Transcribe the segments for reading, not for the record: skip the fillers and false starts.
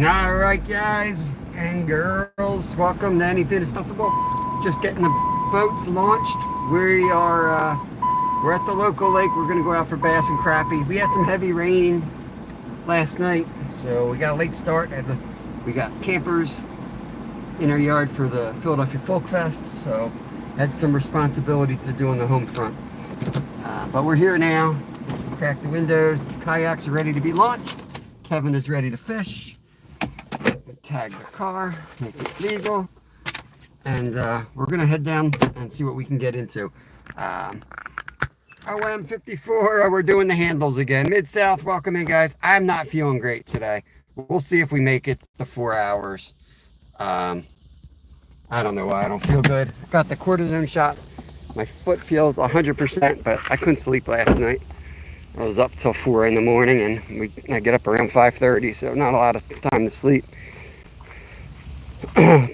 All right, guys and girls, welcome to Any Fitness Possible. Just getting the boats launched. We're at the local lake. We're gonna go out for bass and crappie. We had some heavy rain last night, so we got a late start. We got campers in our yard for the Philadelphia Folk Fest, so had some responsibility to do on the home front. But we're here now. Crack the windows. The kayaks are ready to be launched. Kevin is ready to fish. Tag the car, make it legal, and we're gonna head down and see what we can get into. OM54, we're doing the handles again. Mid-South, welcome in, guys. I'm not feeling great today. We'll see if we make it the 4 hours. I don't know why I don't feel good. Got the cortisone shot. My foot feels 100%, but I couldn't sleep last night. I was up till 4 in the morning, and I get up around 5:30, so not a lot of time to sleep.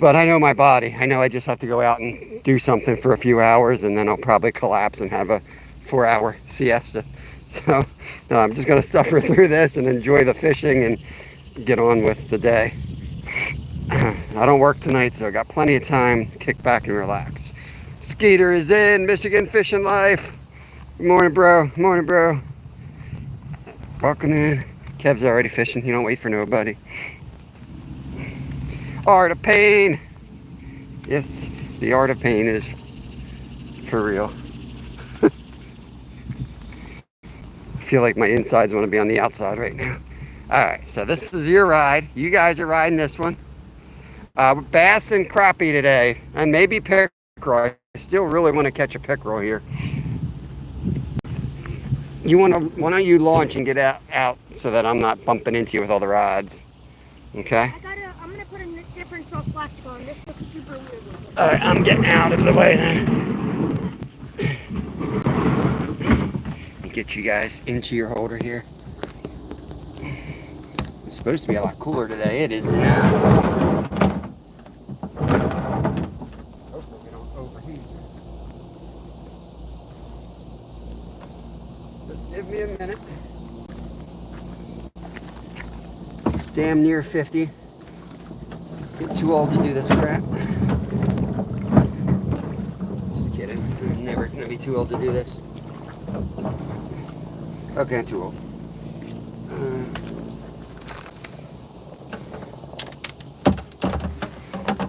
But I know my body. I know I just have to go out and do something for a few hours, and then I'll probably collapse and have a 4-hour siesta. So no, I'm just going to suffer through this and enjoy the fishing and get on with the day. I don't work tonight, so I got plenty of time to kick back and relax. Skeeter is in. Michigan Fishing Life. Good morning, bro. Good morning, bro. Welcome in. Kev's already fishing. He don't wait for nobody. Art of Pain. Yes, the Art of Pain is for real. I feel like my insides want to be on the outside right now. Alright, so this is your ride. You guys are riding this one. Bass and crappie today, and maybe pickerel. I still really want to catch a pickerel here. Why don't you launch and get out so that I'm not bumping into you with all the rods. Okay? I'm gonna put a different soft plastic on. This looks super weird. Alright, I'm getting out of the way then. And get you guys into your holder here. It's supposed to be a lot cooler today. It is not. Hopefully we don't overheat. Just give me a minute. Damn near 50. Get too old to do this crap. Just kidding. I'm never gonna be too old to do this. Okay, I'm too old.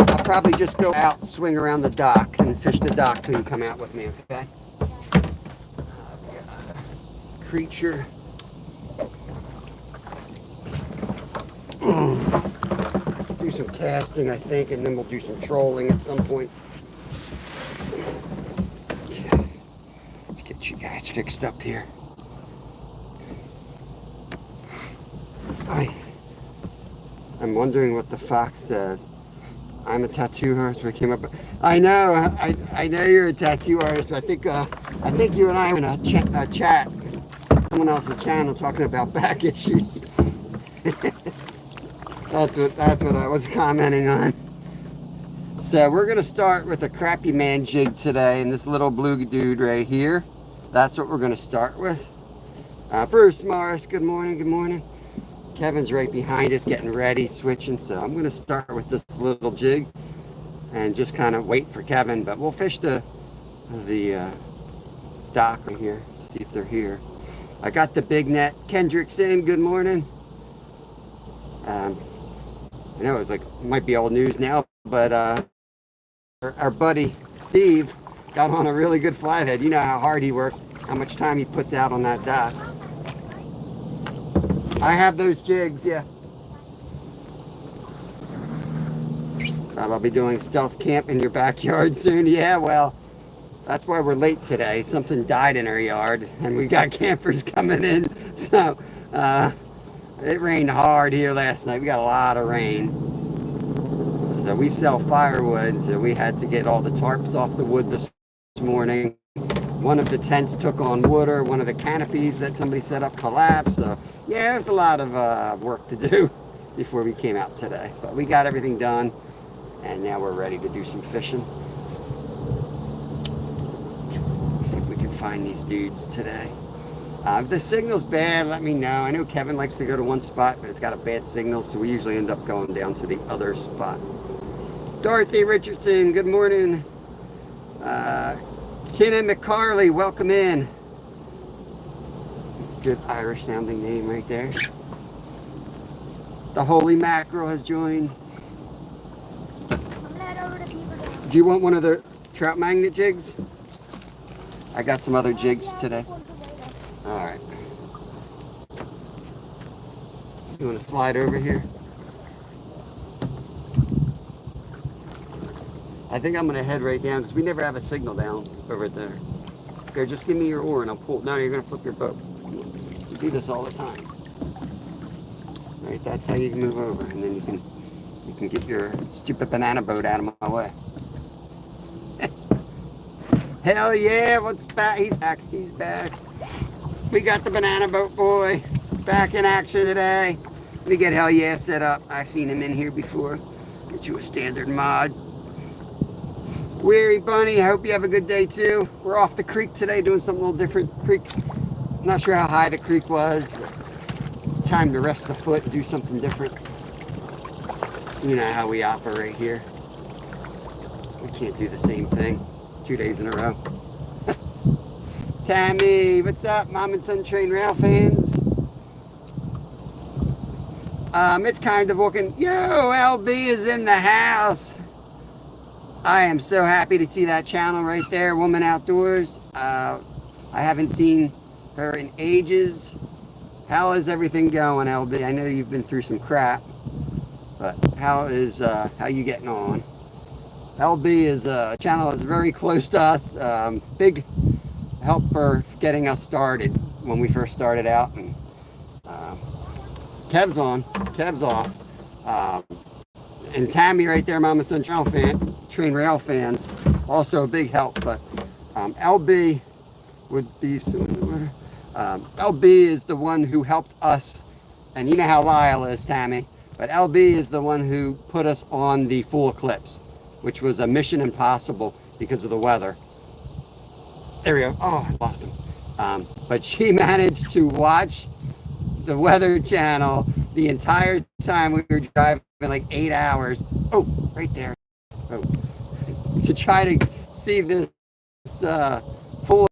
I'll probably just go out, swing around the dock, and fish the dock till you come out with me, okay? Creature. Do some casting, I think, and then we'll do some trolling at some point. Okay. Let's get you guys fixed up here. I'm wondering what the fox says. I'm a tattoo artist. We came up. I know. I know you're a tattoo artist. But I think you and I were in a chat, someone else's channel, talking about back issues. That's what I was commenting on. So we're gonna start with a crappie man jig today, and this little blue dude right here. That's what we're gonna start with. Bruce Morris, good morning, good morning. Kevin's right behind us, getting ready, switching. So I'm gonna start with this little jig and just kind of wait for Kevin. But we'll fish the dock right here, see if they're here. I got the big net. Kendrick's in. Good morning. I know it might be old news now, but our buddy Steve got on a really good flathead. You know how hard he works, how much time he puts out on that dock. I have those jigs, yeah. I'll be doing stealth camp in your backyard soon. Yeah, well, that's why we're late today. Something died in our yard, and we got campers coming in. So it rained hard here last night. We got a lot of rain. So we sell firewood, so we had to get all the tarps off the wood this morning. One of the tents took on water. One of the canopies that somebody set up collapsed. So yeah, there's a lot of work to do before we came out today. But we got everything done, and now we're ready to do some fishing. Let's see if we can find these dudes today. If the signal's bad, let me know. I know Kevin likes to go to one spot, but it's got a bad signal, so we usually end up going down to the other spot. Dorothy Richardson, good morning. Kenan McCarley, welcome in. Good Irish sounding name right there. The Holy Mackerel has joined. I'm gonna head over to Beaver Dam. Do you want one of the trout magnet jigs? I got some other jigs today. All right. You want to slide over here? I think I'm going to head right down because we never have a signal down over there. Here, just give me your oar and I'll pull. No, you're going to flip your boat. You do this all the time. All right, that's how you can move over, and then you can get your stupid banana boat out of my way. Hell yeah! What's back? He's back. He's back. We got the banana boat boy back in action today. Let me get Hell yeah set up. I've seen him in here before. Get you a standard mod. Weary Bunny, I hope you have a good day too. We're off the creek today doing something a little different. Creek, I'm not sure how high the creek was, but it's time to rest the foot and do something different. You know how we operate here. We can't do the same thing 2 days in a row. Tammy, what's up, Mom and Son Train Rail fans? It's kind of walking. Yo, LB is in the house. I am so happy to see that channel right there, Woman Outdoors. I haven't seen her in ages. How is everything going, LB? I know you've been through some crap, but how you getting on? LB is a channel that's very close to us. Big help for getting us started when we first started out. And Kev's on, Kev's off. And Tammy right there, Mama Son Train Rail fans, also a big help. But LB would be LB is the one who helped us, and you know how Lyle is, Tammy, but LB is the one who put us on the full eclipse, which was a mission impossible because of the weather. There we go. Oh, I lost him. But she managed to watch the Weather Channel the entire time we were driving, like 8 hours. Oh, right there. Oh. To try to see this full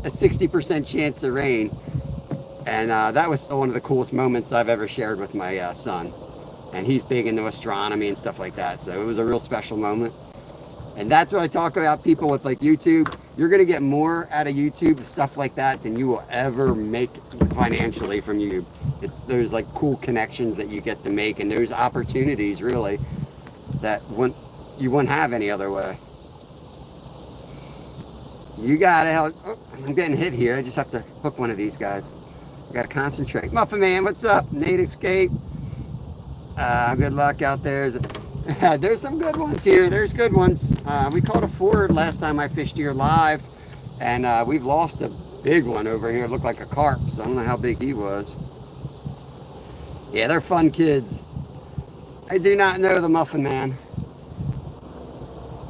a 60% chance of rain. And that was one of the coolest moments I've ever shared with my son. And he's big into astronomy and stuff like that. So it was a real special moment. And that's what I talk about, people with like YouTube. You're going to get more out of YouTube, stuff like that, than you will ever make financially from YouTube. There's like cool connections that you get to make, and there's opportunities really that you wouldn't have any other way. You got to, oh, I'm getting hit here. I just have to hook one of these guys. I got to concentrate. Muffin Man, what's up? Nate Escape. Good luck out there. There's some good ones here. There's good ones. We caught a Ford last time I fished here live, and we've lost a big one over here. It looked like a carp, so I don't know how big he was. Yeah, they're fun kids. I do not know the Muffin Man.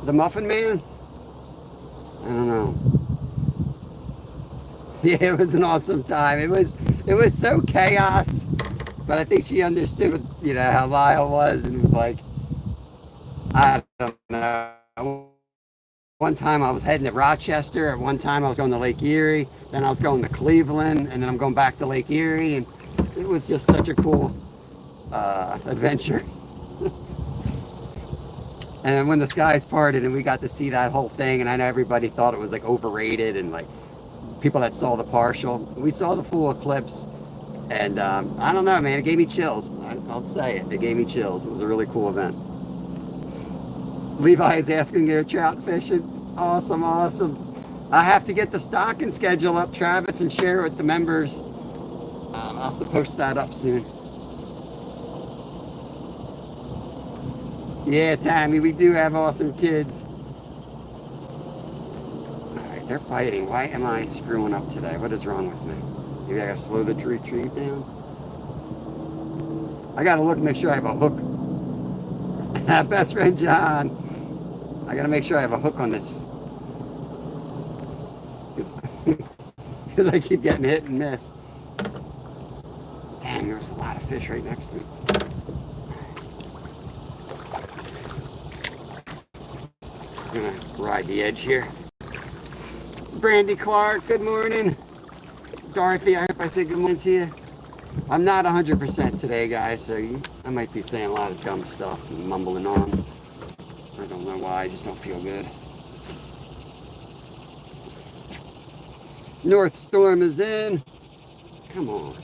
The Muffin Man? I don't know. Yeah, it was an awesome time. It was so chaos, but I think she understood what, you know, how Lyle was, and it was like, I don't know. One time I was heading to Rochester. At one time I was going to Lake Erie. Then I was going to Cleveland, and then I'm going back to Lake Erie. And it was just such a cool adventure. And when the skies parted and we got to see that whole thing, and I know everybody thought it was like overrated, and like people that saw the partial, we saw the full eclipse, and I don't know, man, it gave me chills. I'll say it gave me chills. It was a really cool event. Levi is asking to go trout fishing. Awesome, awesome. I have to get the stocking schedule up, Travis, and share it with the members. I'll have to post that up soon. Yeah, Tammy, we do have awesome kids. Alright, they're biting. Why am I screwing up today? What is wrong with me? Maybe I gotta slow the retrieve down. I gotta look and make sure I have a hook. Best friend John. I gotta make sure I have a hook on this. because I keep getting hit and miss. Dang, there's a lot of fish right next to me. I'm gonna ride the edge here. Brandy Clark, good morning. Dorothy, I hope I said good morning to you. I'm not 100% today, guys, so I might be saying a lot of dumb stuff and mumbling on. I don't know why, I just don't feel good. North Storm is in. Come on.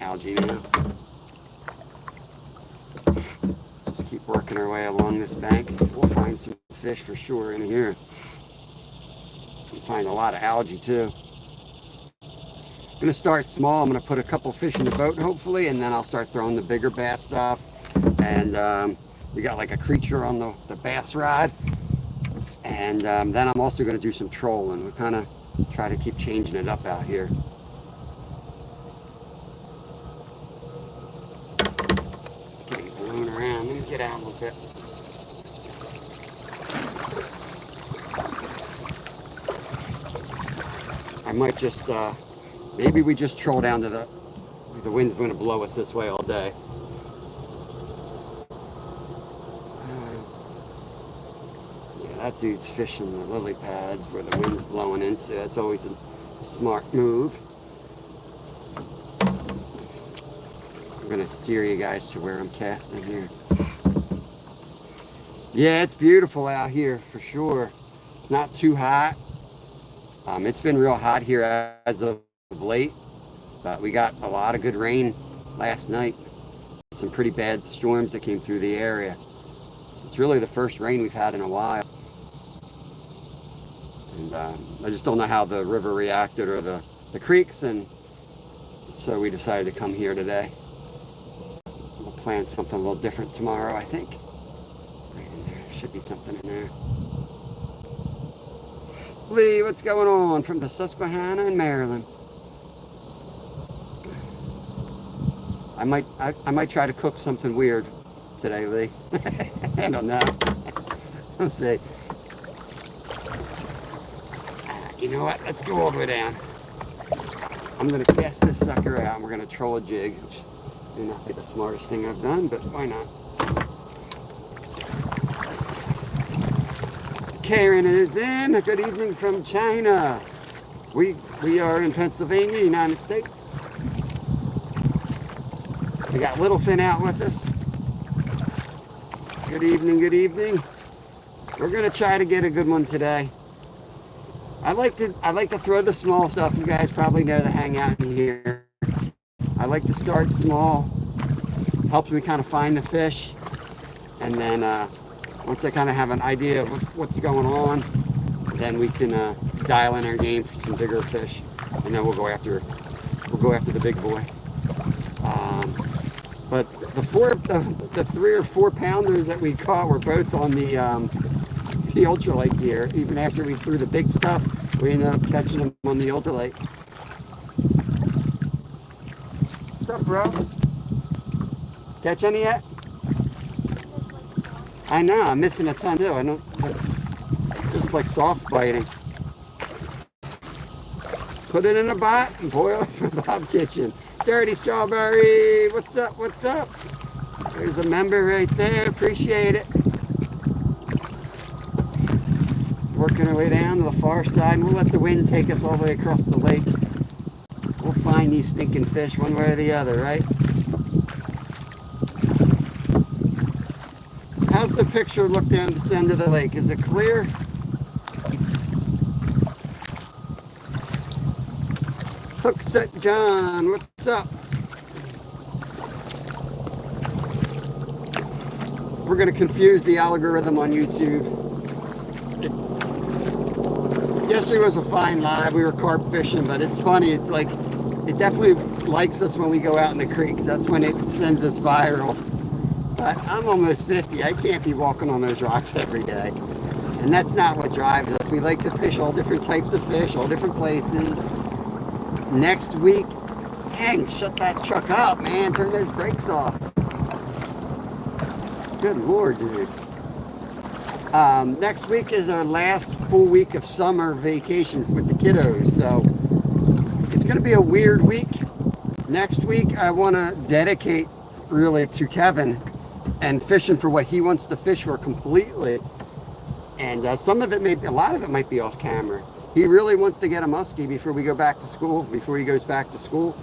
Algae now. Just keep working our way along this bank. We'll find some fish for sure in here. We'll find a lot of algae too. I'm gonna start small. I'm gonna put a couple fish in the boat hopefully, and then I'll start throwing the bigger bass stuff. And we got like a creature on the bass rod. And then I'm also gonna do some trolling. We kind of try to keep changing it up out here. Getting blown around. Let me get out a little bit. I might just, maybe we just troll down to the wind's going to blow us this way all day. Yeah, that dude's fishing the lily pads where the wind's blowing into. That's always a smart move. I'm going to steer you guys to where I'm casting here. Yeah, it's beautiful out here for sure. It's not too hot. It's been real hot here as of late, but we got a lot of good rain last night. Some pretty bad storms that came through the area. It's really the first rain we've had in a while. And I just don't know how the river reacted or the creeks, and so we decided to come here today. We'll plan something a little different tomorrow, I think. Right in there, should be something in there. Lee, what's going on from the Susquehanna in Maryland? I might try to cook something weird today, Lee. I don't know. Let's see. You know what? Let's go all the way down. I'm gonna cast this sucker out and we're gonna troll a jig, which may not be the smartest thing I've done, but why not? Karen is in. Good evening from China. We are in Pennsylvania, United States. We got Littlefin out with us. Good evening, good evening. We're gonna try to get a good one today. I like to throw the small stuff. You guys probably know the hangout in here. I like to start small. Helps me kind of find the fish, and then once I kind of have an idea of what's going on, then we can dial in our game for some bigger fish, and then we'll go after the big boy. But the 3 or 4 pounders that we caught were both on the ultralight gear. Even after we threw the big stuff, we ended up catching them on the ultralight. What's up, bro? Catch any yet? I know, I'm missing a ton too. I don't, just like soft biting. Put it in a pot and boil it for Bob Kitchen. Dirty Strawberry, what's up, what's up? There's a member right there, appreciate it. Working our way down to the far side, and we'll let the wind take us all the way across the lake. We'll find these stinking fish one way or the other, right? How's the picture look down this end of the lake? Is it clear? Hookset John, what's up? We're going to confuse the algorithm on YouTube. Yesterday was a fine live. We were carp fishing, but it's funny. It's like, it definitely likes us when we go out in the creeks. That's when it sends us viral. But I'm almost 50. I can't be walking on those rocks every day. And that's not what drives us. We like to fish all different types of fish, all different places. Next week, dang, shut that truck up, man. Turn those brakes off. Good Lord, dude. Next week is our last full week of summer vacation with the kiddos, so it's going to be a weird week. Next week, I want to dedicate really to Kevin and fishing for what he wants to fish for completely. And some of it a lot of it might be off camera. He really wants to get a muskie before we go back to school, before he goes back to school.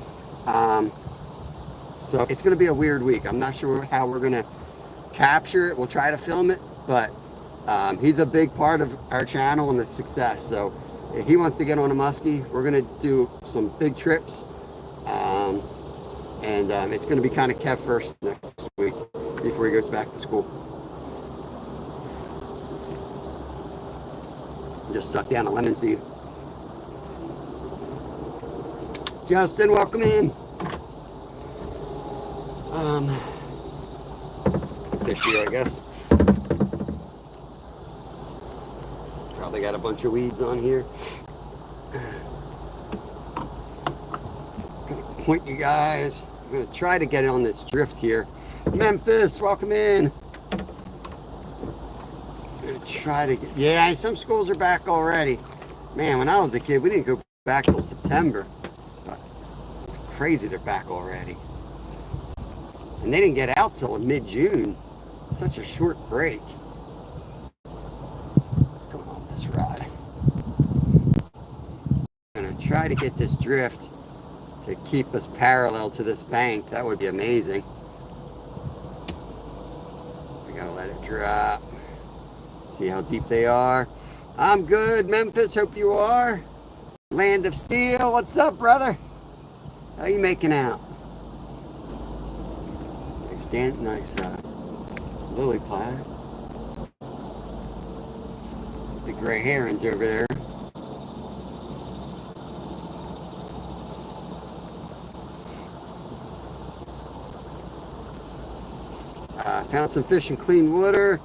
So it's going to be a weird week. I'm not sure how we're going to capture it. We'll try to film it, but he's a big part of our channel and the success. So if he wants to get on a muskie, we're going to do some big trips. And it's going to be kind of Kev first next week before he goes back to school. Just suck down a lemon seed. Justin, welcome in. Fish here, I guess. Probably got a bunch of weeds on here. I'm gonna point you guys. I'm gonna try to get it on this drift here. Memphis, welcome in. I'm gonna try to get, yeah, some schools are back already. Man, when I was a kid, we didn't go back till September. But it's crazy they're back already. And they didn't get out till mid-June. Such a short break. What's going on with this rod? I'm gonna try to get this drift to keep us parallel to this bank. That would be amazing. I gotta let it drop. See how deep they are. I'm good, Memphis. Hope you are. Land of Steel. What's up, brother? How you making out? Nice lily pad. The gray herons over there. Found some fish in clean water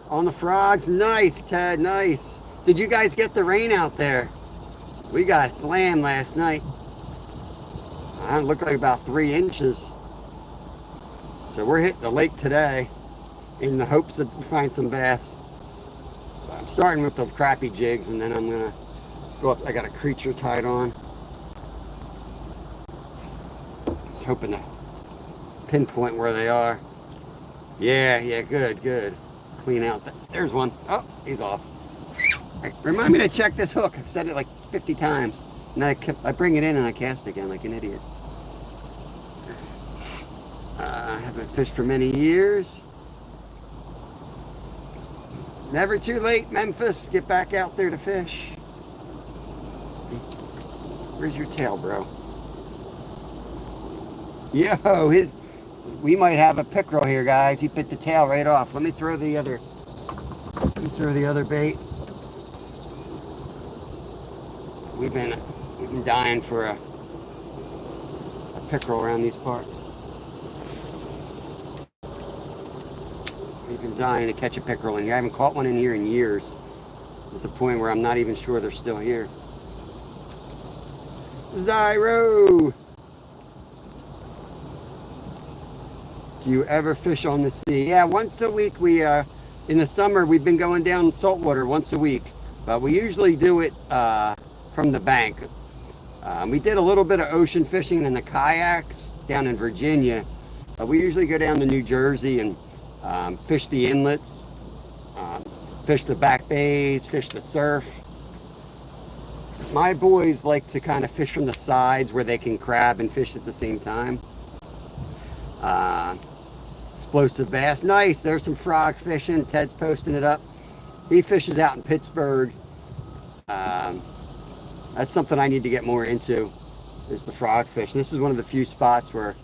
on the frogs. Nice, Ted, nice. Did you guys get the rain out there? We got slammed last night. It looked like about 3 inches. So we're hitting the lake today in the hopes that we find some bass. I'm starting with the crappie jigs and then I'm gonna go up. I got a creature tied on. Just hoping to pinpoint where they are. Yeah, good. Clean out. There's one. Oh, he's off. Right, remind me to check this hook. I've said it like 50 times. And I bring it in and I cast again like an idiot. I haven't fished for many years. Never too late, Memphis. Get back out there to fish. Where's your tail, bro? Yo, we might have a pickerel here, guys. He bit the tail right off. Let me throw the other bait. We've been dying for a pickerel around these parts. We've been dying to catch a pickerel in here. I haven't caught one in here in years. At the point where I'm not even sure they're still here. Zyro! Do you ever fish on the sea? Yeah, once a week. We in the summer we've been going down saltwater once a week, but we usually do it from the bank. We did a little bit of ocean fishing in the kayaks down in Virginia. We usually go down to New Jersey and fish the inlets, fish the back bays, fish the surf. My boys like to kind of fish from the sides where they can crab and fish at the same time. Explosive bass. Nice. There's some frog fishing. Ted's posting it up. He fishes out in Pittsburgh. That's something I need to get more into, is the frog fish. This is one of the few spots where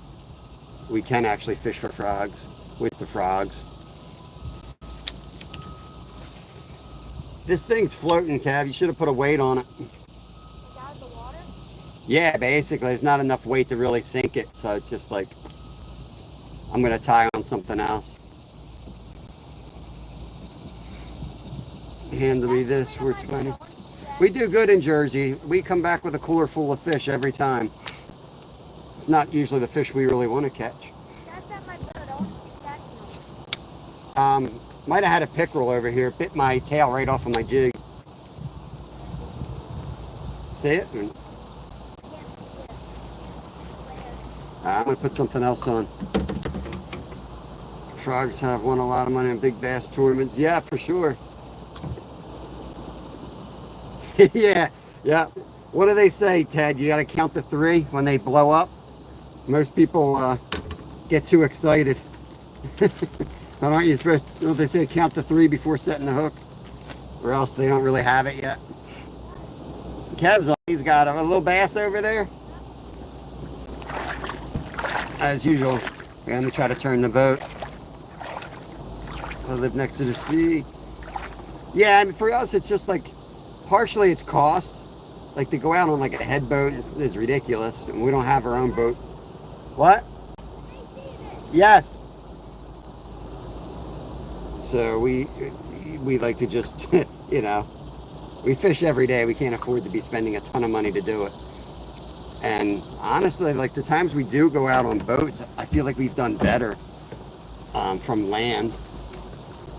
we can actually fish for frogs, with the frogs. This thing's floating, Cav. You should have put a weight on it. Out of the water? Yeah, basically. There's not enough weight to really sink it. So it's just like, I'm going to tie on something else. Hand me this. We're 20. We do good in Jersey. We come back with a cooler full of fish every time. It's not usually the fish we really want to catch. That's at my boat. I want to catch them. Might have had a pickerel over here. Bit my tail right off of my jig. See it? I'm going to put something else on. Frogs have won a lot of money in big bass tournaments. Yeah, for sure. Yeah. What do they say, Ted? You got to count to 3 when they blow up. Most people get too excited. But aren't you supposed to, they say count to 3 before setting the hook? Or else they don't really have it yet. Kev's he's got a little bass over there. As usual, we're going to try to turn the boat. I live next to the sea. Yeah, I mean, for us, it's just like, partially it's cost. Like to go out on like a head boat is ridiculous, and we don't have our own boat. What? Yes. So we like to just, you know, we fish every day. We can't afford to be spending a ton of money to do it. And honestly, like the times we do go out on boats, I feel like we've done better from land.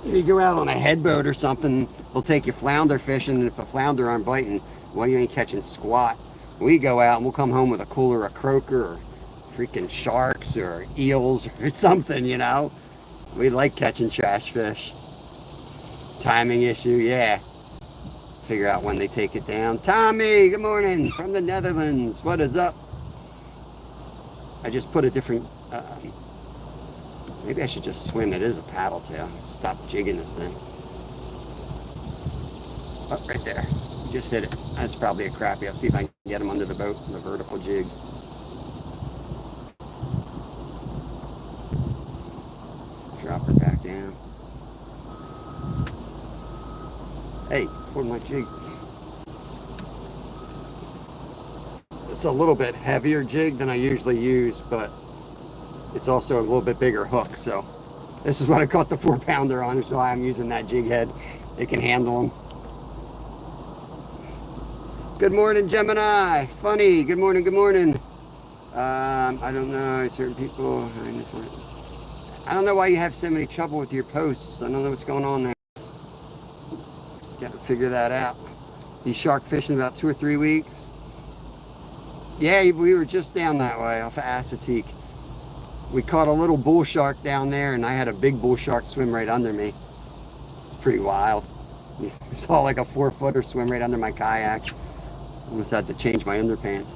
You go out on a head boat or something, they'll take you flounder fishing, and if the flounder aren't biting, well, you ain't catching squat. We go out and we'll come home with a cooler of croaker or freaking sharks or eels or something, you know. We like catching trash fish. Timing issue, yeah. Figure out when they take it down. Tommy, good morning from the Netherlands. What is up? I just put a different, maybe I should just swim. It is a paddle tail. Stop jigging this thing. Oh, right there. Just hit it. That's probably a crappie. I'll see if I can get him under the boat in the vertical jig. Drop her back down. Hey, pull my jig. It's a little bit heavier jig than I usually use, but it's also a little bit bigger hook. So this is what I caught the 4-pounder on, so I'm using that jig head. It can handle them. Good morning, Gemini. Funny. Good morning. Good morning. I don't know. Certain people. I don't know why you have so many trouble with your posts. I don't know what's going on there. Got to figure that out. You shark fishing about 2 or 3 weeks. Yeah, we were just down that way off of Assateague. We caught a little bull shark down there, and I had a big bull shark swim right under me. It's pretty wild. You saw like a 4-footer swim right under my kayak. Almost had to change my underpants.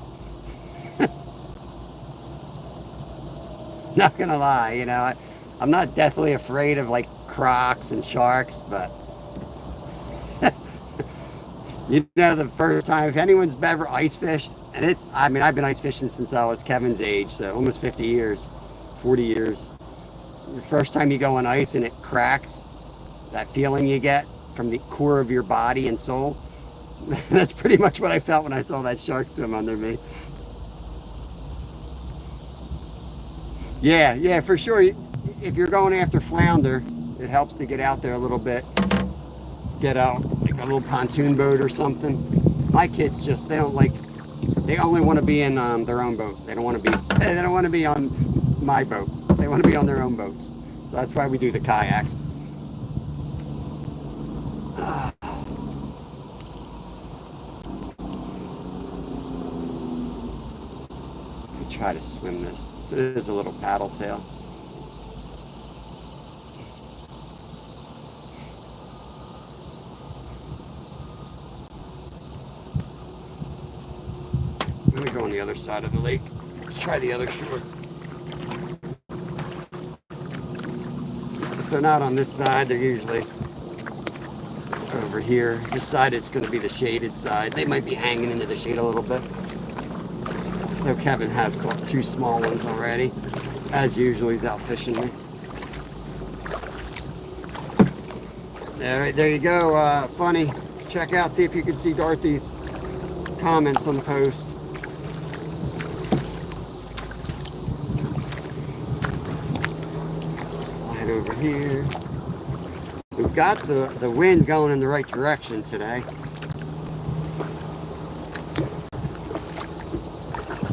Not gonna lie, you know, I'm not deathly afraid of like crocs and sharks, but you know, the first time, if anyone's ever ice fished, and I mean, I've been ice fishing since I was Kevin's age, so almost 50 years, 40 years. The first time you go on ice and it cracks, that feeling you get from the core of your body and soul, that's pretty much what I felt when I saw that shark swim under me. Yeah, for sure. If you're going after flounder, it helps to get out there a little bit. Get out like a little pontoon boat or something. My kids just, they only want to be in their own boat. They don't want to be on my boat. They want to be on their own boats. So that's why we do the kayaks. Try to swim this. It is a little paddle tail. I'm going to go on the other side of the lake. Let's try the other shore. If they're not on this side, they're usually over here. This side is going to be the shaded side. They might be hanging into the shade a little bit. So Kevin has caught 2 small ones already. As usual, he's out fishing me. There you go. Funny. Check out, see if you can see Dorothy's comments on the post. Slide over here. We've got the wind going in the right direction today.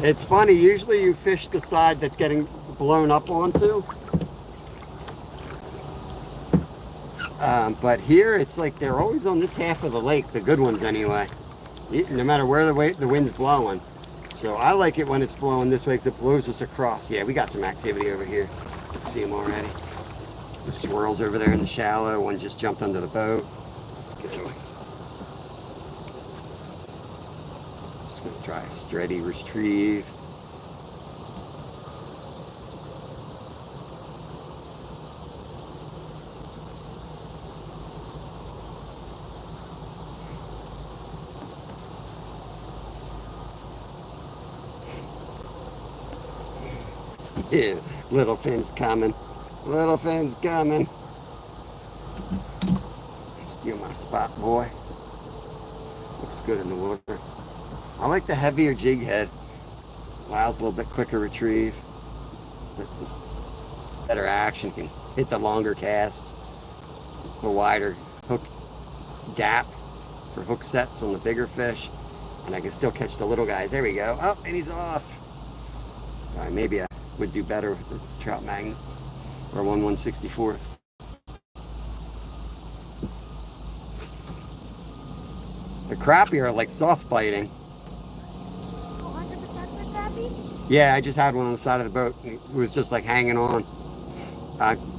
It's funny, usually you fish the side that's getting blown up onto. But here, it's like they're always on this half of the lake, the good ones anyway, no matter where the wind's blowing. So I like it when it's blowing this way because it blows us across. Yeah, we got some activity over here. Let's see them already. The swirls over there in the shallow. One just jumped under the boat. Let's go. Just gonna try a steady retrieve. Yeah, little fin's coming. Little fin's coming. Steal my spot, boy. Looks good in the water. I like the heavier jig head. Allows a little bit quicker retrieve. Better action. Can hit the longer casts. A wider hook gap for hook sets on the bigger fish. And I can still catch the little guys. There we go. Oh, and he's off. All right, maybe I would do better with the trout magnet or 1/164th. The crappie are like soft biting. 100% the crappie? Yeah, I just had one on the side of the boat. It was just like hanging on.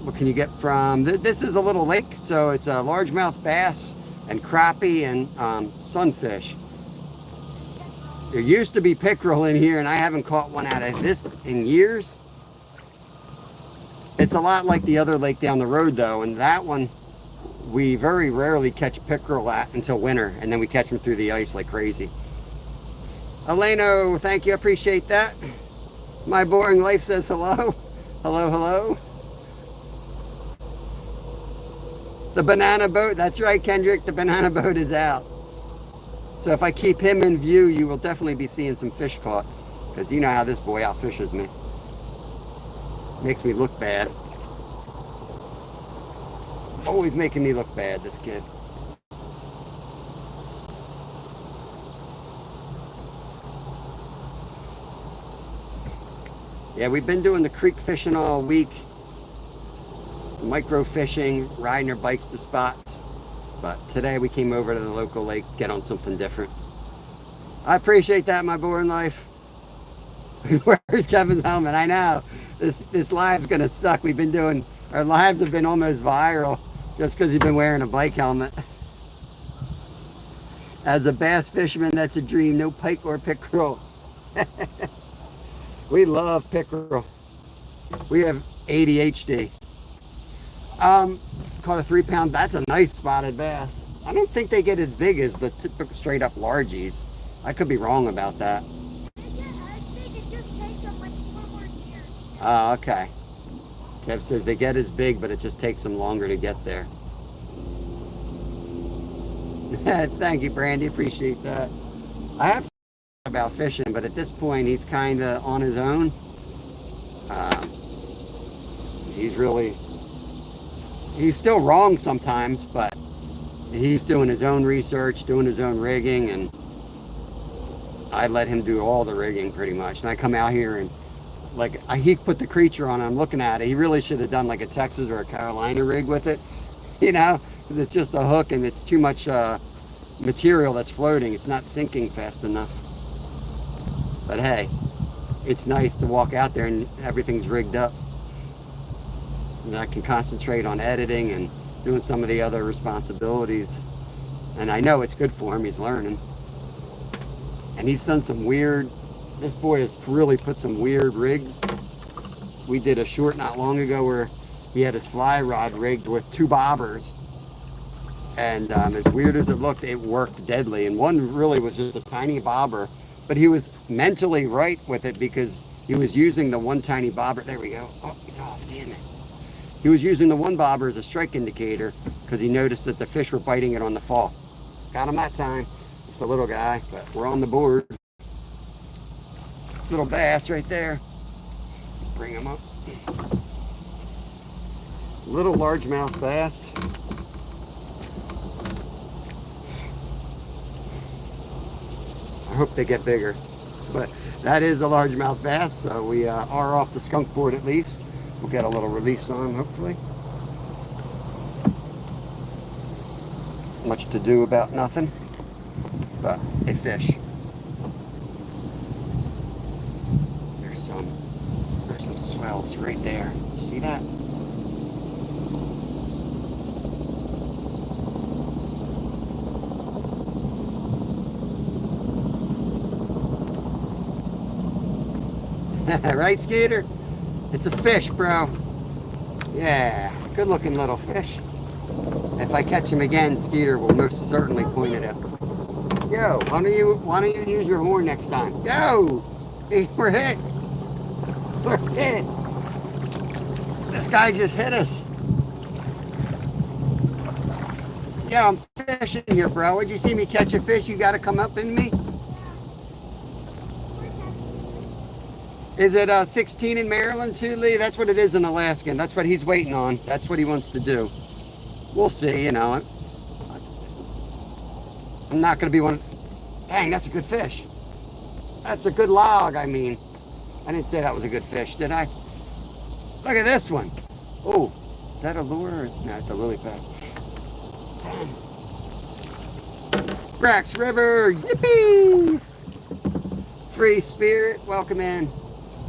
What can you get from this? Is a little lake, so it's a largemouth bass and crappie and sunfish. There used to be pickerel in here, and I haven't caught one out of this in years. It's a lot like the other lake down the road, though, and that one we very rarely catch pickerel at until winter, and then we catch them through the ice like crazy. Eleno, thank you, I appreciate that. My Boring Life says hello. Hello, hello. The banana boat, that's right, Kendrick, the banana boat is out. So if I keep him in view, you will definitely be seeing some fish caught. Because you know how this boy outfishes me. Makes me look bad. Always making me look bad, this kid. Yeah, we've been doing the creek fishing all week. Micro fishing, riding our bikes to spots. But today we came over to the local lake, get on something different. I appreciate that, my Boring Life. Where's Kevin's helmet? I know. This live's gonna suck. Our lives have been almost viral just because you've been wearing a bike helmet. As a bass fisherman, that's a dream. No pike or pickerel. We love pickerel. We have ADHD. Caught a 3-pound. That's a nice spotted bass. I don't think they get as big as the typical straight up largies. I could be wrong about that. I think it just takes them like 4 more years. Oh, okay. Kev says they get as big, but it just takes them longer to get there. Thank you, Brandy. Appreciate that. I have about fishing, but at this point, he's kind of on his own. He's still wrong sometimes, but he's doing his own research, doing his own rigging, and I let him do all the rigging pretty much. And I come out here and he put the creature on, I'm looking at it. He really should have done like a Texas or a Carolina rig with it, you know, because it's just a hook and it's too much material that's floating. It's not sinking fast enough. But hey, it's nice to walk out there and everything's rigged up. And I can concentrate on editing and doing some of the other responsibilities. And I know it's good for him. He's learning. And he's done some weird, this boy has really put some weird rigs. We did a short not long ago where he had his fly rod rigged with 2 bobbers. And as weird as it looked, it worked deadly. And one really was just a tiny bobber. But he was mentally right with it because he was using the one tiny bobber. There we go. Oh, he's off, damn it. He was using the one bobber as a strike indicator because he noticed that the fish were biting it on the fall. Got him that time. It's a little guy, but we're on the board. Little bass right there. Bring him up. Little largemouth bass. I hope they get bigger. But that is a largemouth bass, so we are off the skunk board at least. We'll get a little release on him, hopefully. much to do about nothing, but they fish. There's some swells right there. See that? Right, Skeeter? It's a fish, bro. Yeah, good looking little fish. If I catch him again, Skeeter will most certainly point it out. Yo, why don't you use your horn next time? Yo! Hey, we're hit. We're hit. This guy just hit us. Yeah, I'm fishing here, bro. Would you see me catch a fish? You gotta come up in me. Is it 16 in Maryland too, Lee? That's what it is in Alaska. That's what he's waiting on. That's what he wants to do. We'll see, you know. I'm not going to be one. Dang, that's a good fish. That's a good log, I mean. I didn't say that was a good fish, did I? Look at this one. Oh, is that a lure? No, it's a lily pad. Brax River, yippee! Free Spirit, welcome in.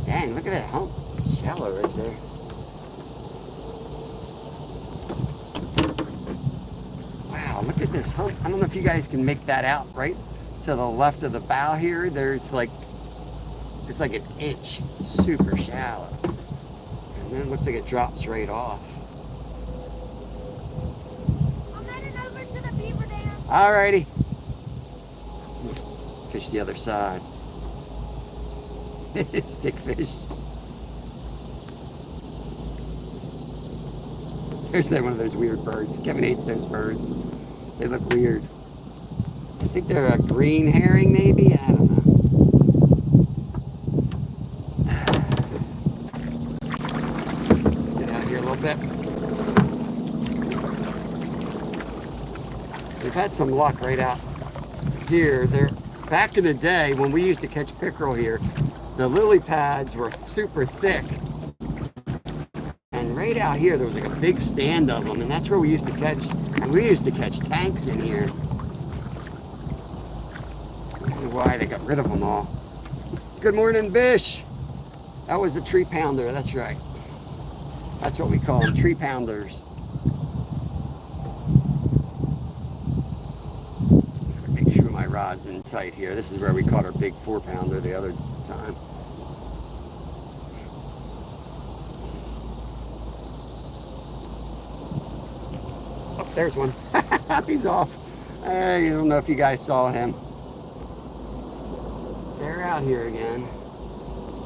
Dang, look at that hump. It's shallow right there. Wow, look at this hump. I don't know if you guys can make that out, right? To the left of the bow here, there's like, it's like an inch. Super shallow. And then it looks like it drops right off. I'm heading over to the beaver dam. Alrighty. Fish the other side. Stickfish. There's one of those weird birds. Kevin hates those birds. They look weird. I think they're a green herring, maybe? I don't know. Let's get out here a little bit. We've had some luck right out here. Back in the day when we used to catch pickerel here, the lily pads were super thick. And right out here, there was like a big stand of them, and that's where we used to catch, and we used to catch tanks in here. I don't know why they got rid of them all. Good morning, Bish. That was a tree pounder, that's right. That's what we call them, tree pounders. Make sure my rod's in tight here. This is where we caught our big 4-pounder the other time. Oh, there's one. He's off. I don't know if you guys saw him. They're out here again.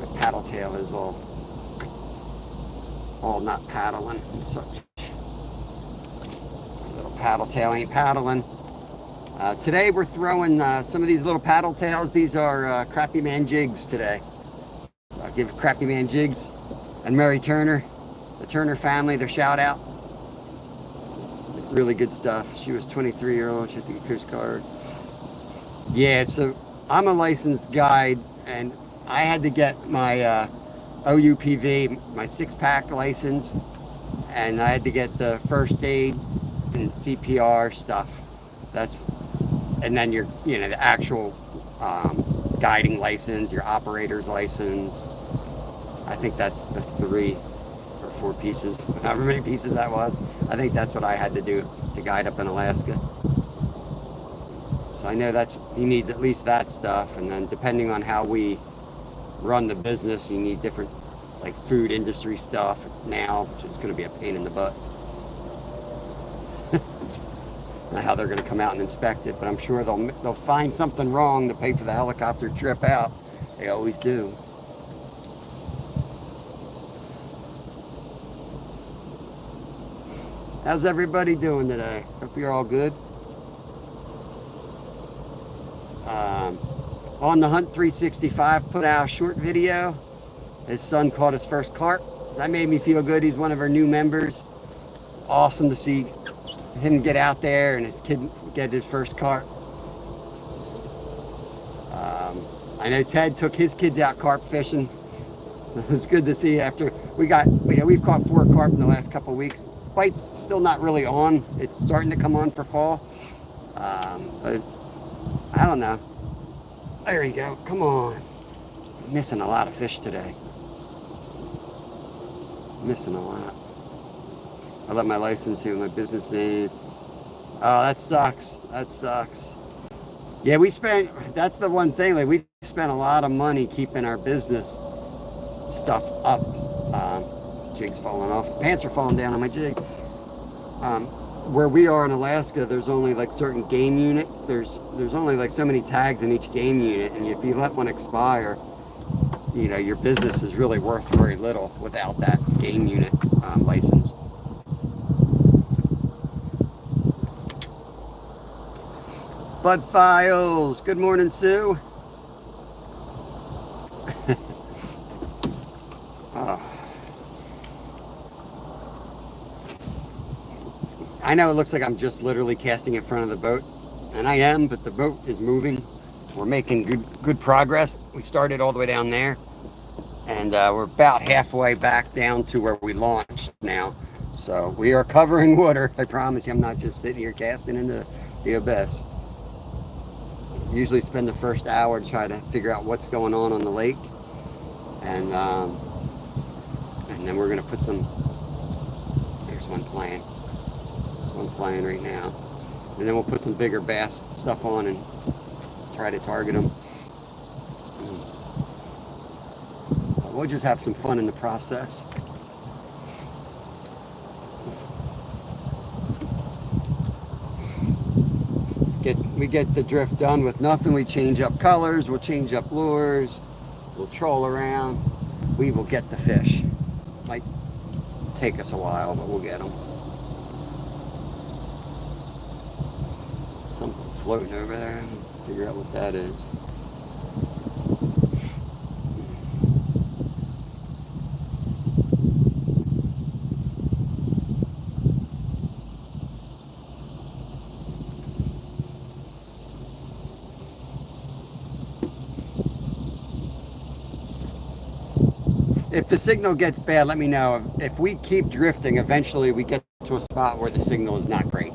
The paddle tail is all not paddling and such. Little paddle tail ain't paddling. Today we're throwing some of these little paddle tails. These are Crappy Man jigs today. So I'll give Crappy Man jigs and Mary Turner, the Turner family, their shout out. Really good stuff. She was 23-year-old. She had the Coast Guard. Yeah, so I'm a licensed guide, and I had to get my OUPV, my 6-pack license, and I had to get the first aid and CPR stuff. And then the actual guiding license, your operator's license. I think that's the 3 or 4 pieces, however many pieces that was. I think that's what I had to do to guide up in Alaska. So I know he needs at least that stuff, and then depending on how we run the business, you need different like food industry stuff now, which is going to be a pain in the butt. Not how they're going to come out and inspect it, but I'm sure they'll find something wrong to pay for the helicopter trip out. They always do. How's everybody doing today? Hope you're all good. On the Hunt 365 put out a short video. His son caught his first carp. That made me feel good. He's one of our new members. Awesome to see him get out there and his kid get his first carp. I know Ted took his kids out carp fishing. It's good to see after we've caught 4 carp in the last couple of weeks. Bite's still not really on. It's starting to come on for fall. But I don't know. There you go. Come on. I'm missing a lot of fish today. Missing a lot. I left my license here with my business name. Oh, that sucks. That sucks. Yeah, that's the one thing, like we spent a lot of money keeping our business stuff up. Jig's falling off. Pants are falling down on my jig. Where we are in Alaska, there's only like certain game unit. There's only like so many tags in each game unit, and if you let one expire, you know, your business is really worth very little without that game unit license. Bud Files. Good morning, Sue. Oh. I know it looks like I'm just literally casting in front of the boat, and I am, but the boat is moving. We're making good progress. We started all the way down there, and we're about halfway back down to where we launched now. So we are covering water. I promise you, I'm not just sitting here casting into the abyss. Usually spend the first hour to try to figure out what's going on the lake, and then we're gonna put some. There's one playing. There's one playing right now, and then we'll put some bigger bass stuff on and try to target them. We'll just have some fun in the process. We get the drift done with nothing. We change up colors, we'll change up lures, we'll troll around, we will get the fish. Might take us a while, but we'll get them. Something floating over there, figure out what that is. If the signal gets bad, let me know. If we keep drifting, eventually we get to a spot where the signal is not great.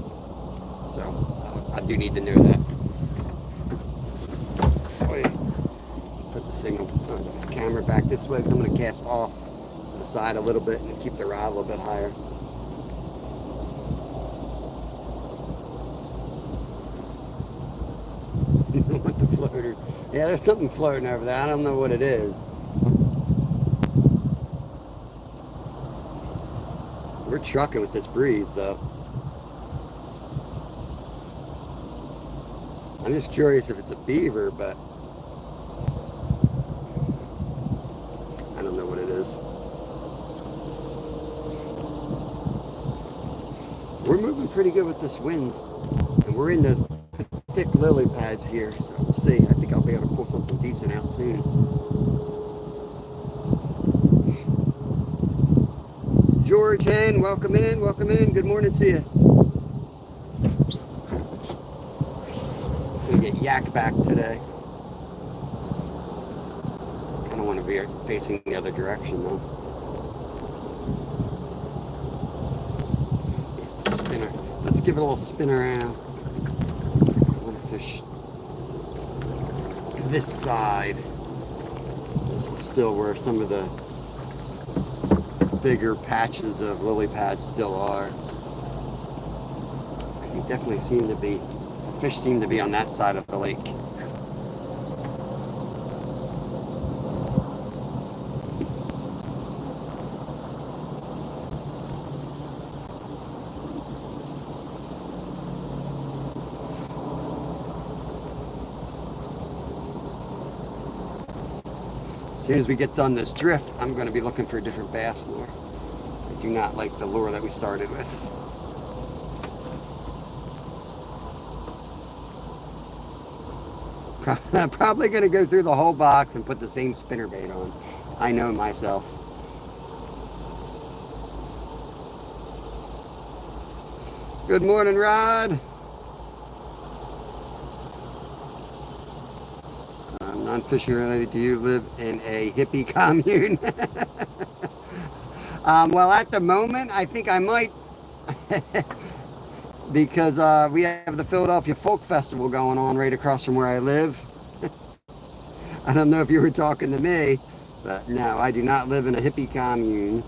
So I do need to know that. Wait. Put the signal, the camera back this way, because I'm going to cast off to the side a little bit and keep the rod a little bit higher. What the floater? Yeah, there's something floating over there. I don't know what it is. We're trucking with this breeze, though. I'm just curious if it's a beaver, but I don't know what it is. We're moving pretty good with this wind, and we're in the thick lily pads here, so we'll see. I think I'll be able to pull something decent out soon. George Hen, welcome in, welcome in. Good morning to you. Gonna get yak back today. Kind of want to be facing the other direction though. Spinner. Let's give it a little spin around. I want to fish this side. This is still where some of the bigger patches of lily pads still are. They definitely seem to be, the fish seem to be on that side of the lake. As soon as we get done this drift, I'm going to be looking for a different bass lure. I do not like the lure that we started with. I'm probably going to go through the whole box and put the same spinnerbait on. I know myself. Good morning, Rod. Non-fishing related, do you live in a hippie commune? Well, at the moment, I think I might. because we have the Philadelphia Folk Festival going on right across from where I live. I don't know if you were talking to me, but no, I do not live in a hippie commune.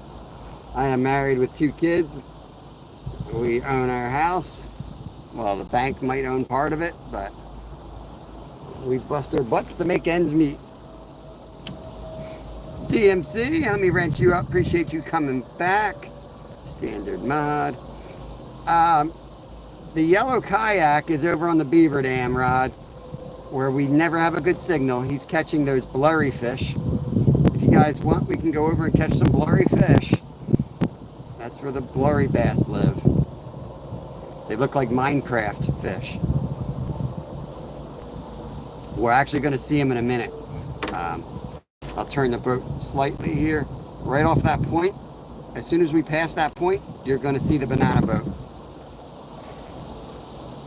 I am married with 2 kids. We own our house. Well, the bank might own part of it, but we bust our butts to make ends meet. DMC, let me rent you up. Appreciate you coming back. Standard mod. The yellow kayak is over on the Beaver Dam, Rod, where we never have a good signal. He's catching those blurry fish. If you guys want, we can go over and catch some blurry fish. That's where the blurry bass live. They look like Minecraft fish. We're actually going to see them in a minute. I'll turn the boat slightly here. Right off that point, as soon as we pass that point, you're going to see the banana boat.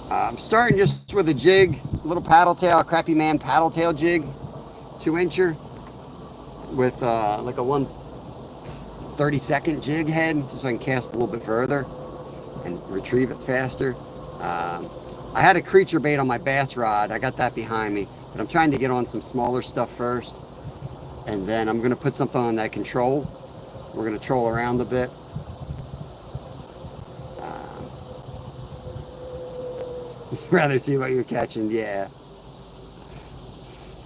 I'm starting just with a jig, a little paddle tail, a Crappy Man paddle tail jig, 2-incher, with like a 1/32 jig head, just so I can cast a little bit further and retrieve it faster. I had a creature bait on my bass rod. I got that behind me, but I'm trying to get on some smaller stuff first, and then I'm going to put something on that control. We're going to troll around a bit. Rather see what you're catching, yeah.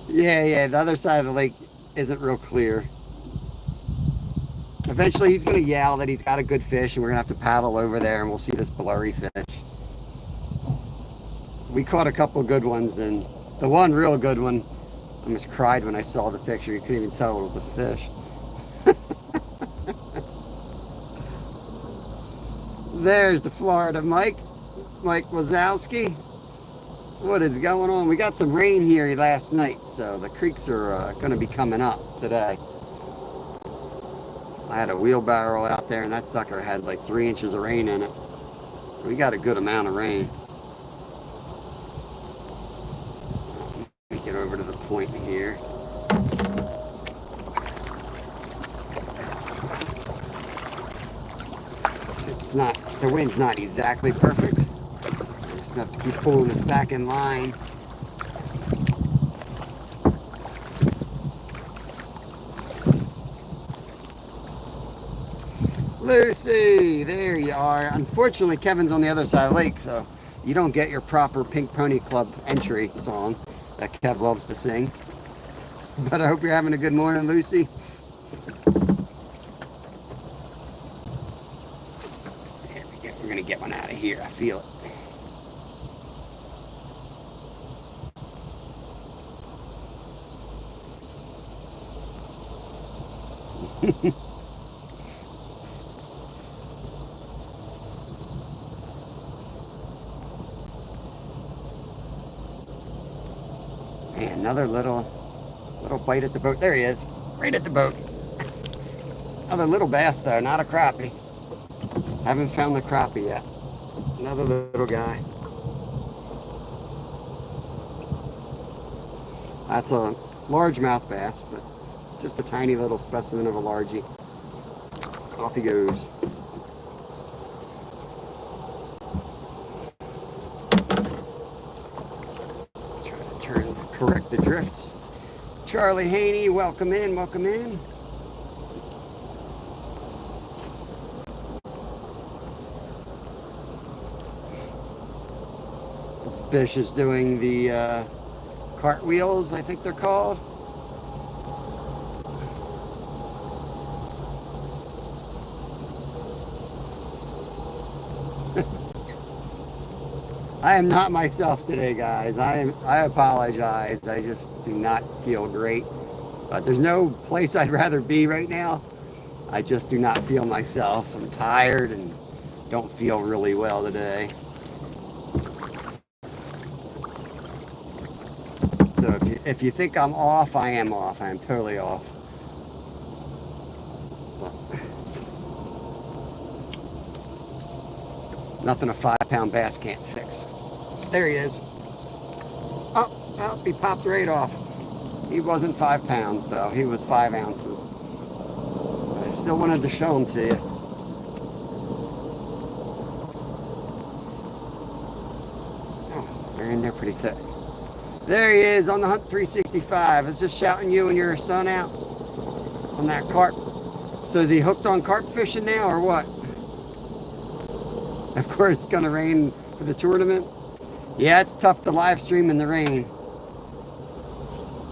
Yeah, the other side of the lake isn't real clear. Eventually he's going to yell that he's got a good fish, and we're going to have to paddle over there, and we'll see this blurry fish. We caught a couple good ones, and the one real good one, I almost cried when I saw the picture. You couldn't even tell it was a fish. There's the Florida Mike Wazowski. What is going on? We got some rain here last night, so the creeks are going to be coming up today. I had a wheelbarrow out there, and that sucker had like 3 inches of rain in it. We got a good amount of rain. Let me get over to the point here. It's not, the wind's not exactly perfect. Just have to keep pulling this back in line. Lucy, there you are. Unfortunately, Kevin's on the other side of the lake, so you don't get your proper Pink Pony Club entry song that Kev loves to sing. But I hope you're having a good morning, Lucy. There we go. We're going to get one out of here. I feel it. And another little bite at the boat. There he is, right at the boat. Another little bass though, not a crappie. Haven't found the crappie yet. Another little guy. That's a largemouth bass, but just a tiny little specimen of a largie. Off he goes. Try to correct the drifts. Charlie Haney, welcome in, welcome in. Fish is doing the cartwheels, I think they're called. I am not myself today, guys. I apologize. I just do not feel great. But there's no place I'd rather be right now. I just do not feel myself. I'm tired and don't feel really well today. So if you think I'm off, I am off. I am totally off. Nothing a 5-pound bass can't fix. There he is. Oh, he popped right off. He wasn't 5 pounds though. He was 5 ounces. I still wanted to show him to you. They're in there pretty thick. There he is on the Hunt 365. I was just shouting you and your son out on that carp. So is he hooked on carp fishing now or what? Of course, it's going to rain for the tournament. Yeah, it's tough to live stream in the rain.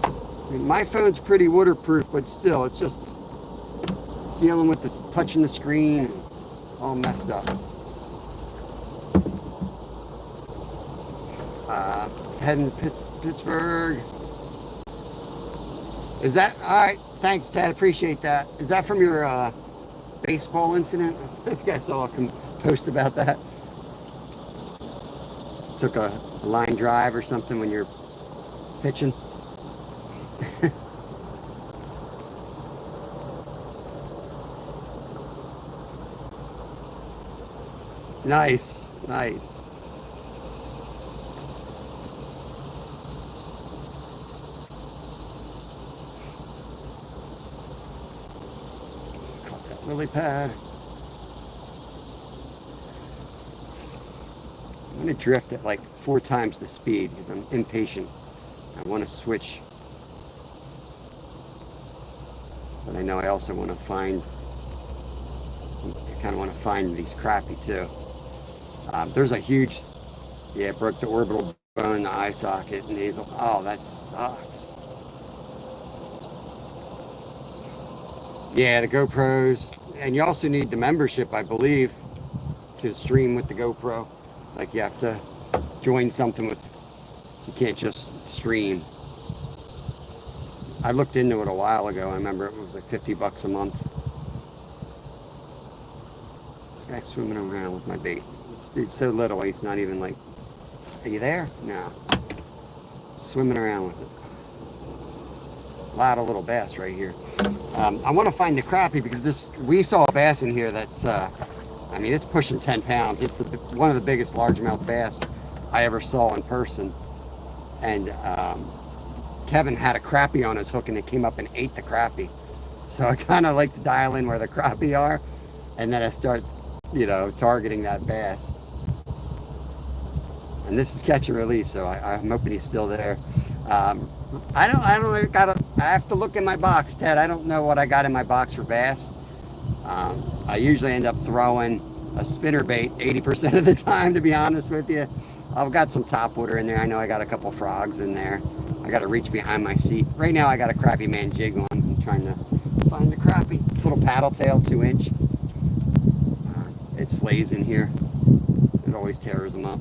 I mean, my phone's pretty waterproof, but still, it's just dealing with this, touching the screen, and all messed up. Heading to Pittsburgh. Is that all right? Thanks, Ted. Appreciate that. Is that from your baseball incident? I think I saw a post about that. Took a line drive or something when you're pitching. Nice, nice. Caught that lily pad. I'm going to drift at like 4 times the speed because I'm impatient. I want to switch. But I know I also want to find, I kind of want to find these crappie too. There's a huge, yeah, broke the orbital bone, the eye socket, nasal. Oh, that sucks. Yeah, the GoPros. And you also need the membership, I believe, to stream with the GoPro. Like you have to join something with, you can't just stream. I looked into it a while ago. I remember it was like $50 a month. This guy's swimming around with my bait. This dude's so little, he's not even like, are you there? No. Swimming around with it. A lot of little bass right here. I want to find the crappie because we saw a bass in here that's, I mean, it's pushing 10 pounds. It's one of the biggest largemouth bass I ever saw in person. And Kevin had a crappie on his hook and it came up and ate the crappie. So I kind of like to dial in where the crappie are. And then I start, you know, targeting that bass. And this is catch and release, so I'm hoping he's still there. I have to look in my box, Ted. I don't know what I got in my box for bass. I usually end up throwing a spinnerbait 80% of the time, to be honest with you. I've got some topwater in there. I know I got a couple frogs in there. I got to reach behind my seat. Right now I got a Crappie Man jig on. I'm trying to find the crappie. Little paddle tail, 2-inch. It slays in here. It always tears them up.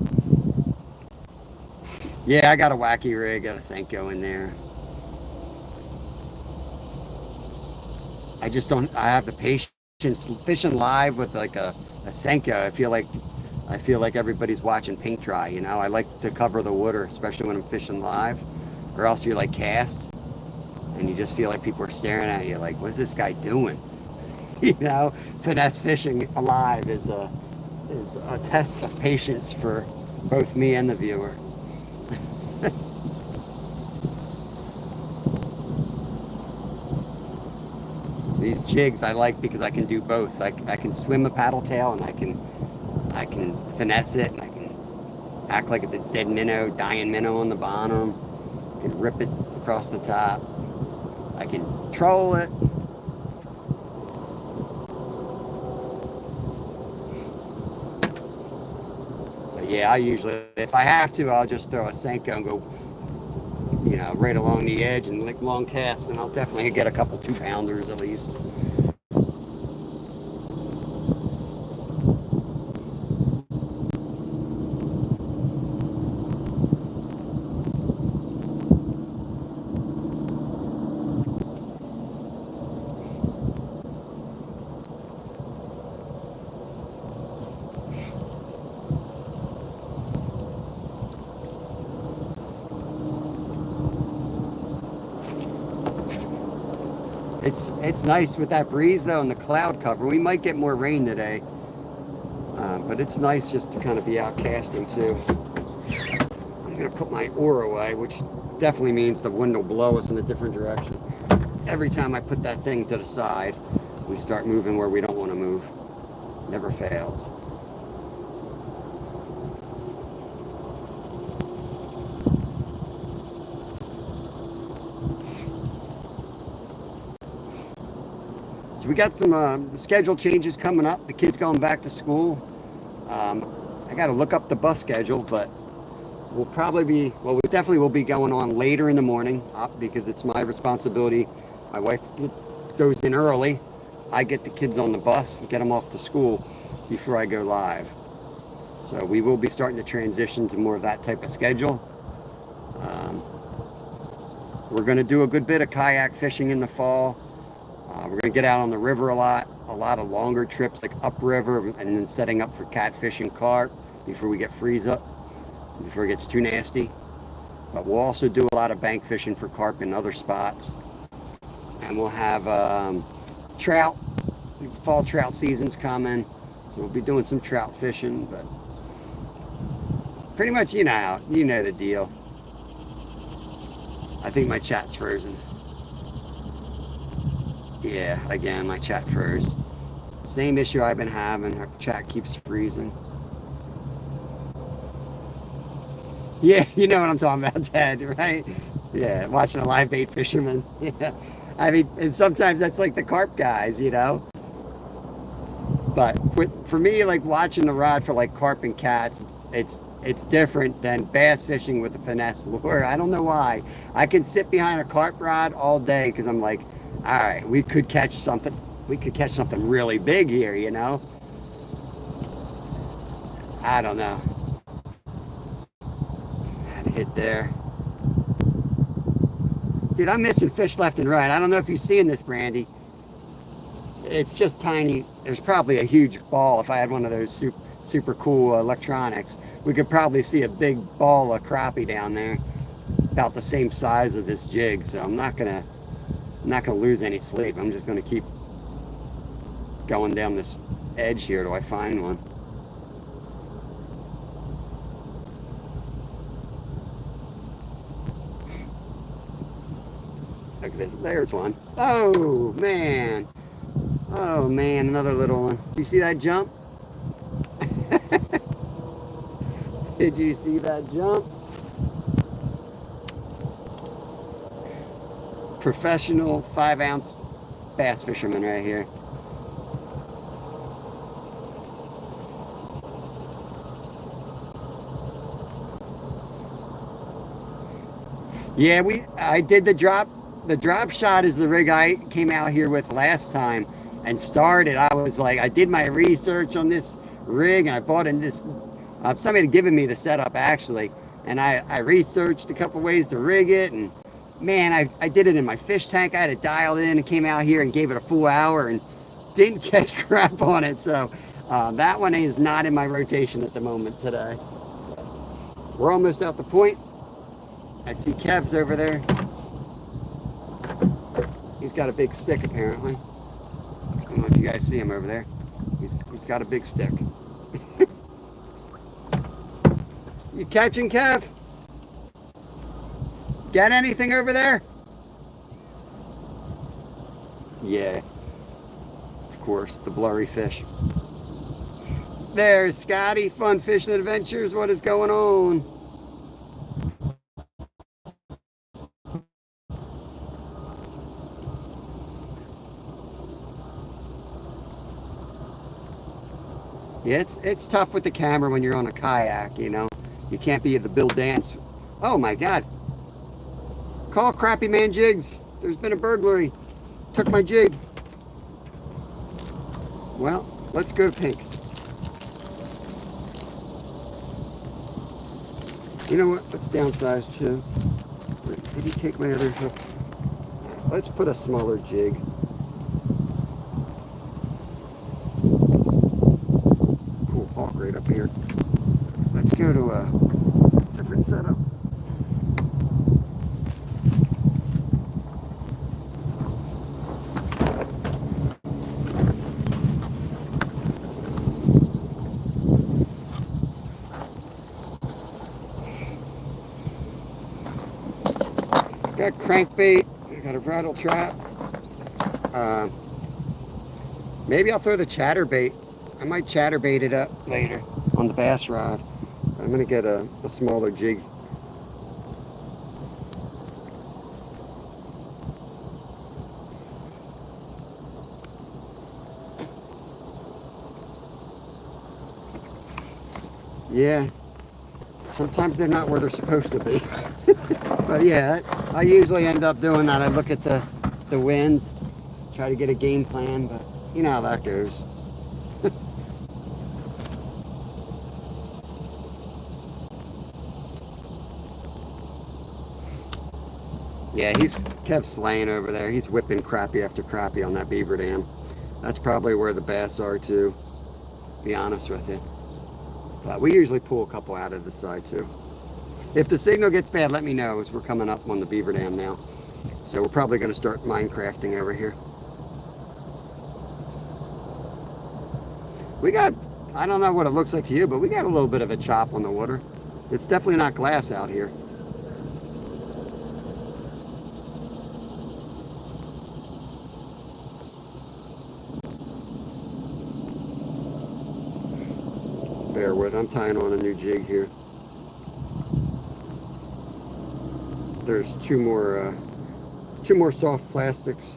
Yeah, I got a wacky rig, got a Senko in there. I just don't, I have the patience fishing live with like a Senko. I feel like everybody's watching paint dry, you know. I like to cover the water, especially when I'm fishing live, or else you're like cast and you just feel like people are staring at you like, what's this guy doing? You know, finesse fishing alive is a test of patience for both me and the viewer. These jigs I like because I can do both. I can swim a paddle tail and I can finesse it and I can act like it's a dead minnow, dying minnow on the bottom. I can rip it across the top. I can troll it. But yeah, I usually, if I have to, I'll just throw a Senko and go, you know, right along the edge and like long casts, and I'll definitely get a couple 2-pounders at least. It's nice with that breeze though and the cloud cover. We might get more rain today, but it's nice just to kind of be out casting too. I'm gonna put my oar away, which definitely means the wind will blow us in a different direction. Every time I put that thing to the side, we start moving where we don't want to move. Never fails. So we got some the schedule changes coming up. The kids going back to school. I got to look up the bus schedule, but we'll probably be, well, we definitely will be going on later in the morning because it's my responsibility. My wife goes in early. I get the kids on the bus and get them off to school before I go live. So we will be starting to transition to more of that type of schedule. We're going to do a good bit of kayak fishing in the fall. We're going to get out on the river a lot of longer trips like upriver, and then setting up for catfish and carp before we get freeze up, before it gets too nasty. But we'll also do a lot of bank fishing for carp in other spots. And we'll have trout. Fall trout season's coming, so we'll be doing some trout fishing. But pretty much, you know the deal. I think my chat's frozen. Yeah, again, my chat froze. Same issue I've been having. Our chat keeps freezing. Yeah, you know what I'm talking about, Ted, right? Yeah, watching a live bait fisherman. Yeah. I mean, and sometimes that's like the carp guys, you know? But for me, like watching the rod for like carp and cats, it's different than bass fishing with a finesse lure. I don't know why. I can sit behind a carp rod all day because I'm like, all right, we could catch something. We could catch something really big here, you know? I don't know. Had a hit there. Dude, I'm missing fish left and right. I don't know if you're seeing this, Brandy. It's just tiny. There's probably a huge ball. If I had one of those super cool electronics, we could probably see a big ball of crappie down there, about the same size of this jig. So I'm not gonna lose any sleep. I'm just gonna keep going down this edge here till I find one. Look at this. There's one. Oh man. Oh man, another little one. Did you see that jump? Did you see that jump? Professional 5-ounce bass fisherman right here. Yeah, I did the drop. The drop shot is the rig I came out here with last time and started. I was like, I did my research on this rig and I bought in this, somebody had given me the setup actually, and I researched a couple ways to rig it, and man, I did it in my fish tank. I had it dialed in and came out here and gave it a full hour and didn't catch crap on it. So that one is not in my rotation at the moment today. We're almost out the point. I see Kev's over there. He's got a big stick apparently. I don't know if you guys see him over there. He's got a big stick. You catching, Kev? Get anything over there? Yeah. Of course, the blurry fish. There's Scotty, Fun Fishing Adventures. What is going on? Yeah, it's tough with the camera when you're on a kayak, you know. You can't be the Bill Dance. Oh my God. Call Crappy Man Jigs. There's been a burglary. Took my jig. Well, let's go to Pink. You know what? Let's downsize too. Did he take my other hook? Let's put a smaller jig. Cool hawk right up here. Let's go to a different setup. Got crankbait, got a rattle trap. Maybe I'll throw the chatterbait. I might chatterbait it up later on the bass rod. I'm gonna get a smaller jig. Yeah, sometimes they're not where they're supposed to be. But yeah, I usually end up doing that. I look at the winds, try to get a game plan, but you know how that goes. Yeah, Kev's slaying over there. He's whipping crappie after crappie on that beaver dam. That's probably where the bass are too, to be honest with you. But we usually pull a couple out of the side too. If the signal gets bad, let me know, as we're coming up on the beaver dam now. So we're probably going to start Minecrafting over here. We got, I don't know what it looks like to you, but we got a little bit of a chop on the water. It's definitely not glass out here. Bear with, I'm tying on a new jig here. There's two more soft plastics.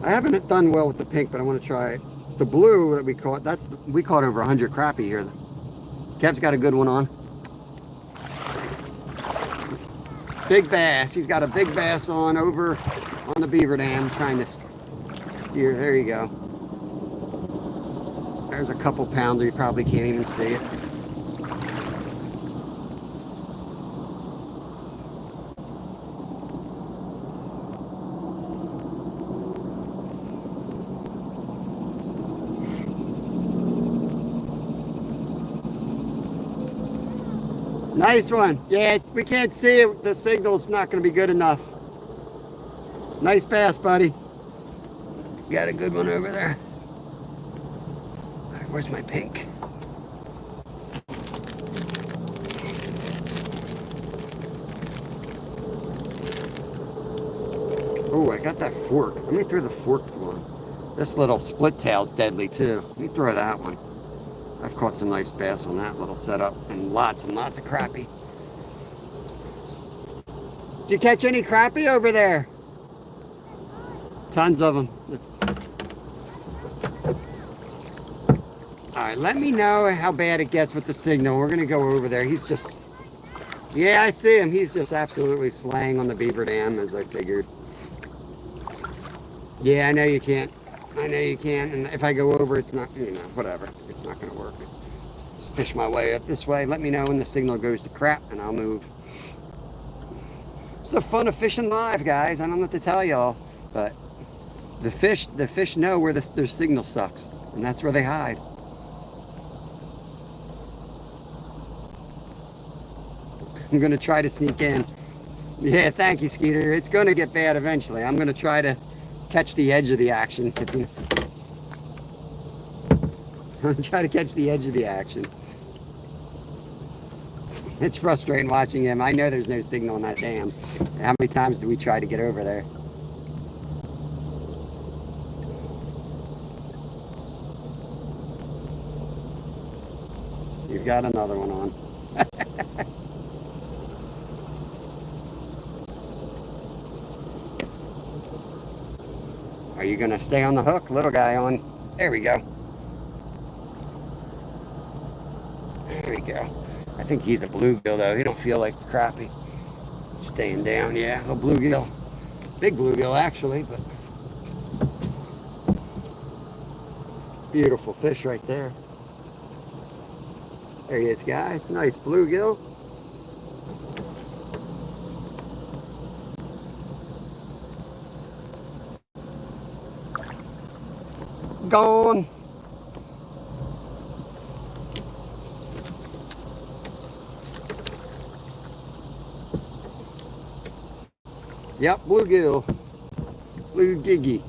I haven't done well with the pink, but I want to try it. The blue that we caught, we caught over 100 crappie here. Kev's got a good one on. Big bass. He's got a big bass on over on the beaver dam, trying to steer. There you go. There's a couple pounder. You probably can't even see it. Nice one. Yeah, we can't see it. The signal's not going to be good enough. Nice bass, buddy. Got a good one over there. All right, where's my pink? Oh, I got that fork. Let me throw the forked one. This little split tail's deadly too. Let me throw that one. I've caught some nice bass on that little setup, and lots of crappie. Did you catch any crappie over there? Tons of them. All right, let me know how bad it gets with the signal. We're gonna go over there. He's just, yeah, I see him. He's just absolutely slaying on the beaver dam, as I figured. Yeah, I know you can't. I know you can't. And if I go over, it's not, you know, whatever. It's not gonna work. Just fish my way up this way. Let me know when the signal goes to crap, and I'll move. It's the fun of fishing live, guys. I don't know what to tell y'all, but the fish know where their signal sucks, and that's where they hide. I'm gonna try to sneak in. Yeah, thank you, Skeeter. It's gonna get bad eventually. I'm gonna try to catch the edge of the action. I'm trying to catch the edge of the action. It's frustrating watching him. I know there's no signal on that dam. How many times do we try to get over there? He's got another one on. Are you gonna stay on the hook? Little guy on. There we go. There we go. I think he's a bluegill though. He don't feel like crappie. Staying down, yeah. A bluegill. Big bluegill actually, but beautiful fish right there. There he is, guys. Nice bluegill. Gone. Yep, bluegill. Blue giggy,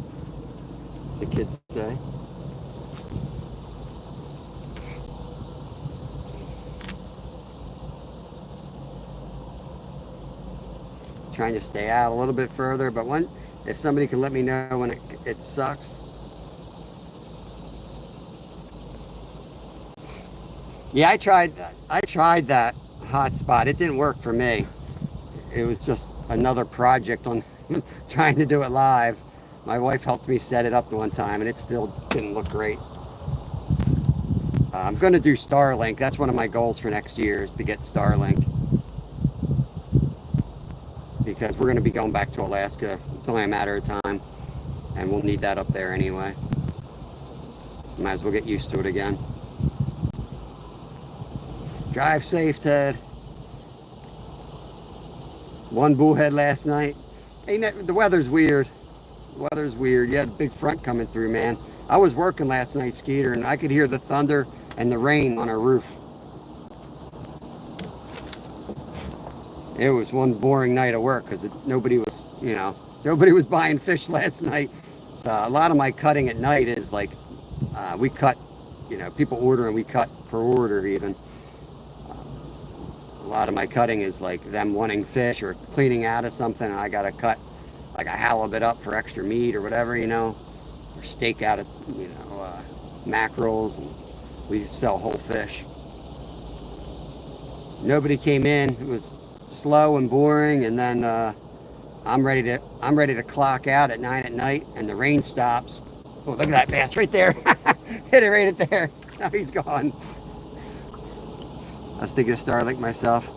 as the kids say. Trying to stay out a little bit further, but if somebody can let me know when it sucks. Yeah, I tried that hot spot. It didn't work for me. It was just another project on trying to do it live. My wife helped me set it up the one time, and it still didn't look great. I'm going to do Starlink. That's one of my goals for next year is to get Starlink. Because we're going to be going back to Alaska. It's only a matter of time. And we'll need that up there anyway. Might as well get used to it again. Drive safe, Ted. One bullhead last night. Hey, the weather's weird. The weather's weird. You had a big front coming through, man. I was working last night, Skeeter, and I could hear the thunder and the rain on our roof. It was one boring night of work because nobody was, nobody was buying fish last night. So a lot of my cutting at night is like, we cut, people order and we cut per order even. A lot of my cutting is like them wanting fish or cleaning out of something, and I got to cut like a halibut up for extra meat or whatever, or steak out of, mackerels, and we sell whole fish. Nobody came in. It was slow and boring, and then I'm ready to clock out at 9 at night, and the rain stops. Oh, look at that bass right there. Hit it right at there. Now he's gone. I was thinking of Starlink myself.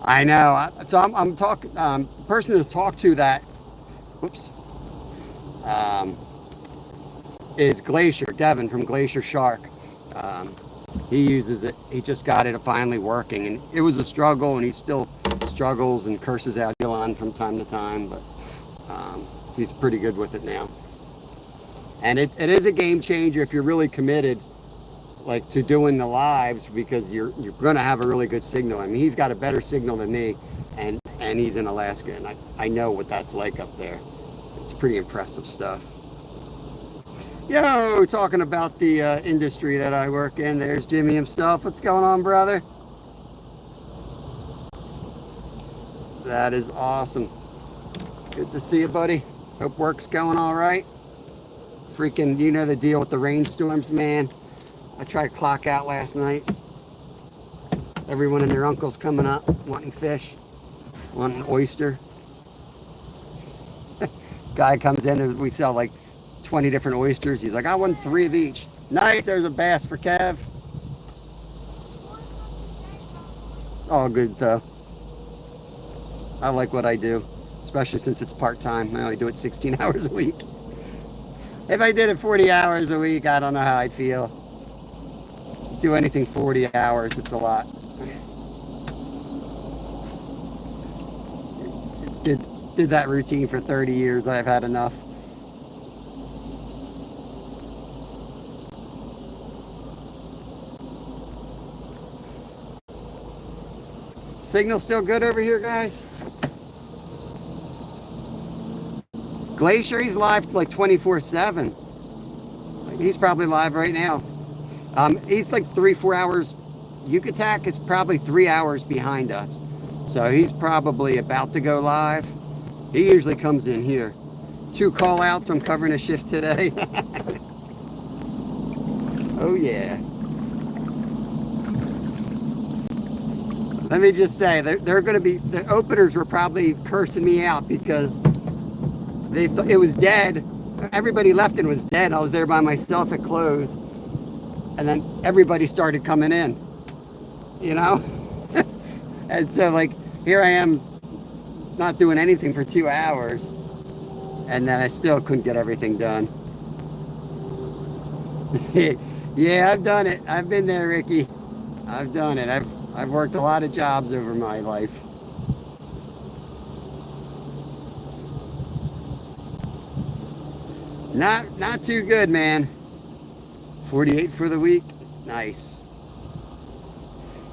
I know. So I'm talking. The person to talk to that, is Glacier Devin from Glacier Shark. He uses it. He just got it finally working, and it was a struggle, and he still struggles and curses out Elon from time to time, but he's pretty good with it now. And it is a game changer if you're really committed, like, to doing the lives, because you're going to have a really good signal. I mean, he's got a better signal than me, and he's in Alaska, and I know what that's like up there. It's pretty impressive stuff. Yo, talking about the industry that I work in, there's Jimmy himself. What's going on, brother? That is awesome. Good to see you, buddy. Hope work's going all right. Freaking, you know the deal with the rainstorms, man. I tried to clock out last night. Everyone and their uncle's coming up, wanting fish, wanting oyster. Guy comes in, we sell like 20 different oysters. He's like, I want 3 of each. Nice, there's a bass for Kev. All good though. I like what I do, especially since it's part-time. I only do it 16 hours a week. If I did it 40 hours a week, I don't know how I'd feel. Do anything 40 hours, it's a lot. Did that routine for 30 years. I've had enough. Signal still good over here, guys? Glacier, he's live like 24/7. He's probably live right now. He's like 3-4 hours. Yucatac is probably 3 hours behind us. So he's probably about to go live. He usually comes in here. 2 call outs. I'm covering a shift today. Oh yeah. Let me just say, they're going to be, the openers were probably cursing me out because they thought it was dead. Everybody left and it was dead. I was there by myself at close. And then everybody started coming in, And so, like, here I am not doing anything for 2 hours. And then I still couldn't get everything done. Yeah, I've done it. I've been there, Ricky. I've done it. I've worked a lot of jobs over my life. Not too good, man. 48 for the week. Nice.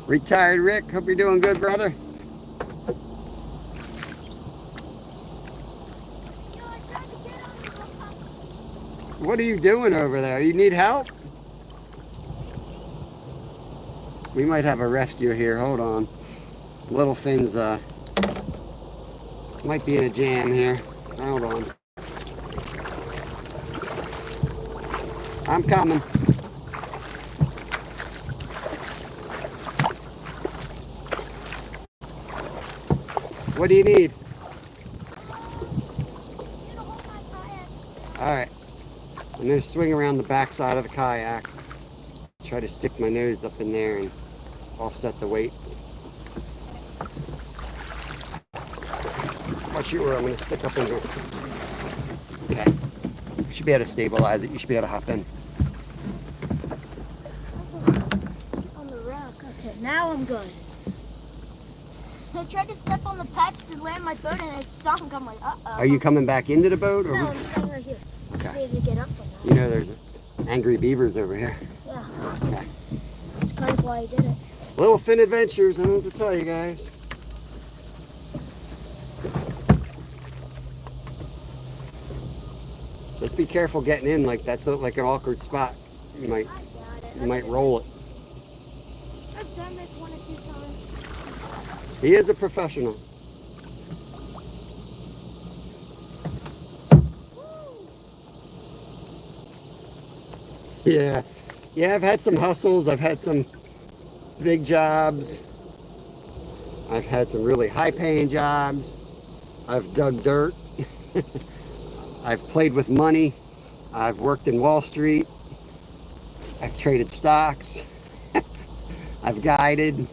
Retired Rick, hope you're doing good, brother. What are you doing over there? You need help? We might have a rescue here. Hold on. Little Finn's might be in a jam here. Hold on. I'm coming. What do you need? All right. I'm going to swing around the back side of the kayak. try to stick my nose up in there and offset the weight. Watch you, or I'm going to stick up in here. Okay. You should be able to stabilize it. You should be able to hop in. On the rock. Okay, now I'm good. I tried to step on the patch to land my boat and it sunk. I'm like, uh-oh. Are you coming back into the boat? Or No, I'm staying right here. Okay. See if you get up somehow. You know there's angry beavers over here. Yeah. Okay. That's kind of why I did it. Little Fin Adventures, I don't know what to tell you guys. Just be careful getting in, like that's like an awkward spot. You might I got it. you might roll it. I've done this 1 or 2 times. He is a professional. Yeah. Yeah, I've had some hustles. I've had some big jobs. I've had some really high-paying jobs. I've dug dirt. I've played with money. I've worked in Wall Street. I've traded stocks. I've guided,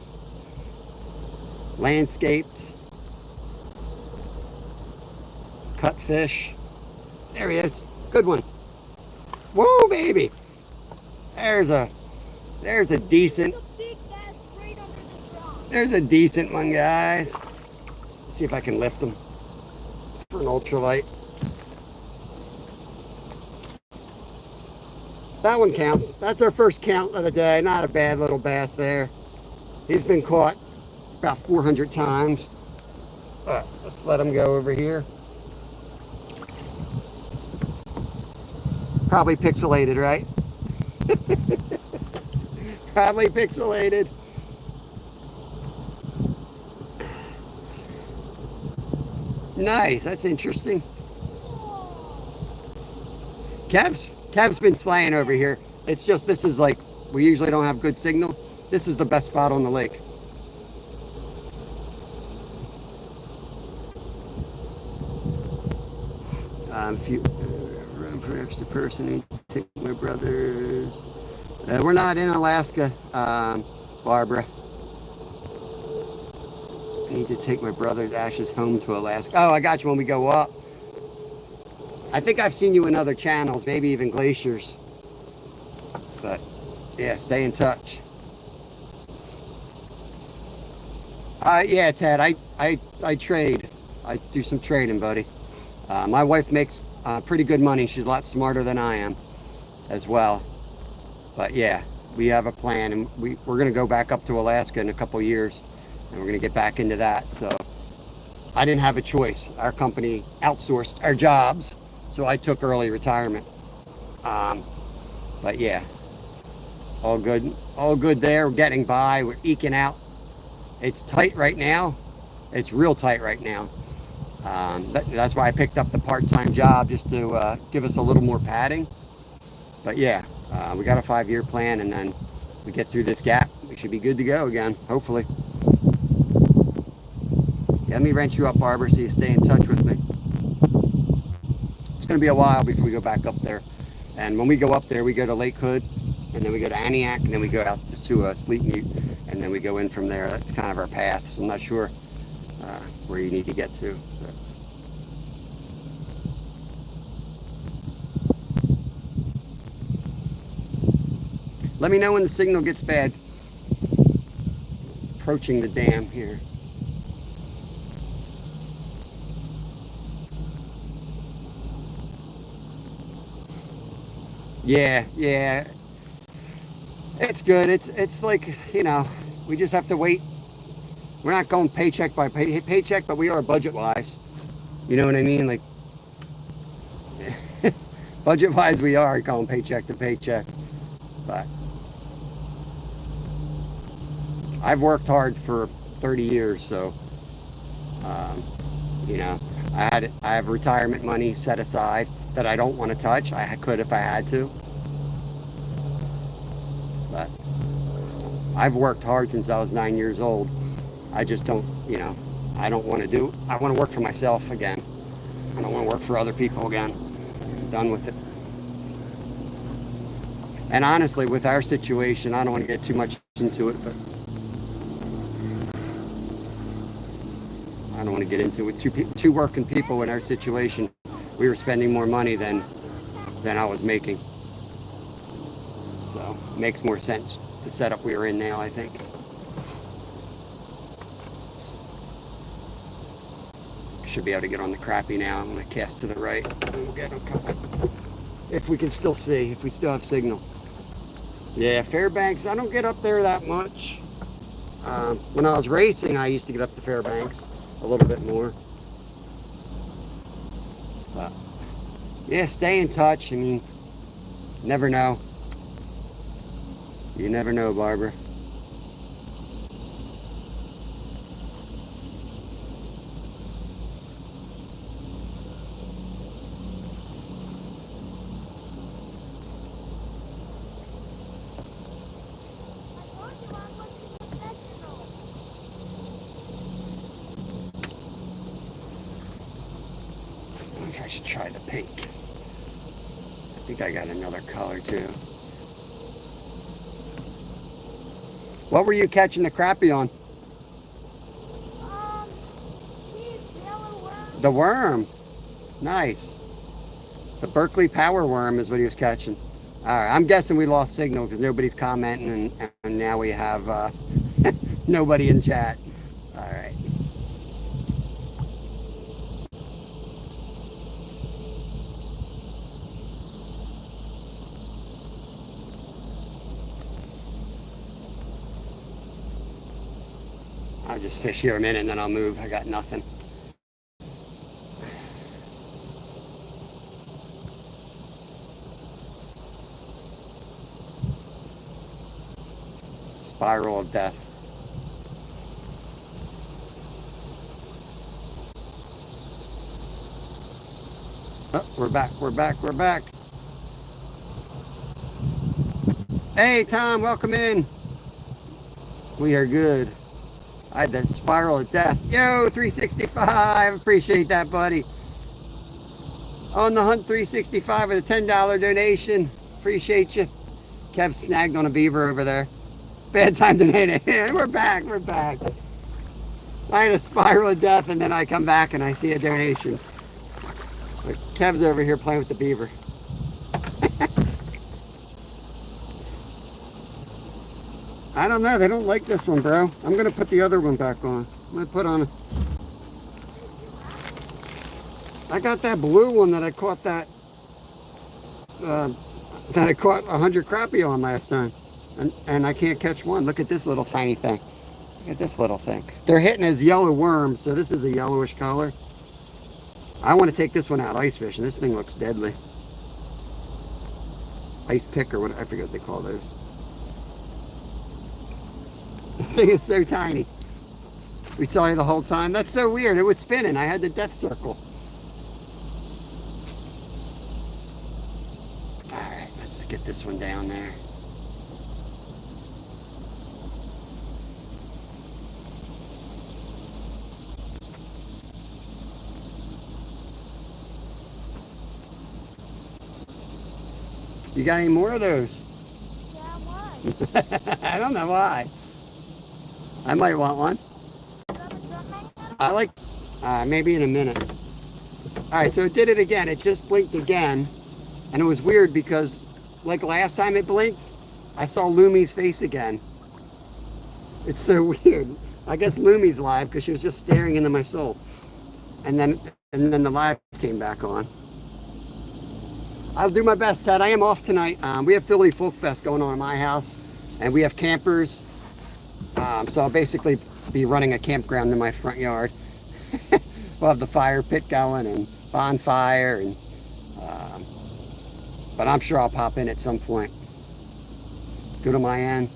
landscaped, cut fish. There he is. Good one. Whoa, baby. There's a decent. There's a big bass right under this rock. There's a decent one, guys. Let's see if I can lift him for an ultralight. That one counts. That's our first count of the day. Not a bad little bass there. He's been caught about 400 times. Let's let him go over here. Probably pixelated, right? Probably pixelated. Nice, that's interesting. Kev's been slaying over here. It's just, this is like, we usually don't have good signal. This is the best spot on the lake. If you run for extra person, take my brothers. We're not in Alaska, Barbara. I need to take my brother's ashes home to Alaska. Oh, I got you when we go up. I think I've seen you in other channels, maybe even Glaciers. But yeah, stay in touch. Yeah, Ted, I trade. I do some trading, buddy. My wife makes pretty good money. She's a lot smarter than I am as well. But yeah, we have a plan, and we're going to go back up to Alaska in a couple years, and we're going to get back into that. So I didn't have a choice. Our company outsourced our jobs, so I took early retirement. But yeah, all good there. We're getting by. We're eking out. It's tight right now. It's real tight right now. That's why I picked up the part-time job, just to give us a little more padding. But yeah, we got a 5-year plan, and then we get through this gap, we should be good to go again, hopefully. Yeah, let me wrench you up, Barbara, so you stay in touch with me. It's going to be a while before we go back up there. And when we go up there, we go to Lake Hood, and then we go to Aniak, and then we go out to Sleep Mute, and then we go in from there. That's kind of our path, so I'm not sure where you need to get to. But. Let me know when the signal gets bad. Approaching the dam here. Yeah. It's good. It's like, you know, we just have to wait. We're not going paycheck by paycheck, but we are budget-wise. You know what I mean? Like, budget-wise, we are going paycheck to paycheck. But I've worked hard for 30 years, so, you know, I have retirement money set aside that I don't want to touch. I could if I had to. But I've worked hard since I was 9 years old. I just don't, you know, I don't want to do, I want to work for myself again. I don't want to work for other people again. I'm done with it. And honestly, with our situation, I don't want to get too much into it, but I don't want to get into it. Two working people in our situation, we were spending more money than I was making. So it makes more sense the setup we are in now, I think. Should be able to get on the crappie now. I'm going to cast to the right. We'll get a couple. If we can still see, if we still have signal. Yeah, Fairbanks, I don't get up there that much. When I was racing, I used to get up to Fairbanks a little bit more. But yeah, stay in touch. I mean, never know. You never know, Barbara. I wonder if I should try the pink. I think I got another color too. What were you catching the crappie on? Yellow worm. The worm. Nice. The Berkeley power worm is what he was catching. All right, I'm guessing we lost signal because nobody's commenting, and now we have nobody in chat. All right. I'll just fish here a minute and then I'll move. I got nothing. Spiral of death. Oh, we're back, we're back, we're back. Hey, Tom, welcome in. We are good. I had that spiral of death. Yo, 365. Appreciate that, buddy. On the hunt 365 with a $10 donation. Appreciate you. Kev snagged on a beaver over there. Bad time donating. We're back. We're back. I had a spiral of death, and then I come back and I see a donation. But Kev's over here playing with the beaver. I don't know. They don't like this one, bro. I'm going to put the other one back on. I'm going to put on a... I got that blue one that I caught that... that I caught 100 crappie on last time. And I can't catch one. Look at this little tiny thing. Look at this little thing. They're hitting as yellow worms, so this is a yellowish color. I want to take this one out ice fishing. This thing looks deadly. Ice pick or what, I forget what they call those. The thing is so tiny. We saw you the whole time. That's so weird. It was spinning. I had the death circle. Alright, let's get this one down there. You got any more of those? Yeah, why? I don't know why. I might want one. I like, maybe in a minute. All right, so it did it again. It just blinked again. And it was weird because like last time it blinked, I saw Lumi's face again. It's so weird. I guess Lumi's live because she was just staring into my soul. And then the live came back on. I'll do my best, Ted. I am off tonight. We have Philly Folk Fest going on in my house, and we have campers. So I'll basically be running a campground in my front yard. We'll have the fire pit going and bonfire, and but I'm sure I'll pop in at some point. Go to my end.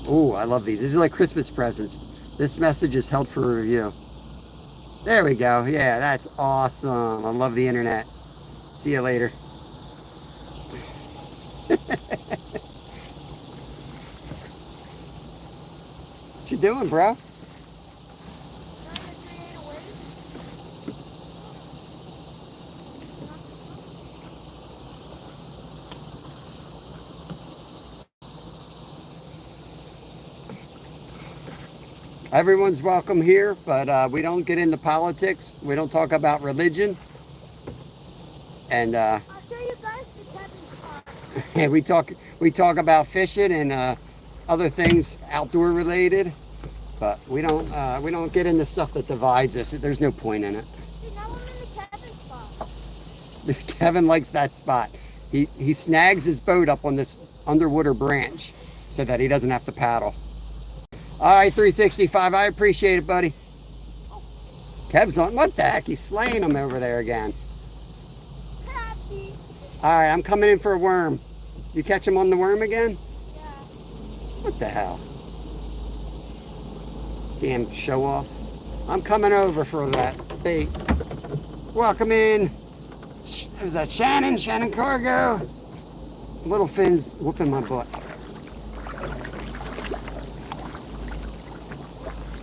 Oh, I love these. These are like Christmas presents. This message is held for review. There we go. Yeah, that's awesome. I love the internet. See you later. What you doing, bro? Everyone's welcome here, but we don't get into politics. We don't talk about religion. And I'll show you guys the Kevin spot. yeah, we talk about fishing and other things outdoor related, but we don't get into stuff that divides us. There's no point in it. See, now I'm in the Kevin spot. Kevin likes that spot. He snags his boat up on this underwater branch so that he doesn't have to paddle. All right, 365. I appreciate it, buddy. Kev's on. What the heck? He's slaying him over there again. Happy. All right, I'm coming in for a worm. You catch him on the worm again? Yeah. What the hell? Damn show off. I'm coming over for that bait. Welcome in. Is that Shannon? Shannon Cargo. Little Finn's whooping my butt.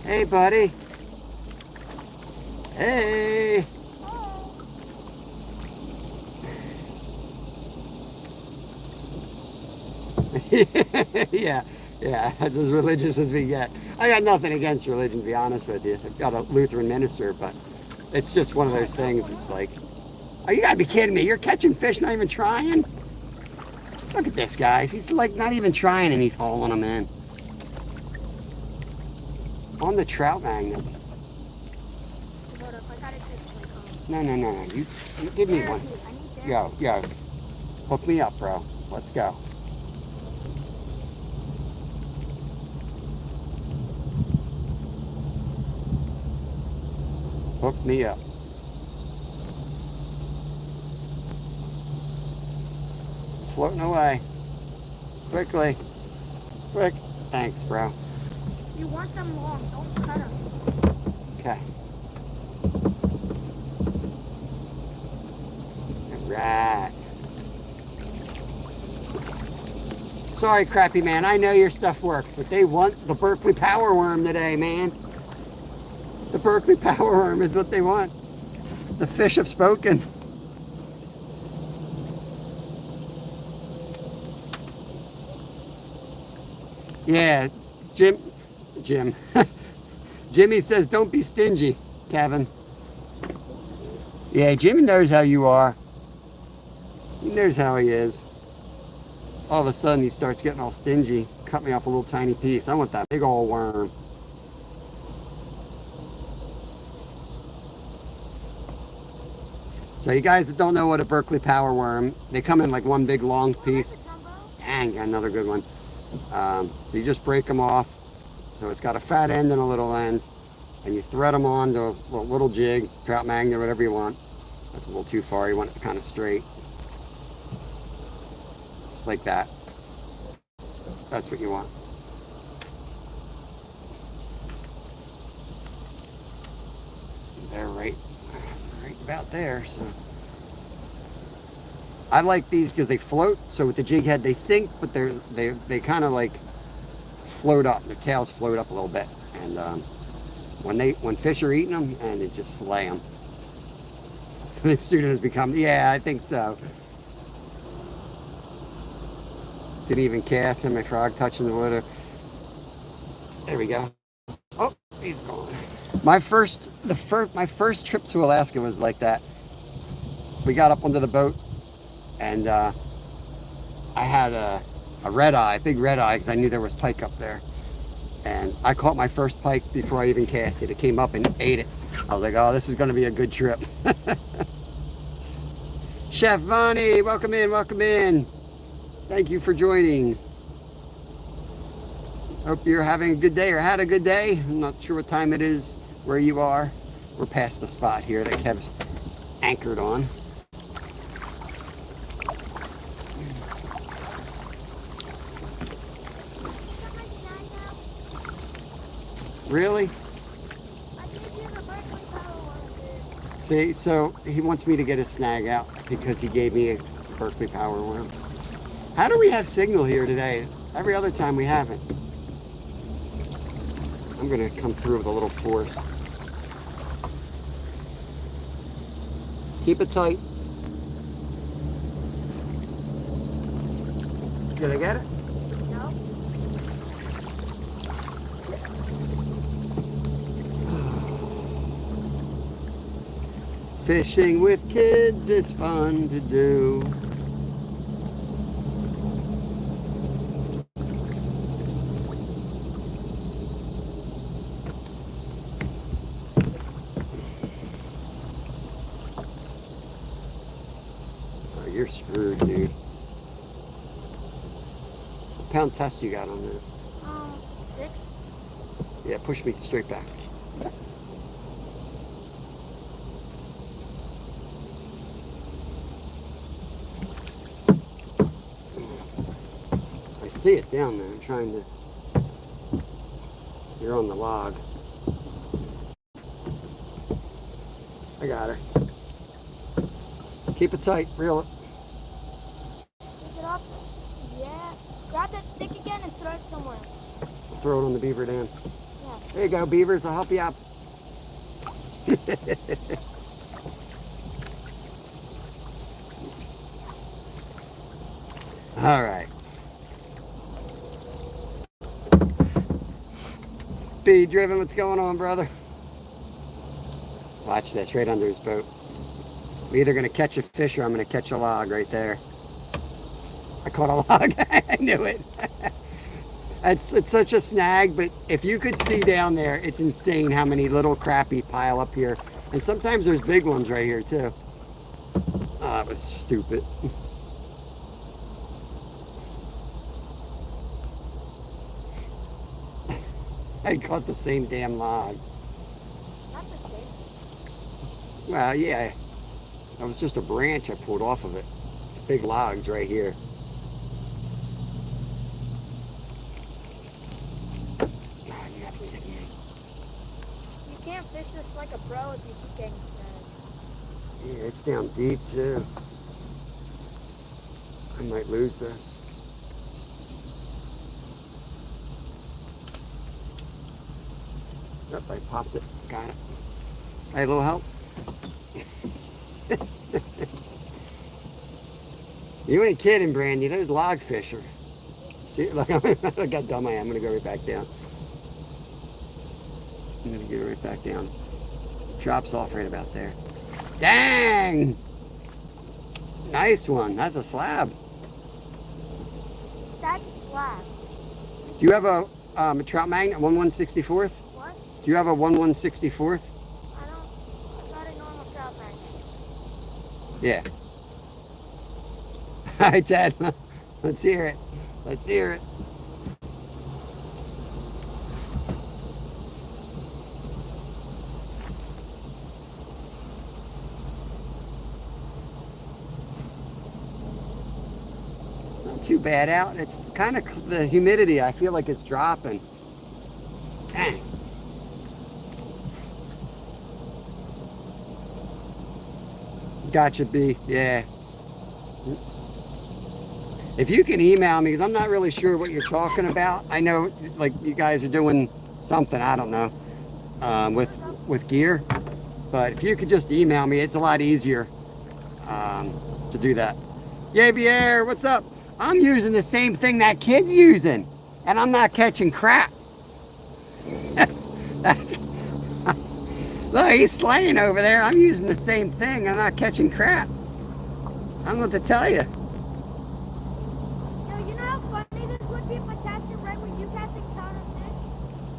Hey, buddy. Hey. yeah, that's as religious as we get. I got nothing against religion, to be honest with you. I've got a Lutheran minister, but it's just one of those things. It's like, oh, you gotta be kidding me. You're catching fish, not even trying? Look at this, guys. He's like not even trying and he's hauling them in. On the trout magnets. Hold up, I gotta take my No. You give me one. I need that. Yo. Hook me up, bro. Let's go. Hook me up. Floating away. Quickly. Quick. Thanks, bro. You want them long, don't cut them. Okay. Alright. Sorry, Crappy Man. I know your stuff works, but they want the Berkeley Power Worm today, man. The Berkeley Power Worm is what they want. The fish have spoken. Yeah, Jim. Jimmy says, don't be stingy, Kevin. Yeah, Jimmy knows how you are. He knows how he is. All of a sudden, he starts getting all stingy. Cut me off a little tiny piece. I want that big old worm. So you guys that don't know what a Berkeley Power Worm, they come in like one big long piece. Dang, got another good one. So you just break them off. So it's got a fat end and a little end. And you thread them on to a little jig, trout magnet, whatever you want. That's a little too far. You want it kind of straight. Just like that. That's what you want. They're right about there. So I like these because they float. So with the jig head they sink, but they kind of like float up. Their tails float up a little bit, and when fish are eating them, and they just slay them. The student has become, yeah, I think so. Didn't even cast him. My frog touching the water. There we go. Oh, he's gone. My first trip to Alaska was like that. We got up onto the boat, and I had a red eye, big red eye, because I knew there was pike up there. And I caught my first pike before I even cast it. It came up and ate it. I was like, oh, this is going to be a good trip. Chef Vonnie, welcome in, welcome in. Thank you for joining. Hope you're having a good day or had a good day. I'm not sure what time it is where you are. We're past the spot here that Kev's anchored on. Really? See, so he wants me to get a snag out because he gave me a Berkeley Power Worm. How do we have signal here today? Every other time we haven't. I'm gonna come through with a little force. Keep it tight. Did I get it? No. Fishing with kids is fun to do. Oh, you're screwed, dude. What pound test you got on there? 6. Yeah, push me straight back. I see it down there. I'm trying to. You're on the log. I got her. Keep it tight. Reel it. Pick it up. Yeah. Grab that stick again and throw it somewhere. Throw it on the beaver dam. Yeah. There you go, beavers. I'll help you out. All right. B driven, what's going on, brother? Watch this, right under his boat. I'm either gonna catch a fish or I'm gonna catch a log right there. I caught a log. I knew it. It's such a snag, but if you could see down there, it's insane how many little crappie pile up here. And sometimes there's big ones right here too. Oh, that was stupid. I caught the same damn log. Not the same. Well, yeah. That was just a branch I pulled off of it. Big logs right here. Oh, you have to hit me. You can't fish this like a pro if you keep getting snagged. Yeah, it's down deep too. I might lose this. Yep, I popped it. Got it. Hey, a little help? You ain't kidding, Brandy. Those log fish are. See, look how dumb I am. I'm gonna go right back down. I'm gonna get it right back down. Drops off right about there. Dang! Nice one. That's a slab. That's a slab. Do you have a trout magnet, 1/164th? What? Do you have a 1/164th? I don't. I'm not a normal trout magnet. Yeah. All right, Ted. Let's hear it. Let's hear it. Not too bad out. It's kind of the humidity. I feel like it's dropping. Dang. Gotcha, B. Yeah. If you can email me, because I'm not really sure what you're talking about. I know, like, you guys are doing something, I don't know, with gear. But if you could just email me, it's a lot easier to do that. Yay, Pierre, what's up? I'm using the same thing that kid's using, and I'm not catching crap. That's, look, he's slaying over there. I'm using the same thing. I'm not catching crap. I don't know what to tell you. Yo, you know how funny this would be if I cast it right when you cast it counter fish?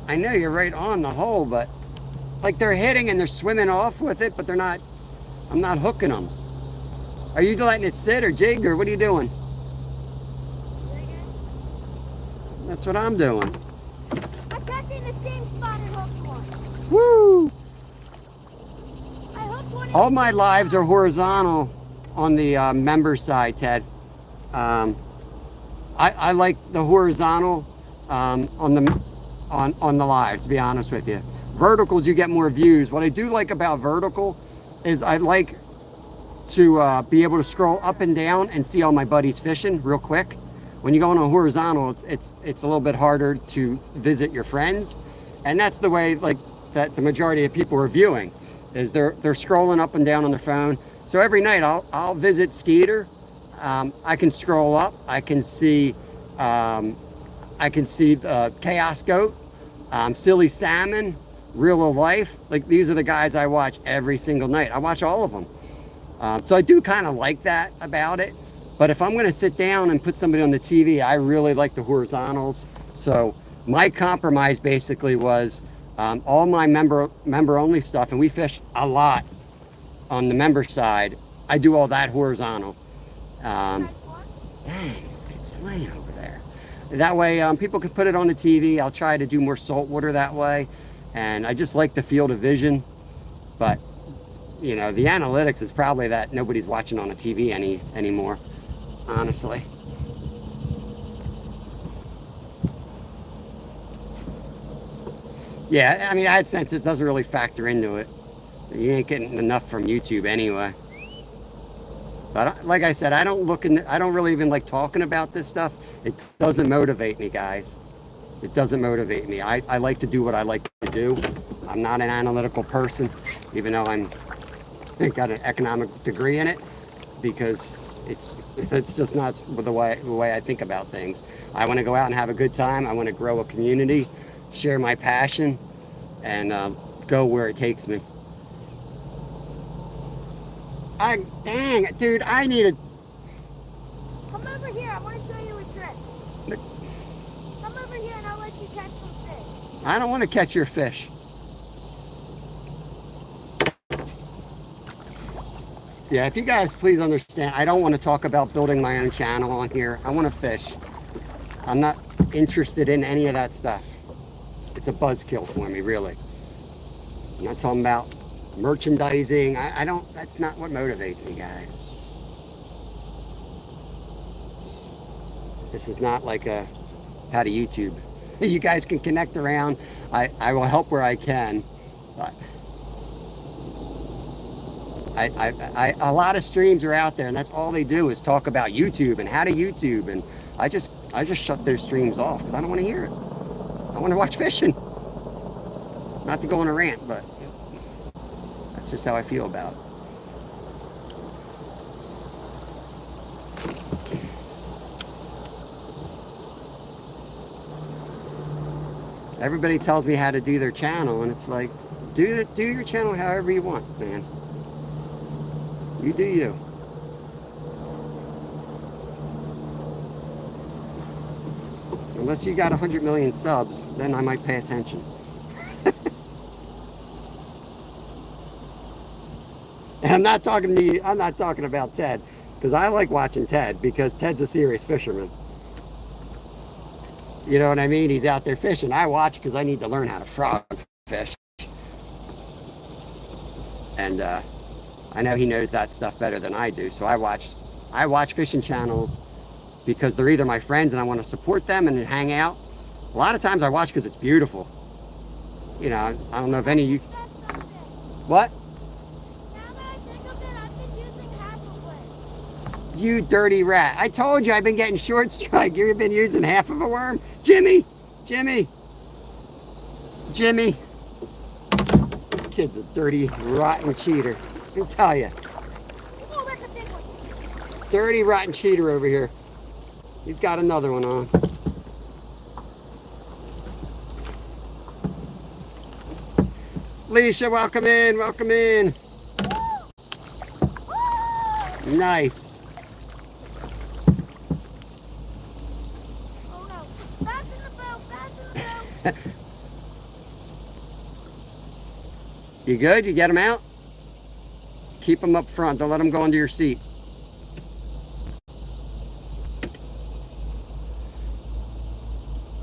I know you're right on the hole, but like they're hitting and they're swimming off with it, but they're not. I'm not hooking them. Are you letting it sit or jig or what are you doing? That's what I'm doing. I cast it in the same spot and hooked one. Woo! I hooked one. All my lives are horizontal on the member side, Ted. I like the horizontal on the lives, to be honest with you. Verticals, you get more views. What I do like about vertical is I like to be able to scroll up and down and see all my buddies fishing real quick. When you go on a horizontal, it's a little bit harder to visit your friends, and that's the way like that the majority of people are viewing, is they're scrolling up and down on their phone. So every night I'll visit Skeeter. I can scroll up. I can see the Chaos Goat, Silly Salmon, real life, like these are the guys I watch every single night. I watch all of them. So I do kind of like that about it. But if I'm going to sit down and put somebody on the TV, I really like the horizontals. So my compromise basically was all my member only stuff, and we fish a lot on the member side. I do all that horizontal. Dang, it's slaying over there. That way people can put it on the TV. I'll try to do more saltwater that way. And I just like the field of vision. But, you know, the analytics is probably that nobody's watching on a TV anymore, honestly. Yeah, I mean, AdSense doesn't really factor into it. You ain't getting enough from YouTube anyway. But like I said, I don't really even like talking about this stuff. It doesn't motivate me, guys. It doesn't motivate me. I like to do what I like to do. I'm not an analytical person, even though I got an economic degree in it, because it's just not the way I think about things. I want to go out and have a good time. I want to grow a community, share my passion, and go where it takes me. Dang, dude, I need a... Come over here, I want to show you a trick. Come over here and I'll let you catch some fish. I don't want to catch your fish. Yeah, if you guys please understand, I don't want to talk about building my own channel on here. I want to fish. I'm not interested in any of that stuff. It's a buzzkill for me, really. I'm not talking about merchandising. That's not what motivates me, guys. This is not like a how to YouTube. You guys can connect around. I will help where I can, but a lot of streams are out there, and that's all they do is talk about YouTube and how to YouTube, and I just shut their streams off because I don't want to hear it. I want to watch fishing. Not to go on a rant, but that's just how I feel about it. Everybody tells me how to do their channel, and it's like, do your channel however you want, man. You do you. Unless you got 100 million subs, then I might pay attention. And I'm not talking to you, I'm not talking about Ted, because I like watching Ted, because Ted's a serious fisherman. You know what I mean? He's out there fishing. I watch because I need to learn how to frog fish. And I know he knows that stuff better than I do. So I watch fishing channels because they're either my friends and I want to support them and hang out. A lot of times I watch because it's beautiful. You know, I don't know if any of you... What? You dirty rat. I told you I've been getting short strike. You've been using half of a worm. Jimmy! Jimmy! Jimmy! This kid's a dirty, rotten cheater. Let me tell you. Oh, that's a big one. Dirty, rotten cheater over here. He's got another one on. Leisha, welcome in, welcome in. Nice. You good? You get them out? Keep them up front. Don't let them go under your seat.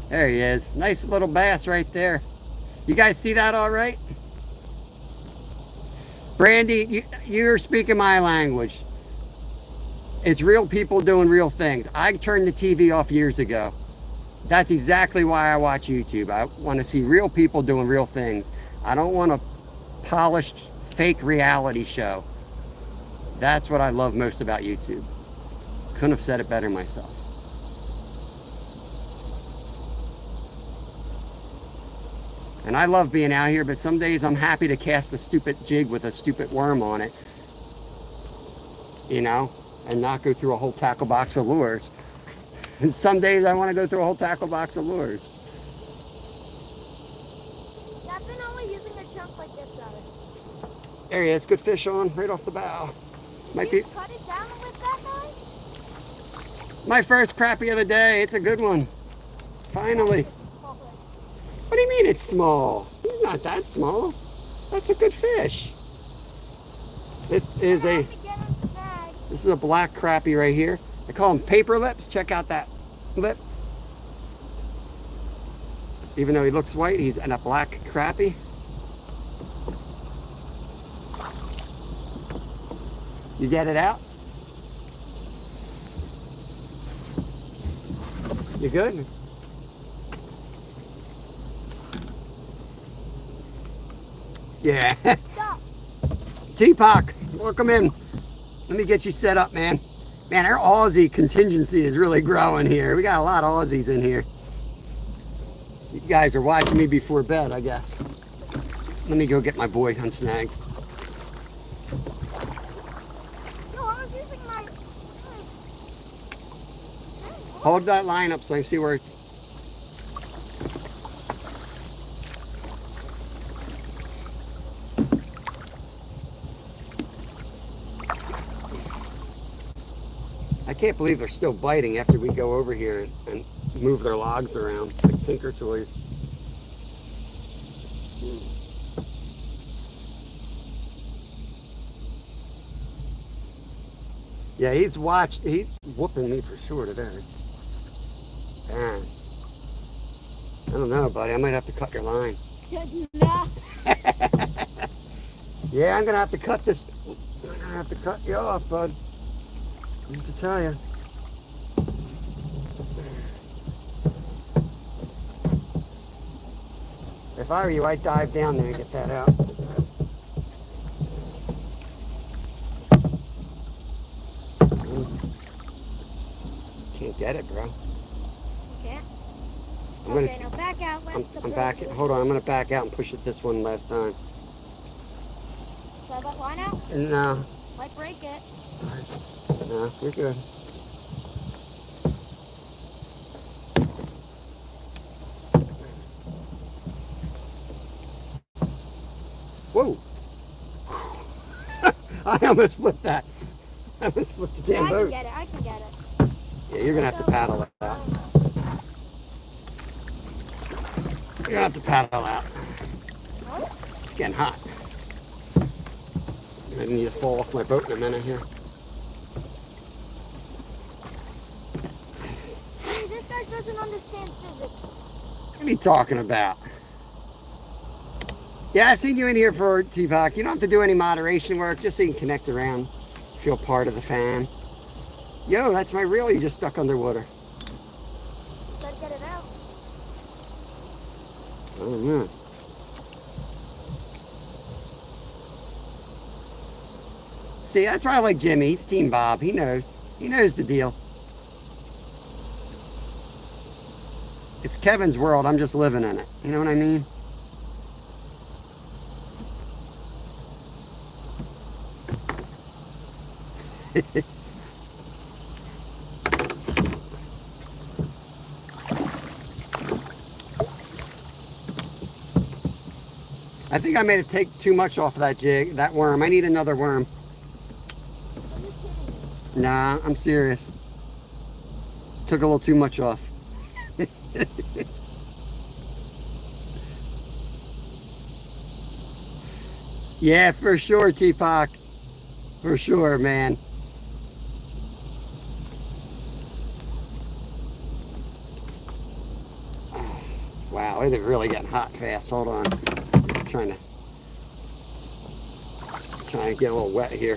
There he is. Nice little bass right there. You guys see that all right? Brandy, you're speaking my language. It's real people doing real things. I turned the TV off years ago. That's exactly why I watch YouTube. I want to see real people doing real things. I don't want a polished fake reality show. That's what I love most about YouTube. Couldn't have said it better myself. And I love being out here, but some days I'm happy to cast a stupid jig with a stupid worm on it, you know, and not go through a whole tackle box of lures. And some days I want to go through a whole tackle box of lures. I've been only using like this side. There he is. Good fish on right off the bow. Might Can be you cut it down with that guy? my first crappie of the day. It's a good one. Finally. What do you mean it's small? He's not that small. That's a good fish. This is a black crappie right here. I call them paper lips. Check out that lip. Even though he looks white, he's in a black crappie. You get it out? You good? Yeah. T-Pock, welcome in. Let me get you set up, man. Man, our Aussie contingency is really growing here. We got a lot of Aussies in here. You guys are watching me before bed, I guess. Let me go get my boy unsnagged. No, I was using my... Hold that line up so I see where it's... I can't believe they're still biting after we go over here and move their logs around like Tinker Toys. Yeah, he's whooping me for sure today. Man. I don't know, buddy. I might have to cut your line. Nah. Yeah, I'm gonna have to cut this. I'm gonna have to cut you off, bud. I have to tell you. If I were you, I'd dive down there and get that out. Can't get it, bro. Okay. I'm gonna, Okay, now back out. I'm back. Hold on, I'm gonna back out and push it this one last time. Should I let line out? No, Might break it. no, you're good. Whoa! I almost flipped that. I almost flipped the damn I can boat. get it. I can get it. Yeah, you're gonna have to paddle it out. You're gonna have to paddle out. It's getting hot. I need to fall off my boat in a minute here. See, this guy doesn't understand physics. What are you talking about? Yeah, I've seen you in here for T-Pock. You don't have to do any moderation work, just so you can connect around, feel part of the fan. Yo, that's my reel you just stuck underwater. Gotta get it out. I don't know. See, that's why I like Jimmy. He's Team Bob. He knows. He knows the deal. It's Kevin's world. I'm just living in it. You know what I mean? I think I may have taken too much off of that worm. I need another worm. Nah, I'm serious. Took a little too much off. Yeah, for sure, T-Pock. For sure, man. Wow, it is really getting hot fast. Hold on. I'm trying to get a little wet here.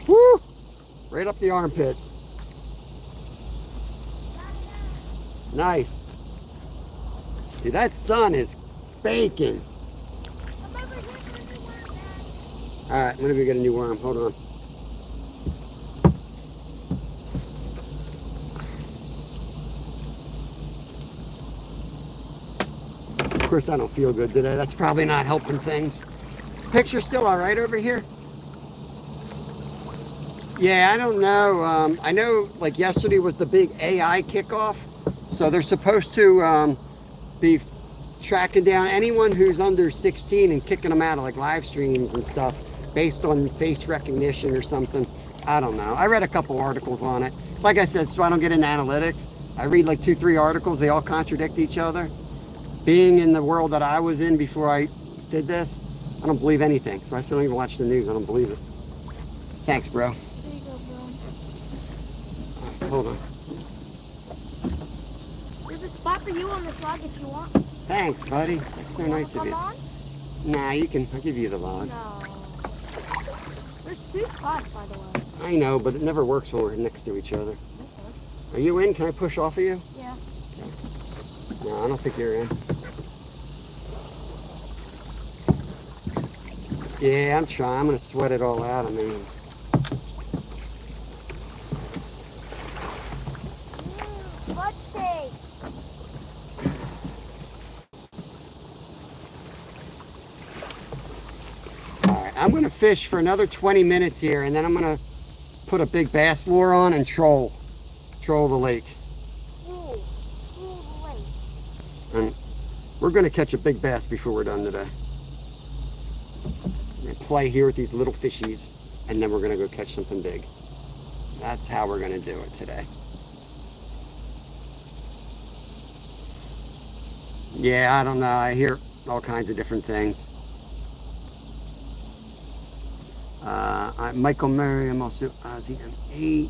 Woo! Right up the armpits. Nice. Dude, that sun is baking. All right, I'm gonna go get a new worm. Hold on. Of course, I don't feel good today. That's probably not helping things. Picture still all right over here? Yeah, I don't know. I know, like yesterday was the big AI kickoff, so they're supposed to be tracking down anyone who's under 16 and kicking them out of like live streams and stuff based on face recognition or something. I don't know. I read a couple articles on it. Like I said, so I don't get into analytics. I read like 2-3 articles. They all contradict each other. Being in the world that I was in before I did this, I don't believe anything. So I still don't even watch the news. I don't believe it. Thanks, bro. There you go, bro. Hold on. There's a spot for you on this log if you want. Thanks, buddy. That's so nice of Come you. on? Nah, you can. I'll give you the log. No. There's 2 spots, by the way. I know, but it never works when we're next to each other. Okay. Are you in? Can I push off of you? Yeah. No, I don't think you're in. Yeah, I'm trying. I'm going to sweat it all out. I mean, Clutch steak. all right. I'm going to fish for another 20 minutes here, and then I'm going to put a big bass lure on and troll the lake. Ooh. Ooh, wait. And we're going to catch a big bass before we're done today. We're going to play here with these little fishies, and then we're going to go catch something big. That's how we're going to do it today. Yeah, I don't know. I hear all kinds of different things. I'm Michael Murray. I'm also Ozzy M8.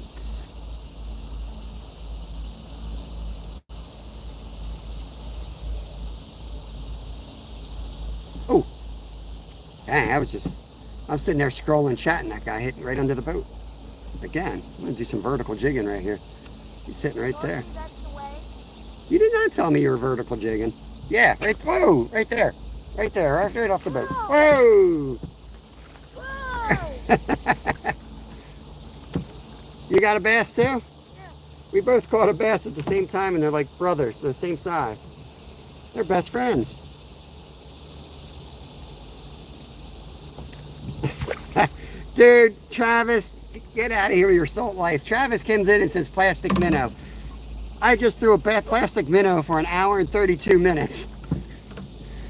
Oh, dang! I'm sitting there scrolling, chatting. That guy hitting right under the boat. Again, I'm gonna do some vertical jigging right here. He's sitting right there. That's the way. You did not tell me you were vertical jigging. Yeah, right. Whoa, right there, right off the boat. Whoa! Whoa! You got a bass too? Yeah. We both caught a bass at the same time, and they're like brothers. They're the same size. They're best friends. Dude, Travis, get out of here with your salt life. Travis comes in and says plastic minnow. I just threw a plastic minnow for an hour and 32 minutes.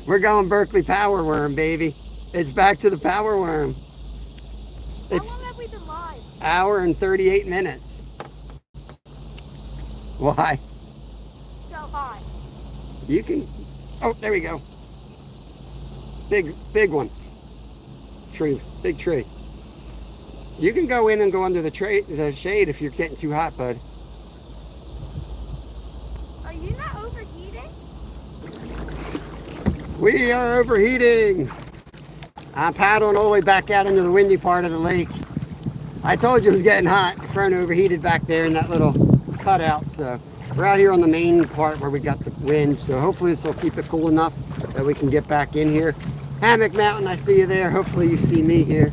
We're going Berkeley power worm, baby. It's back to the power worm. How It's long have we been live? hour and 38 minutes. Why? So high. You can, oh, there we go. Big one. Tree, big tree. You can go in and go under the shade if you're getting too hot, bud. Are you not overheating? We are overheating. I'm paddling all the way back out into the windy part of the lake. I told you it was getting hot. The front overheated back there in that little cutout. So we're out here on the main part where we got the wind. So hopefully this will keep it cool enough that we can get back in here. Hammock Mountain, I see you there. Hopefully you see me here.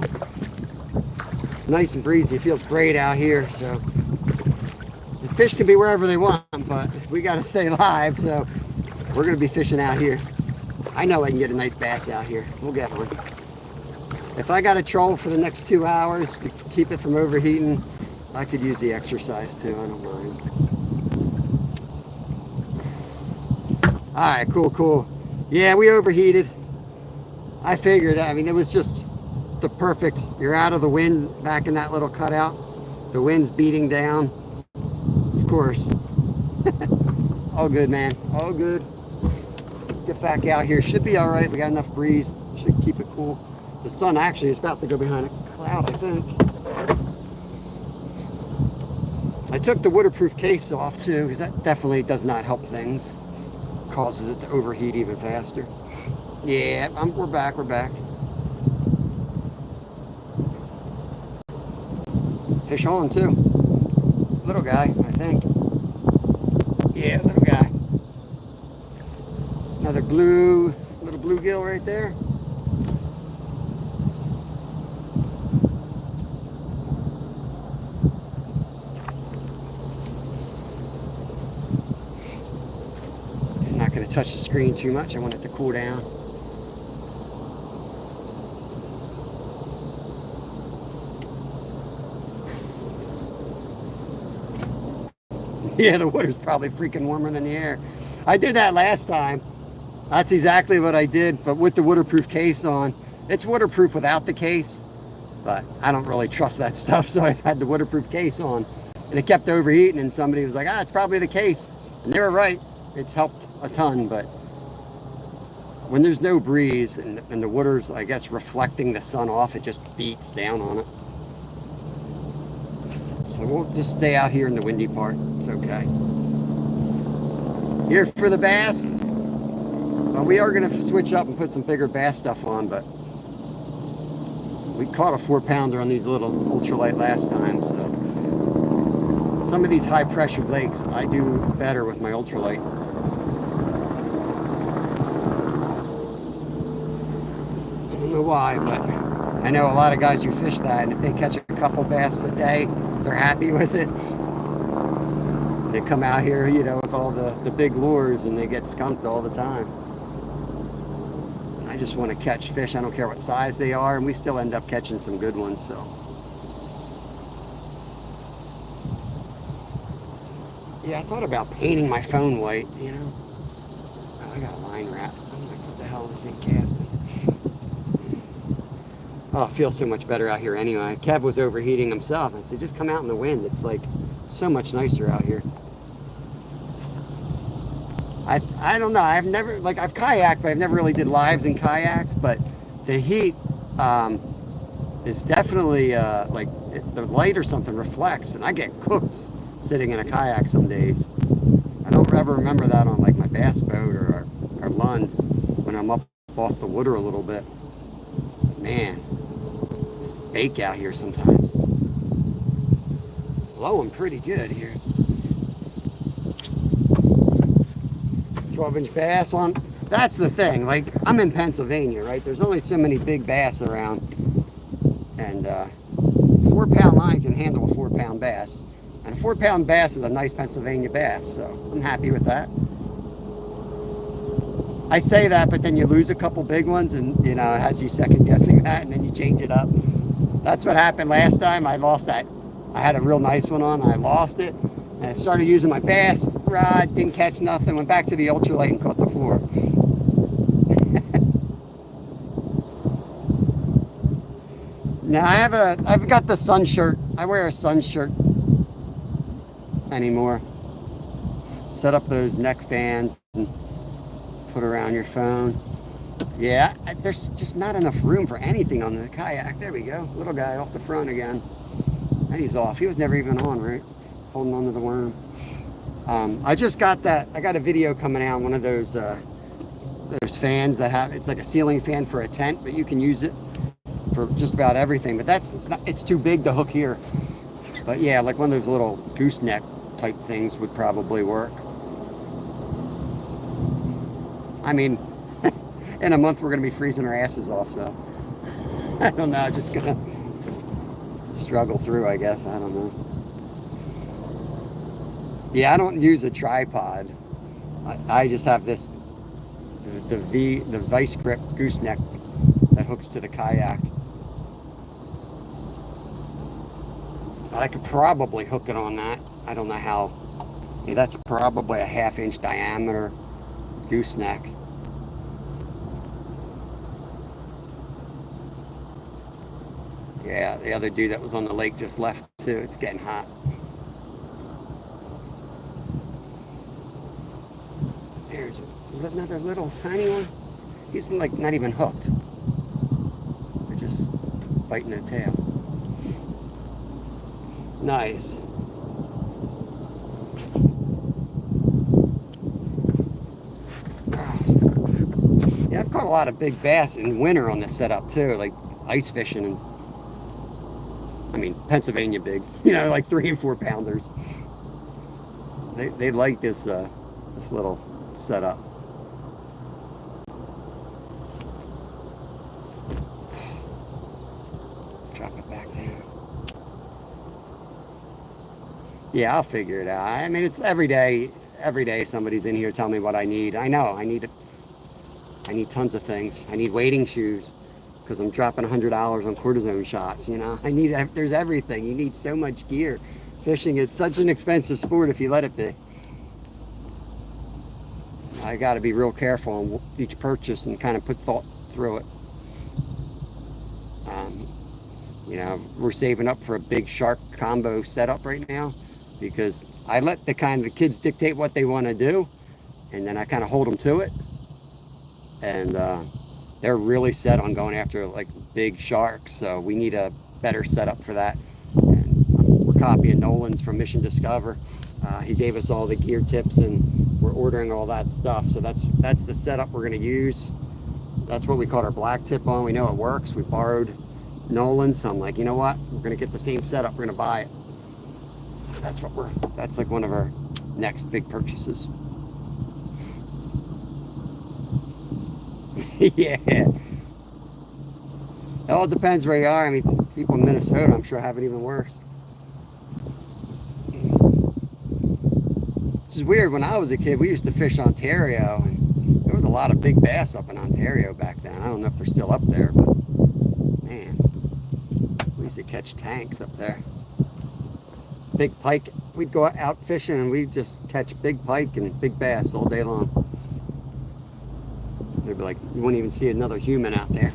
It's nice and breezy. It feels great out here. So the fish can be wherever they want, but we got to stay live. So we're going to be fishing out here. I know I can get a nice bass out here. We'll get one. If I got a troll for the next 2 hours to keep it from overheating, I could use the exercise too. I don't mind. All right, cool. Yeah, we overheated. I figured, I mean, it was just the perfect, you're out of the wind back in that little cutout. The wind's beating down. Of course. All good, man. All good. Get back out here. Should be all right. We got enough breeze. Should keep it cool. The sun actually is about to go behind a cloud, I think. I took the waterproof case off too, because that definitely does not help things. Causes it to overheat even faster. Yeah, we're back. Fish on too. Little guy, I think. Yeah, little guy. Another little bluegill right there. I'm not going to touch the screen too much. I want it to cool down. Yeah, the water's probably freaking warmer than the air. I did that last time. That's exactly what I did, but with the waterproof case on. It's waterproof without the case, but I don't really trust that stuff, so I had the waterproof case on. And it kept overheating, and somebody was like, it's probably the case. And they were right. It's helped a ton, but when there's no breeze and the water's, I guess, reflecting the sun off, it just beats down on it. So we'll just stay out here in the windy part. It's okay. Here for the bass. Well, we are going to switch up and put some bigger bass stuff on, but we caught a 4-pounder on these little ultralight last time, so some of these high pressure lakes I do better with my ultralight. I don't know why, but I know a lot of guys who fish that, and if they catch a couple bass a day, they're happy with it. They come out here, you know, with all the big lures, and they get skunked all the time. I just want to catch fish. I don't care what size they are, and we still end up catching some good ones. So, yeah, I thought about painting my phone white. You know, oh, I got a line wrap. I'm like, what the hell is this casting? Oh, it feels so much better out here anyway. Kev was overheating himself. I said, just come out in the wind. It's like so much nicer out here. I don't know. I've never, like, I've kayaked, but I've never really did lives in kayaks. But the heat is definitely like the light or something reflects, and I get cooked sitting in a kayak some days. I don't ever remember that on like my bass boat or Lund when I'm up off the water a little bit. Man, just bake out here sometimes. Blowing pretty good here. 12-inch bass on. That's the thing. Like, I'm in Pennsylvania, right? There's only so many big bass around, and 4-pound line can handle a 4-pound bass, and a 4-pound bass is a nice Pennsylvania bass, so I'm happy with that. I say that, but then you lose a couple big ones, and you know, it has you second guessing that, and then you change it up. That's what happened last time. I lost that. I had a real nice one on, I lost it, and I started using my bass rod, didn't catch nothing, went back to the ultralight and caught the 4. Now I've got the sun shirt. I wear a sun shirt anymore. Set up those neck fans and put around your phone. Yeah, there's just not enough room for anything on the kayak. There we go. Little guy off the front again. And he's off. He was never even on, right? Holding on to the worm. I just got that. I got a video coming out. One of those fans that have, it's like a ceiling fan for a tent, but you can use it for just about everything. But it's too big to hook here. But yeah, like one of those little gooseneck type things would probably work. I mean, in a month we're going to be freezing our asses off, so I don't know. Just going to struggle through, I guess. I don't know. Yeah, I don't use a tripod. I just have this, the vice grip gooseneck that hooks to the kayak. But I could probably hook it on that. I don't know how. Yeah, that's probably a 1/2-inch diameter gooseneck. Yeah, the other dude that was on the lake just left too. It's getting hot. There's another little tiny one. He's like not even hooked. They're just biting the tail. Nice. Yeah, I've caught a lot of big bass in winter on this setup too, like ice fishing and, I mean, Pennsylvania big, you know, like 3 and 4 pounders. They like this this little setup. Drop it back down. Yeah, I'll figure it out. I mean, it's every day somebody's in here telling me what I need. I know I need tons of things. I need wading shoes because I'm dropping $100 on cortisone shots, you know. There's everything. You need so much gear. Fishing is such an expensive sport if you let it be. I got to be real careful on each purchase and kind of put thought through it. You know, we're saving up for a big shark combo setup right now because I let the kids dictate what they want to do, and then I kind of hold them to it. And they're really set on going after like big sharks, so we need a better setup for that. And we're copying Nolan's from Mission Discover. He gave us all the gear tips, and we're ordering all that stuff. So that's the setup we're going to use. That's what we caught our black tip on. We know it works. We borrowed Nolan's, so I'm like, you know what? We're going to get the same setup. We're going to buy it. So that's like one of our next big purchases. Yeah. It all depends where you are. I mean, people in Minnesota, I'm sure, have it even worse. This is weird. When I was a kid, we used to fish Ontario, and there was a lot of big bass up in Ontario back then. I don't know if they're still up there, but man, we used to catch tanks up there. Big pike. We'd go out fishing, and we'd just catch big pike and big bass all day long. They'd be like, you wouldn't even see another human out there.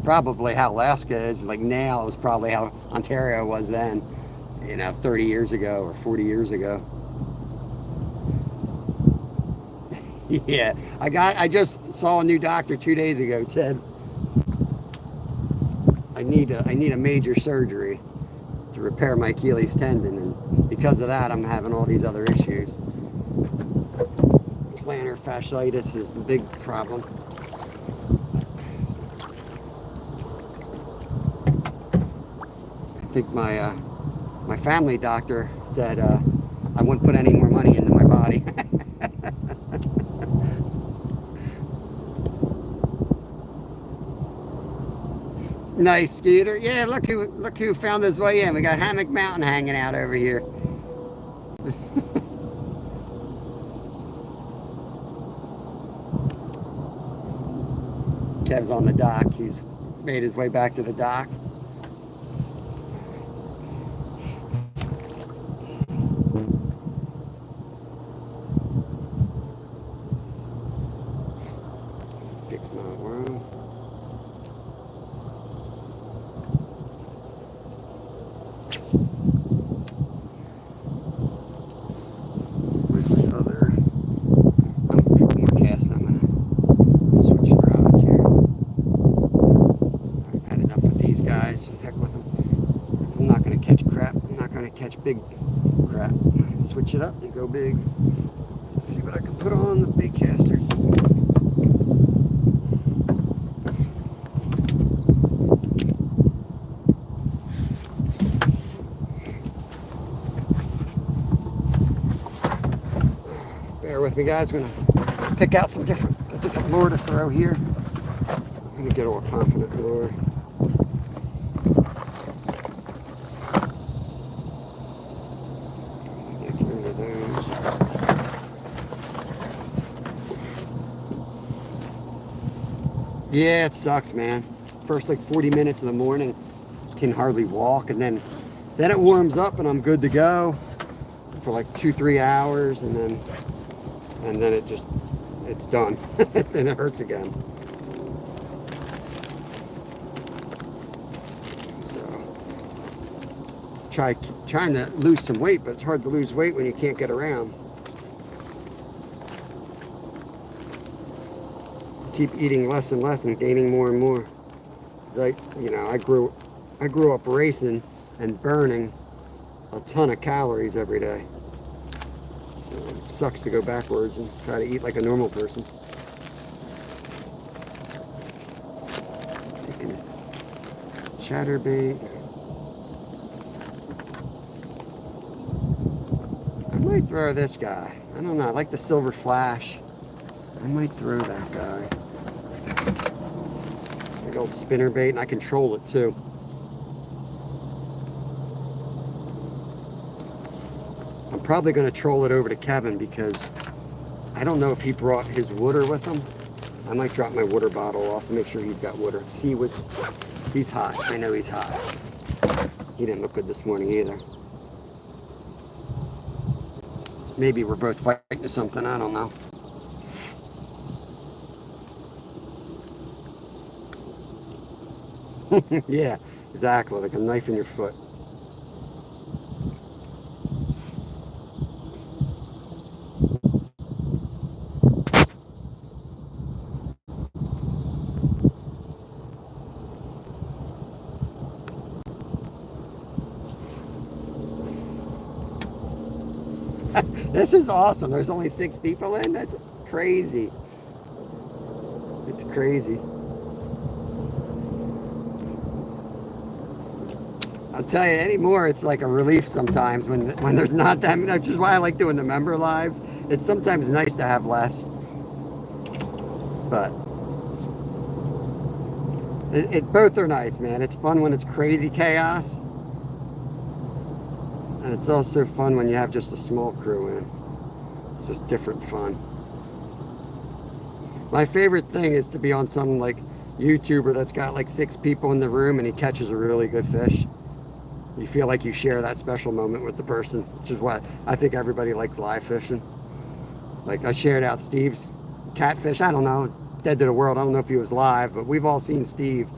Probably how Alaska is like now is probably how Ontario was then, you know, 30 years ago or 40 years ago. Yeah, I just saw a new doctor 2 days ago, Ted. I need a major surgery to repair my Achilles tendon, and because of that, I'm having all these other issues. Plantar fasciitis is the big problem. I think my family doctor said I wouldn't put any more money into my body. Nice, Scooter. Yeah, look who found his way in. We got Hammock Mountain hanging out over here. Kev's on the dock. He's made his way back to the dock. Fix my world. Where's my other? I'm gonna put more cast. I'm gonna switch the rods here. I've had enough of these guys. Heck with them. I'm not gonna catch crap. I'm not gonna catch big crap. Switch it up and go big. Let's see what I can put on the big caster. Bear with me, guys. I'm gonna pick out a different lure to throw here. I'm gonna get a more confident lure. Get rid of those. Yeah, it sucks, man. First like 40 minutes of the morning, can hardly walk, and then it warms up and I'm good to go for like 2-3 hours, and then it's done. And it hurts again. So trying to lose some weight, but it's hard to lose weight when you can't get around. Keep eating less and less and gaining more and more. Like, you know, I grew up racing and burning a ton of calories every day. So it sucks to go backwards and try to eat like a normal person. Taking chatterbait. I might throw this guy. I don't know. I like the silver flash. I might throw that guy. Big old spinnerbait, and I control it too. I'm probably going to troll it over to Kevin because I don't know if he brought his water with him. I might drop my water bottle off and make sure he's got water. He's hot. I know he's hot. He didn't look good this morning either. maybe we're both fighting something. I don't know. Yeah, exactly, like a knife in your foot. This is awesome. There's only 6 people in. That's crazy. It's crazy. I'll tell you anymore. It's like a relief sometimes when there's not that many. Which is why I like doing the member lives. It's sometimes nice to have less, but both are nice, man. It's fun when it's crazy chaos, and it's also fun when you have just a small crew in. It's just different fun. My favorite thing is to be on some like YouTuber that's got like 6 people in the room and he catches a really good fish. You feel like you share that special moment with the person, which is why I think everybody likes live fishing. Like I shared out Steve's catfish. I don't know, dead to the world. I don't know if he was live, but we've all seen Steve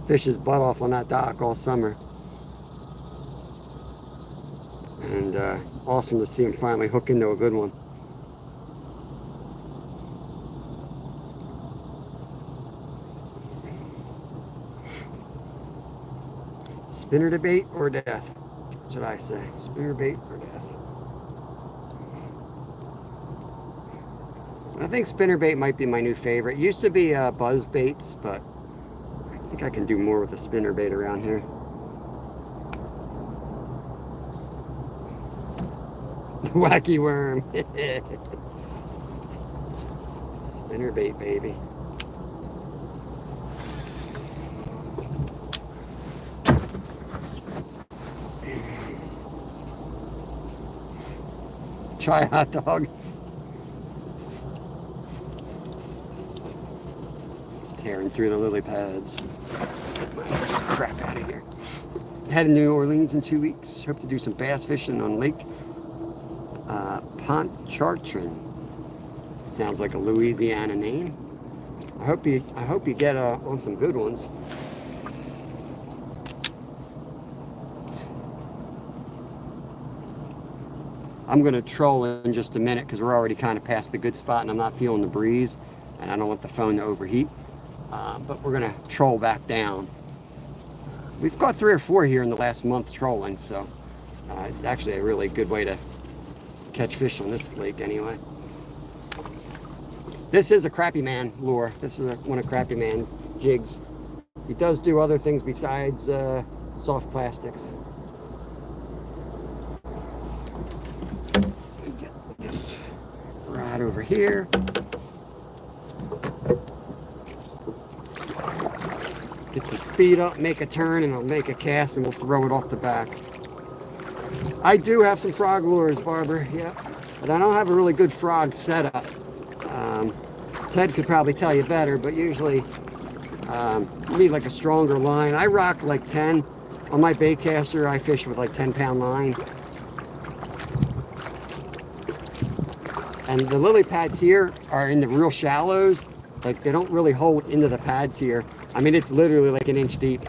fish his butt off on that dock all summer. And awesome to see him finally hook into a good one. Spinnerbait or death? That's what I say. Spinnerbait or death. I think spinnerbait might be my new favorite. It used to be buzz baits, but I think I can do more with a spinnerbait around here. Wacky worm. Spinnerbait, baby. Try a hot dog. Tearing through the lily pads. Get my crap out of here. Heading to New Orleans in 2 weeks. Hope to do some bass fishing on Lake Pontchartrain. Sounds like a Louisiana name. I hope you get on some good ones. I'm going to troll in just a minute because we're already kind of past the good spot and I'm not feeling the breeze and I don't want the phone to overheat. But we're going to troll back down. We've caught 3 or 4 here in the last month trolling, so actually a really good way to catch fish on this lake anyway. This is a Crappy Man lure. This is one of Crappy Man's jigs. He does do other things besides soft plastics. Get this rod over here. Get some speed up, make a turn, and I'll make a cast, and we'll throw it off the back. I do have some frog lures, Barbara, yeah, but I don't have a really good frog setup. Ted could probably tell you better, but usually you need like a stronger line. I rock like 10. On my baitcaster, I fish with like 10-pound line. And the lily pads here are in the real shallows. Like they don't really hold into the pads here. I mean, it's literally like an inch deep.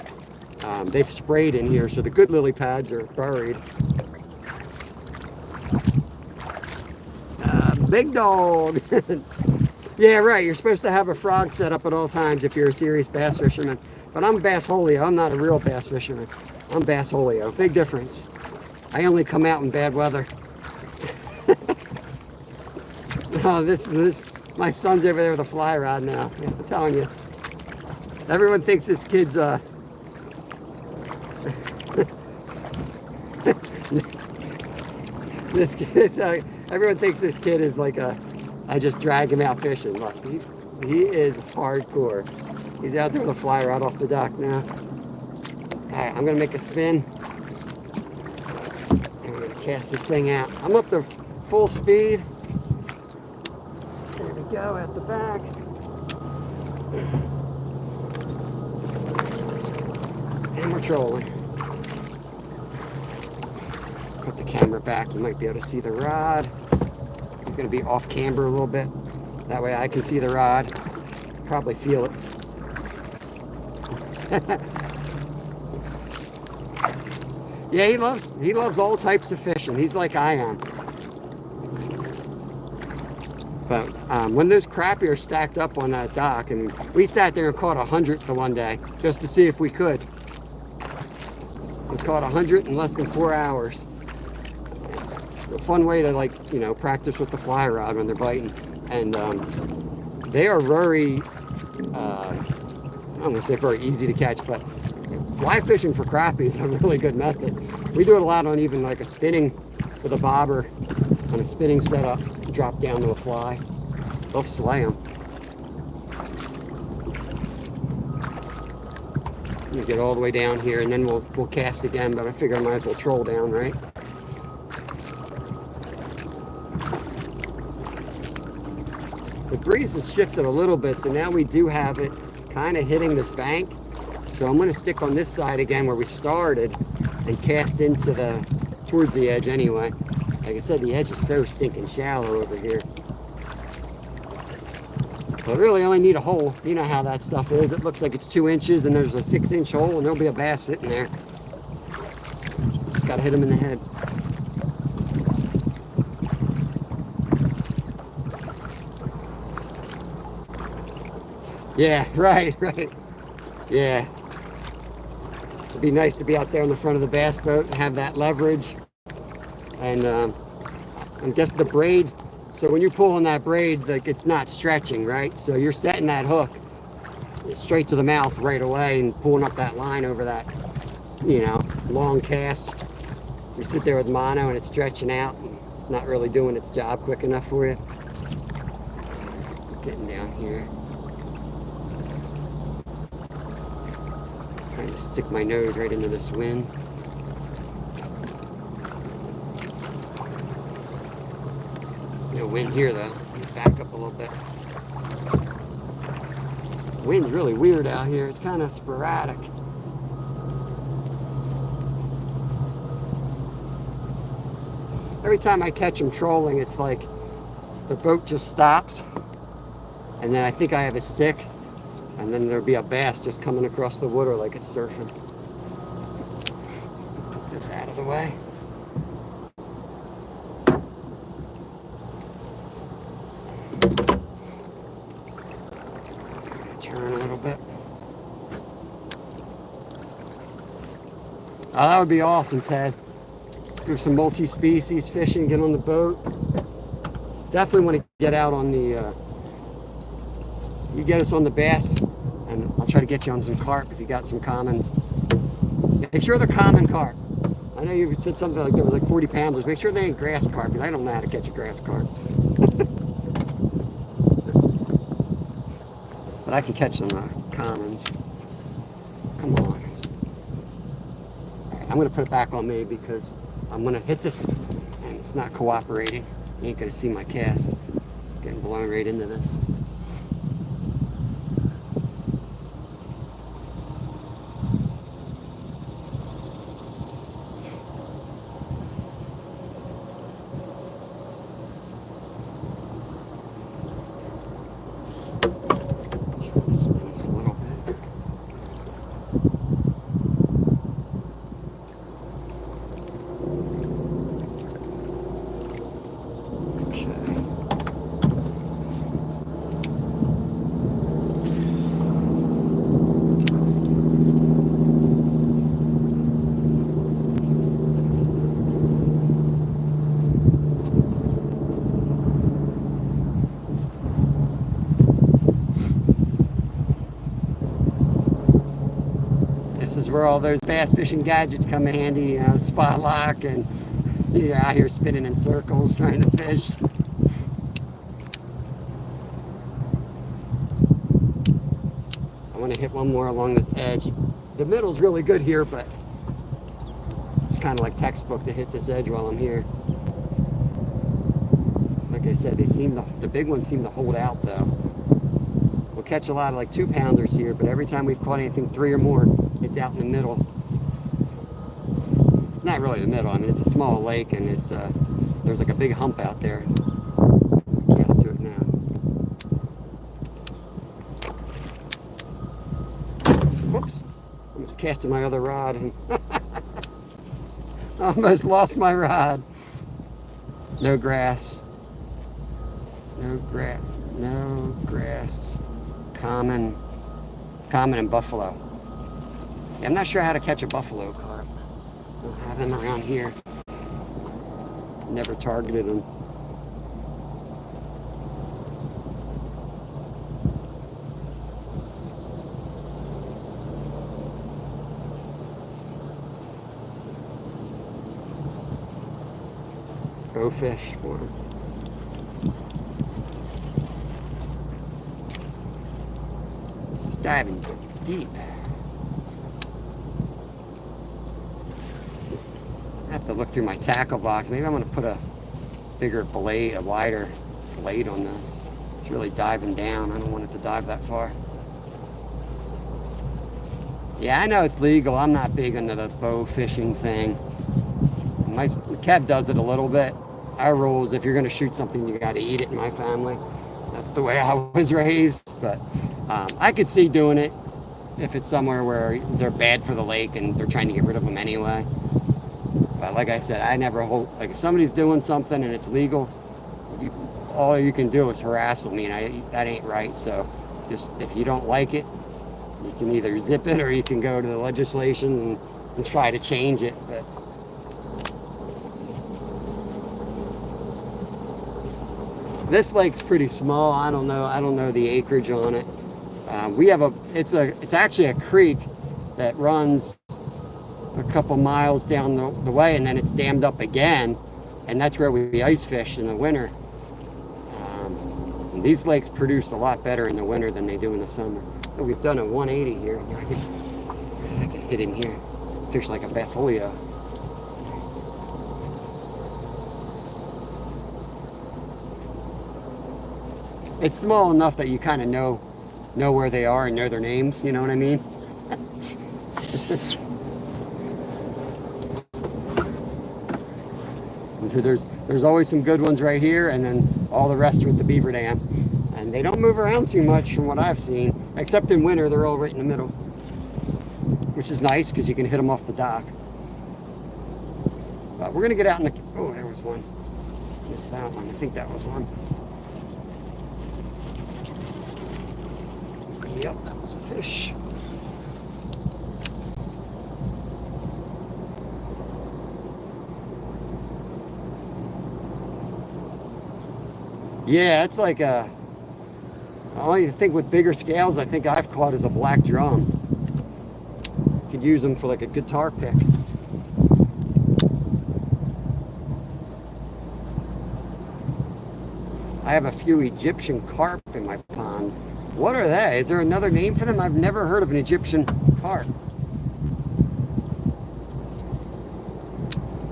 They've sprayed in here, so the good lily pads are buried. Big dog. Yeah, right. You're supposed to have a frog set up at all times if you're a serious bass fisherman. But I'm Bass Holio. I'm not a real bass fisherman. I'm Bass Holio. Big difference. I only come out in bad weather. Oh, my son's over there with a fly rod now. Yeah, I'm telling you. Everyone thinks this kid's everyone thinks this kid is like I just drag him out fishing. Look, he is hardcore. He's out there with a fly rod off the dock now. Alright, I'm gonna make a spin. I'm gonna cast this thing out. I'm up to full speed. There we go, at the back. And we're trolling. Put the camera back, you might be able to see the rod. I'm going to be off camber a little bit. That way I can see the rod. Probably feel it. Yeah, he loves all types of fishing. He's like I am. But when those crappie are stacked up on that dock, and we sat there and caught 100 the one day just to see if we could. We caught 100 in less than 4 hours. It's a fun way to, like, you know, practice with the fly rod when they're biting. And they are very, I'm going to say very easy to catch, but fly fishing for crappie is a really good method. We do it a lot on even like a spinning with a bobber on a spinning setup, drop down to a fly. They'll slay them. You get all the way down here and then we'll cast again, but I figure I might as well troll down, right? The breeze has shifted a little bit, so now we do have it kind of hitting this bank. So I'm going to stick on this side again where we started and cast into towards the edge anyway. Like I said, the edge is so stinking shallow over here. But really only need a hole. You know how that stuff is. It looks like it's 2 inches and there's a 6-inch hole and there'll be a bass sitting there. Just got to hit him in the head. Yeah, right. Yeah. It'd be nice to be out there in the front of the bass boat and have that leverage. And I guess the braid, so when you're pulling that braid, like, it's not stretching, right? So you're setting that hook straight to the mouth right away and pulling up that line over that, you know, long cast. You sit there with mono and it's stretching out and it's not really doing its job quick enough for you. Getting down here. Trying to stick my nose right into this wind. There's no wind here though. Let's back up a little bit. The wind's really weird out here. It's kind of sporadic. Every time I catch them trolling, it's like the boat just stops, and then I think I have a stick, and then there'll be a bass just coming across the water like it's surfing. Put this out of the way. Turn a little bit. Oh, that would be awesome, Ted. Do some multi-species fishing, get on the boat. Definitely want to get out on the, you get us on the bass, and I'll try to get you on some carp if you got some commons. Make sure they're common carp. I know you said something like there was like 40 pounders. Make sure they ain't grass carp, because I don't know how to catch a grass carp. But I can catch some commons. Come on. All right, I'm going to put it back on me because I'm going to hit this and it's not cooperating. You ain't going to see my cast. Getting blown right into this. Spin this a little bit. This is where all those bass fishing gadgets come in handy, you know, spot lock, and you're out here spinning in circles trying to fish. I want to hit one more along this edge. The middle's really good here, but it's kind of like textbook to hit this edge while I'm here. Like I said, the big ones seem to hold out though. We'll catch a lot of like 2-pounders here, but every time we've caught anything 3 or more, it's out in the middle. It's not really the middle. I mean, it's a small lake, and it's there's like a big hump out there. Almost casting my other rod and almost lost my rod. No grass. No grass. No grass. Common and buffalo. Yeah, I'm not sure how to catch a buffalo carp. Don't have them around here. Never targeted them. Go fish for them. This is diving deep. I have to look through my tackle box. Maybe I'm going to put a bigger blade, a wider blade on this. It's really diving down. I don't want it to dive that far. Yeah, I know it's legal. I'm not big into the bow fishing thing. Kev does it a little bit. Our rule is if you're going to shoot something, you got to eat it in my family. That's the way I was raised. But I could see doing it if it's somewhere where they're bad for the lake and they're trying to get rid of them anyway. But like I said, I never hold, like if somebody's doing something and it's legal, all you can do is harass them. That ain't right. So just if you don't like it, you can either zip it or you can go to the legislation and try to change it. But this lake's pretty small. I don't know the acreage on it. We have it's actually a creek that runs a couple miles down the way, and then it's dammed up again, and that's where we ice fish in the winter. And these lakes produce a lot better in the winter than they do in the summer. Oh, we've done a 180 here. I can hit in here, fish like a bass holio. It's small enough that you kind of know where they are and know their names, you know what I mean? There's always some good ones right here, and then all the rest are at the beaver dam. And they don't move around too much from what I've seen, except in winter. They're all right in the middle, which is nice because you can hit them off the dock. But we're gonna get out in the, oh, there was one. Missed that one. I think that was one. Yep, that was a fish. Yeah, it's like a, only thing with bigger scales I think I've caught is a black drum. Could use them for like a guitar pick. I have a few Egyptian carp in my pond. What are they? Is there another name for them? I've never heard of an Egyptian carp.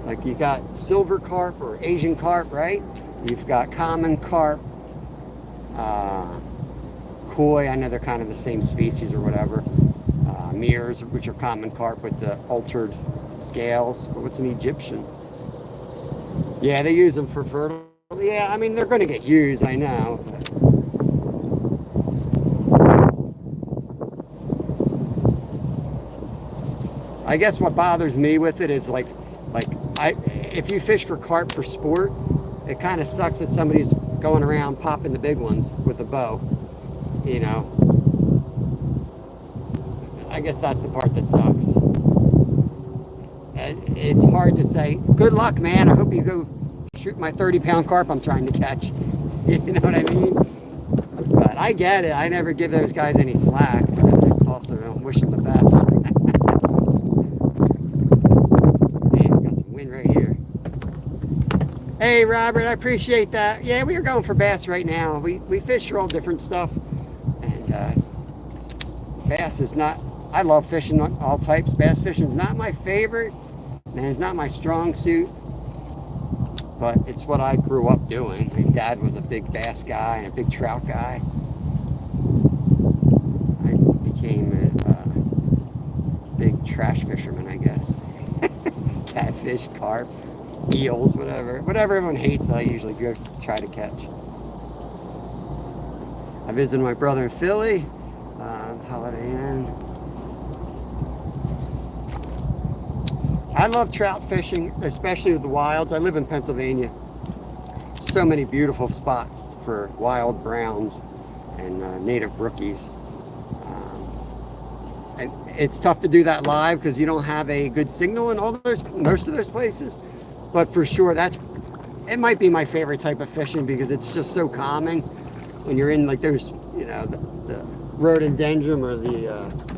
Like you got silver carp or Asian carp, right? You've got common carp, koi, I know they're kind of the same species or whatever. Mirrors, which are common carp with the altered scales. But what's an Egyptian? Yeah, they use them for fertile. Yeah, I mean, they're going to get used, I know. I guess what bothers me with it is if you fish for carp for sport, it kind of sucks that somebody's going around popping the big ones with a bow, you know. I guess that's the part that sucks. It's hard to say, good luck, man. I hope you go shoot my 30-pound carp I'm trying to catch. You know what I mean? But I get it. I never give those guys any slack. But I also don't wish them the best. Man, we got some wind right here. Hey, Robert, I appreciate that. Yeah, we are going for bass right now. We fish for all different stuff. And bass is not, I love fishing all types. Bass fishing is not my favorite, and it's not my strong suit. But it's what I grew up doing. My dad was a big bass guy and a big trout guy. I became a big trash fisherman, I guess. Catfish, carp, eels, whatever everyone hates, I usually go try to catch. I visited my brother in Philly, Holiday Inn. I love trout fishing, especially with the wilds. I live in Pennsylvania. So many beautiful spots for wild browns and native brookies. And it's tough to do that live because you don't have a good signal in most of those places. But for sure, it might be my favorite type of fishing because it's just so calming when you're in like those, the rhododendron or the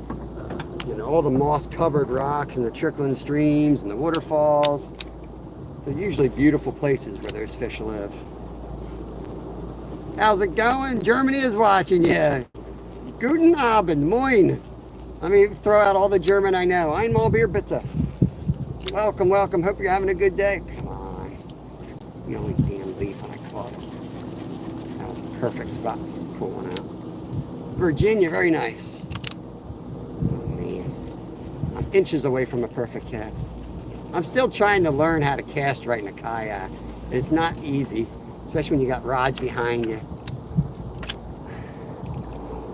all the moss-covered rocks and the trickling streams and the waterfalls. They're usually beautiful places where those fish live. How's it going? Germany is watching you. Guten Abend, moin. Let me throw out all the German I know. Einmal Bier bitte. Welcome, welcome. Hope you're having a good day. Come on. The only damn leaf I caught. That was a perfect spot to pull one out. Virginia, very nice. Inches away from a perfect cast. I'm still trying to learn how to cast right in a kayak. It's not easy, especially when you got rods behind you.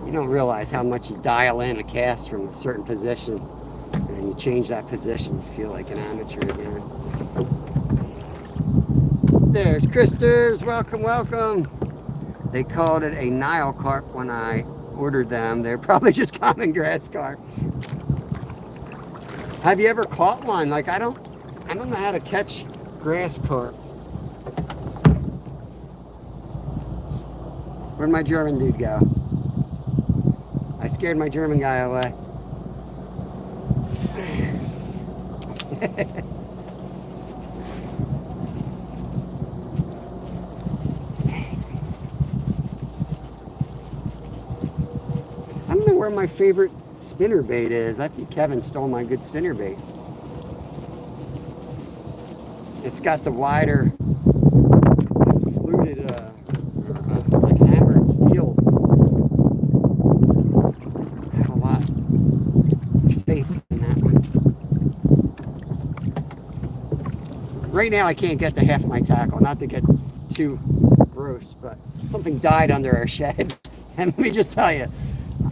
You don't realize how much you dial in a cast from a certain position, and then you change that position, you feel like an amateur again. There's Christers, welcome, welcome. They called it a Nile carp when I ordered them. They're probably just common grass carp. Have you ever caught one? Like I don't know how to catch grass carp. Where'd my German dude go? I scared my German guy away. I don't know where my favorite spinner bait is. I think Kevin stole my good spinner bait. It's got the wider fluted like hammered steel. I have a lot of faith in that one. Right now I can't get to half my tackle, not to get too gross, but something died under our shed. And let me just tell you,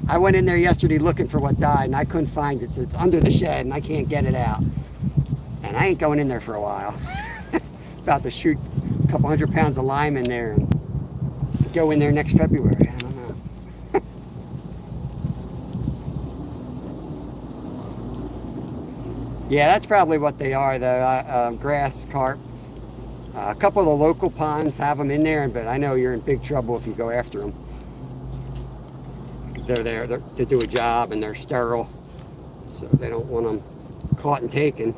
I went in there yesterday looking for what died and I couldn't find it, so it's under the shed and I can't get it out. And I ain't going in there for a while. About to shoot a couple 100 pounds of lime in there and go in there next February. I don't know. Yeah, that's probably what they are, though. Grass carp. A couple of the local ponds have them in there, but I know you're in big trouble if you go after them. They're there to do a job and they're sterile, so they don't want them caught and taken.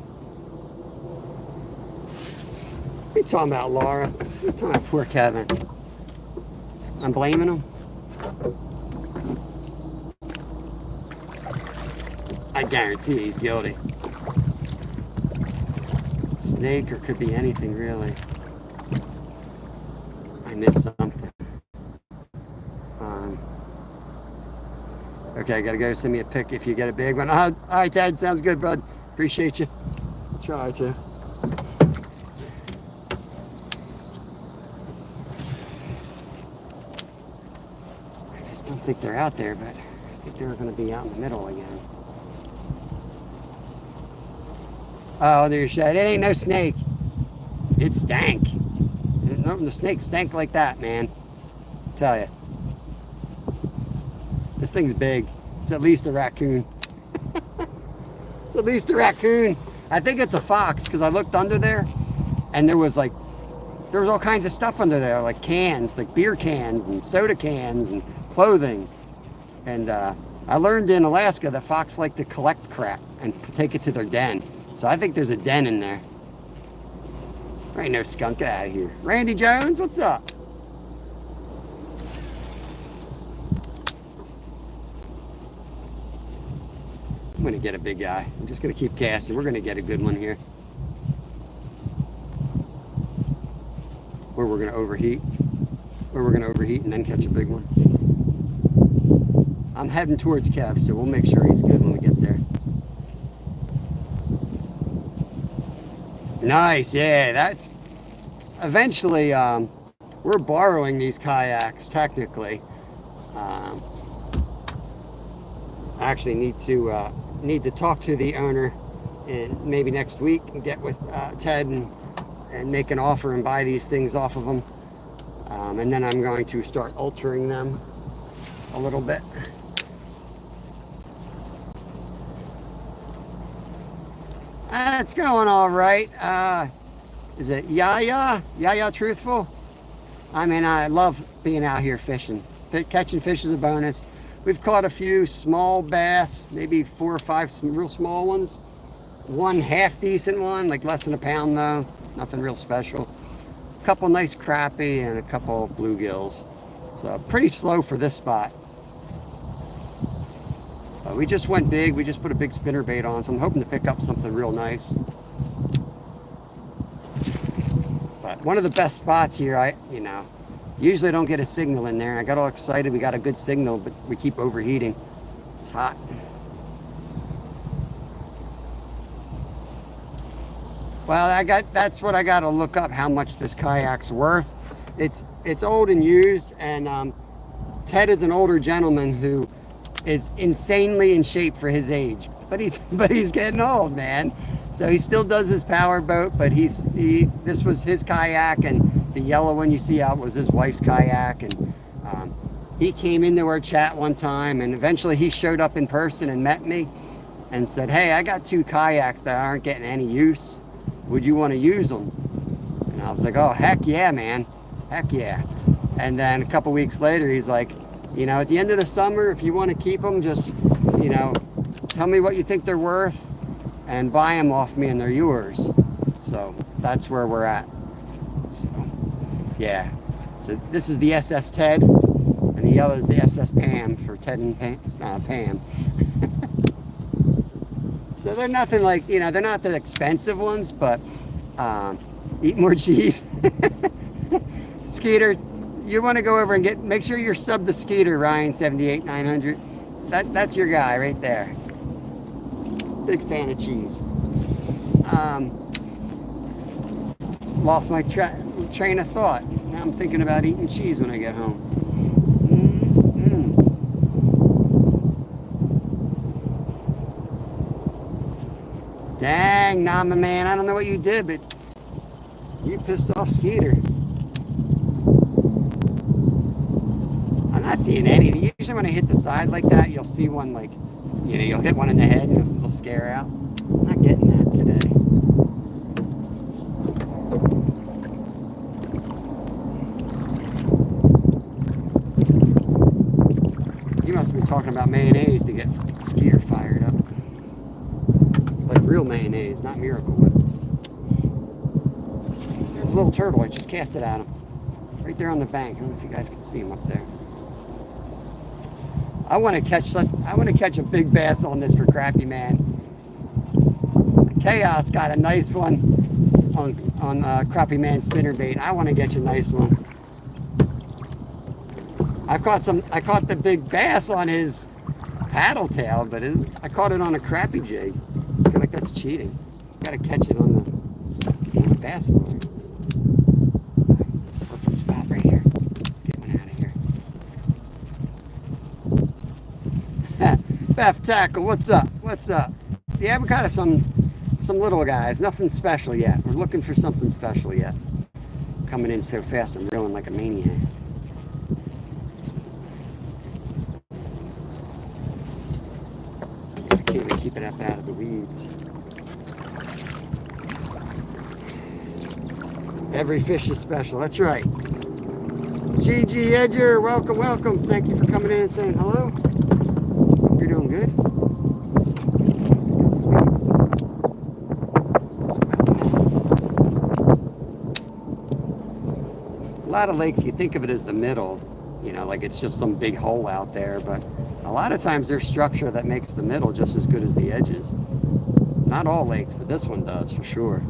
What are you talking about, Laura? What are you talking about poor Kevin? I'm blaming him? I guarantee he's guilty. Snake, or could be anything, really. I missed something. Okay, I gotta go. Send me a pic if you get a big one. All right, Ted, sounds good, bud. Appreciate you. Try to. I just don't think they're out there, but I think they're gonna be out in the middle again. Oh, there's shed. It ain't no snake. It stank. The snake stank like that, man. I tell you. This thing's big. It's at least a raccoon. It's at least a raccoon. I think it's a fox because I looked under there and there was all kinds of stuff under there, like cans, like beer cans and soda cans and clothing. And I learned in Alaska that fox like to collect crap and take it to their den. So I think there's a den in there. There ain't no skunk. Get out of here. Randy Jones, what's up? I'm going to get a big guy. I'm just going to keep casting. We're going to get a good one here. Or we're going to overheat. Or we're going to overheat and then catch a big one. I'm heading towards Kev, so we'll make sure he's good when we get there. Nice, yeah, that's... Eventually, we're borrowing these kayaks, technically. I actually need to talk to the owner maybe next week and get with Ted and make an offer and buy these things off of them. And then I'm going to start altering them a little bit. It's going all right. Is it Yaya? Yaya Truthful? I mean, I love being out here fishing. Catching fish is a bonus. We've caught a few small bass, maybe 4 or 5 real small ones. One half decent one, like less than a pound though. Nothing real special. A couple nice crappie and a couple bluegills. So pretty slow for this spot. We just went big. We just put a big spinner bait on, so I'm hoping to pick up something real nice. But one of the best spots here, usually I don't get a signal in there. I got all excited. We got a good signal, but we keep overheating. It's hot. Well, that's what I got to look up, how much this kayak's worth. It's old and used, and Ted is an older gentleman who is insanely in shape for his age, but he's getting old, man. So he still does his power boat, but this was his kayak, and the yellow one you see out was his wife's kayak. And he came into our chat one time, and eventually he showed up in person and met me and said, "Hey, I got 2 kayaks that aren't getting any use. Would you want to use them?" And I was like, "Oh, heck yeah, man, heck yeah." And then a couple weeks later, he's like, at the end of the summer, if you want to keep them, just, tell me what you think they're worth and buy them off me and they're yours. So that's where we're at. So, yeah. So this is the SS Ted, and the yellow is the SS Pam for Ted and Pam. So they're nothing like, they're not the expensive ones, but eat more cheese. Skeeter, you want to go over and make sure you're sub the Skeeter, Ryan 78900. That's your guy right there. Big fan of cheese. Lost my train of thought. Now I'm thinking about eating cheese when I get home. Dang, Nama man, I don't know what you did, but you pissed off Skeeter. I'm not seeing any. Usually when I hit the side like that, you'll see one like, you'll hit one in the head and it'll scare out. I'm not getting that today. You must have been talking about mayonnaise to get Skeeter fired up. Like real mayonnaise, not Miracle Whip. There's a little turtle. I just cast it at him. Right there on the bank. I don't know if you guys can see him up there. I want to catch a big bass on this for Crappie Man. Chaos got a nice one on Crappie Man spinnerbait. I want to get you a nice one. I caught the big bass on his paddle tail, but I caught it on a crappie jig. I feel like that's cheating. Got to catch it on the bass lure. It's a perfect spot right here. Let's get one out of here. Beth Tackle, what's up? What's up? Yeah, we got some little guys. Nothing special yet. We're looking for something special yet. Coming in so fast, I'm reeling like a maniac. I can't even keep it up out of the weeds. Every fish is special. That's right. GG Edger, welcome, welcome. Thank you for coming in and saying hello. Hope you're doing good. Got some weeds. Let's go out there. A lot of lakes, you think of it as the middle, like it's just some big hole out there, but a lot of times there's structure that makes the middle just as good as the edges. Not all lakes, but this one does for sure.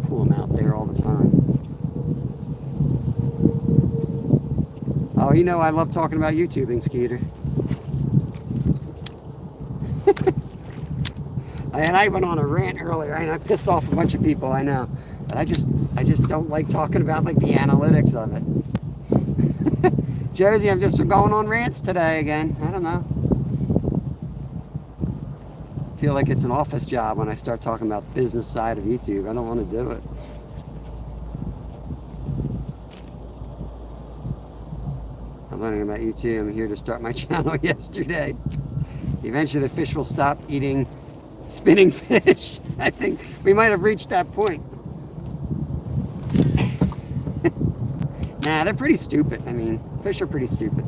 Pull them out there all the time. Oh, I love talking about YouTubing, Skeeter. And I went on a rant earlier, and I pissed off a bunch of people, I know. But I just don't like talking about like the analytics of it. Jersey, I'm just going on rants today again. I don't know. feel like it's an office job when I start talking about the business side of YouTube. I don't want to do it. I'm learning about YouTube. I'm here to start my channel yesterday. Eventually the fish will stop eating spinning fish. I think we might have reached that point. Nah, they're pretty stupid. I mean, fish are pretty stupid.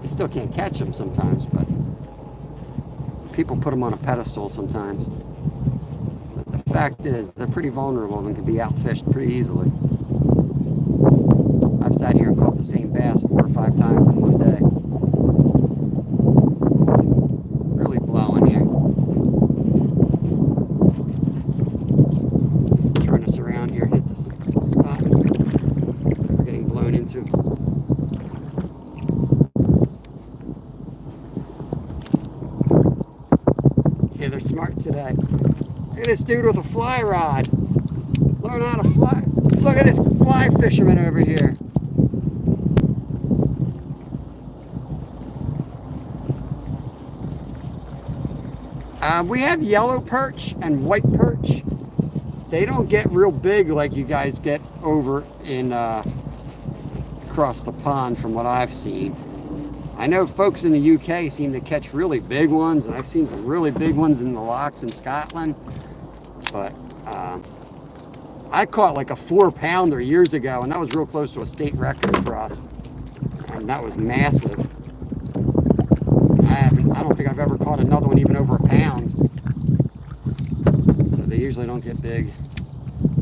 You still can't catch them sometimes, but people put them on a pedestal sometimes. But the fact is, they're pretty vulnerable and can be outfished pretty easily. I've sat here and caught the same bass 4 or 5 times in one day. Really blowing here. Just turn us around here, hit this spot we're getting blown into. Yeah, they're smart today. Look at this dude with a fly rod. Learn how to fly. Look at this fly fisherman over here. We have yellow perch and white perch. They don't get real big like you guys get over in across the pond from what I've seen. I know folks in the UK seem to catch really big ones, and I've seen some really big ones in the lochs in Scotland. But I caught like a 4-pounder years ago, and that was real close to a state record for us. And that was massive. I don't think I've ever caught another one even over a pound. So they usually don't get big.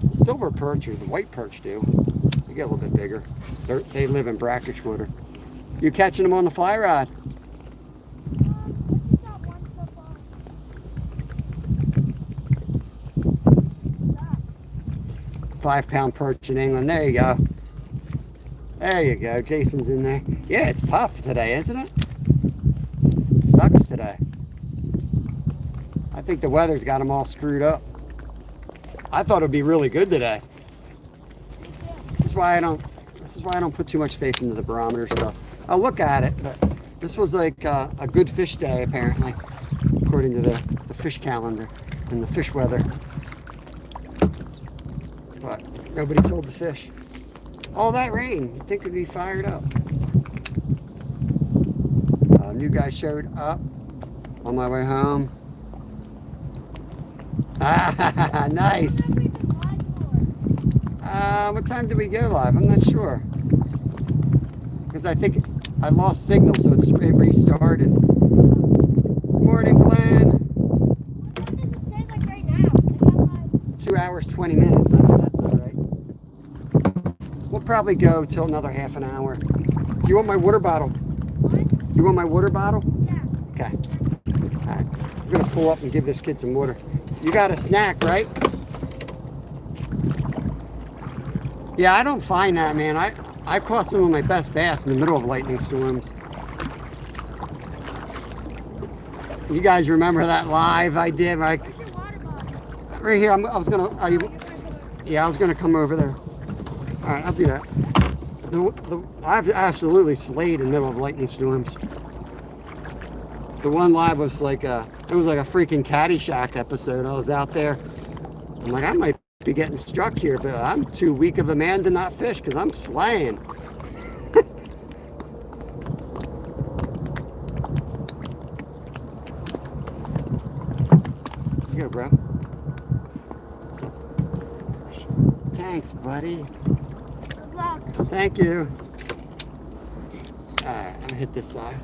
The silver perch or the white perch do. They get a little bit bigger. They live in brackish water. You catching them on the fly rod? Got one so far. 5-pound perch in England. There you go. There you go. Jason's in there. Yeah, it's tough today, isn't it? It sucks today. I think the weather's got them all screwed up. I thought it'd be really good today. This is why I don't put too much faith into the barometer stuff. I'll look at it, but this was like a good fish day apparently, according to the fish calendar and the fish weather. But nobody told the fish. All that rain, you'd think it'd be fired up. New guy showed up on my way home. Ah, nice. What time did we go live? I'm not sure. Because I think I lost signal, so it restarted. Good morning, Glenn. What does it say like right now? 2 hours, 20 minutes. I know that's not right. We'll probably go till another half an hour. Do you want my water bottle? What? You want my water bottle? Yeah. Okay. All right. I'm going to pull up and give this kid some water. You got a snack, right? Yeah, I don't find that, man. I caught some of my best bass in the middle of lightning storms. You guys remember that live I did? Right, Where's your water bottle? right here. I was gonna come over there. All right, I'll do that. I've absolutely slayed in the middle of lightning storms. The one live was like it was like a freaking Caddyshack episode. I was out there. I'm like, I might be getting struck here, but I'm too weak of a man to not fish because I'm slaying. Let's go, bro. Thanks, buddy. Good luck. Thank you. Alright, I'm gonna hit this side.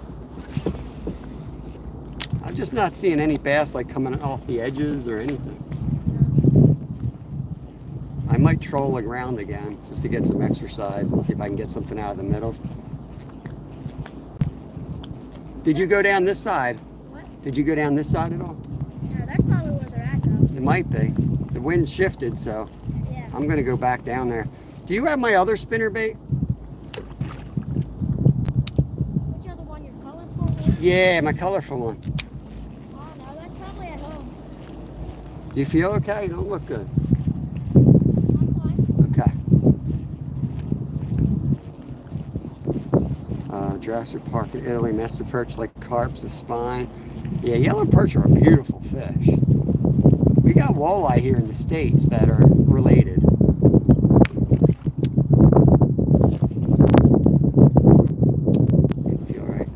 I'm just not seeing any bass like coming off the edges or anything. I might troll around again just to get some exercise and see if I can get something out of the middle. Did you go down this side? What? Did you go down this side at all? Yeah, that's probably where they're at though. It might be. The wind shifted, so Yeah. I'm gonna go back down there. Do you have my other spinner bait? Which other one? Your colorful one? Yeah, my colorful one. Oh no, that's probably at home. You feel okay? You don't look good. I'm fine. Okay. Jurassic Park in Italy, massive perch like carps with spine. Yeah, yellow perch are a beautiful fish. We got walleye here in the States that are related. Didn't feel right.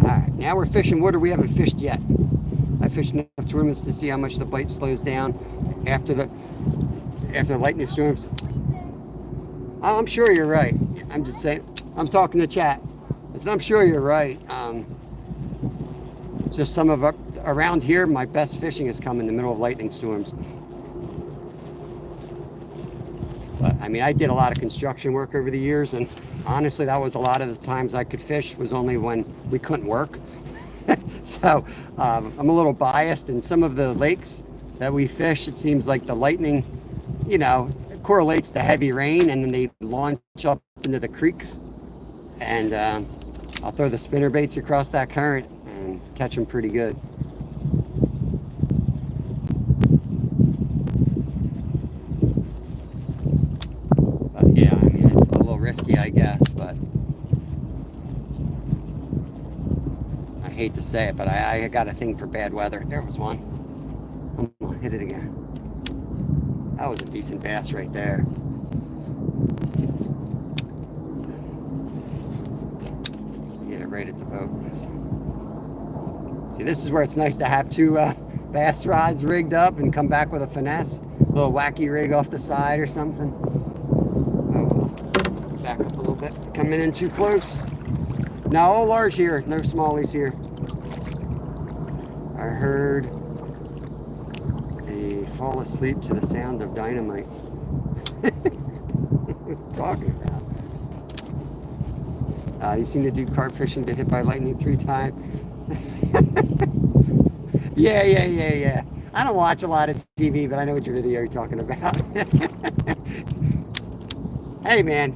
Alright, now we're fishing water we haven't fished yet. I fished enough tournaments to see how much the bite slows down after the lightning storms. I'm sure you're right. I'm just saying, I'm talking to chat. I said, I'm sure you're right. It's just some of around here, my best fishing has come in the middle of lightning storms. But I mean, I did a lot of construction work over the years, and honestly, that was a lot of the times I could fish was only when we couldn't work. So I'm a little biased, and some of the lakes that we fish, it seems like the lightning, correlates to heavy rain, and then they launch up into the creeks, and I'll throw the spinner baits across that current and catch them pretty good. But yeah, I mean, it's a little risky, I guess, but I hate to say it, but I got a thing for bad weather. There was one. I'm gonna hit it again. That was a decent bass right there. Get it right at the boat. See, this is where it's nice to have two bass rods rigged up and come back with a finesse. A little wacky rig off the side or something. Oh, back up a little bit. Coming in too close. No, all large here. No smallies here. I heard a fall asleep to the sound of dynamite. What are you talking about? You seen the dude carp fishing get hit by lightning 3 times? Yeah. I don't watch a lot of TV, but I know what your video you're talking about. Hey, man.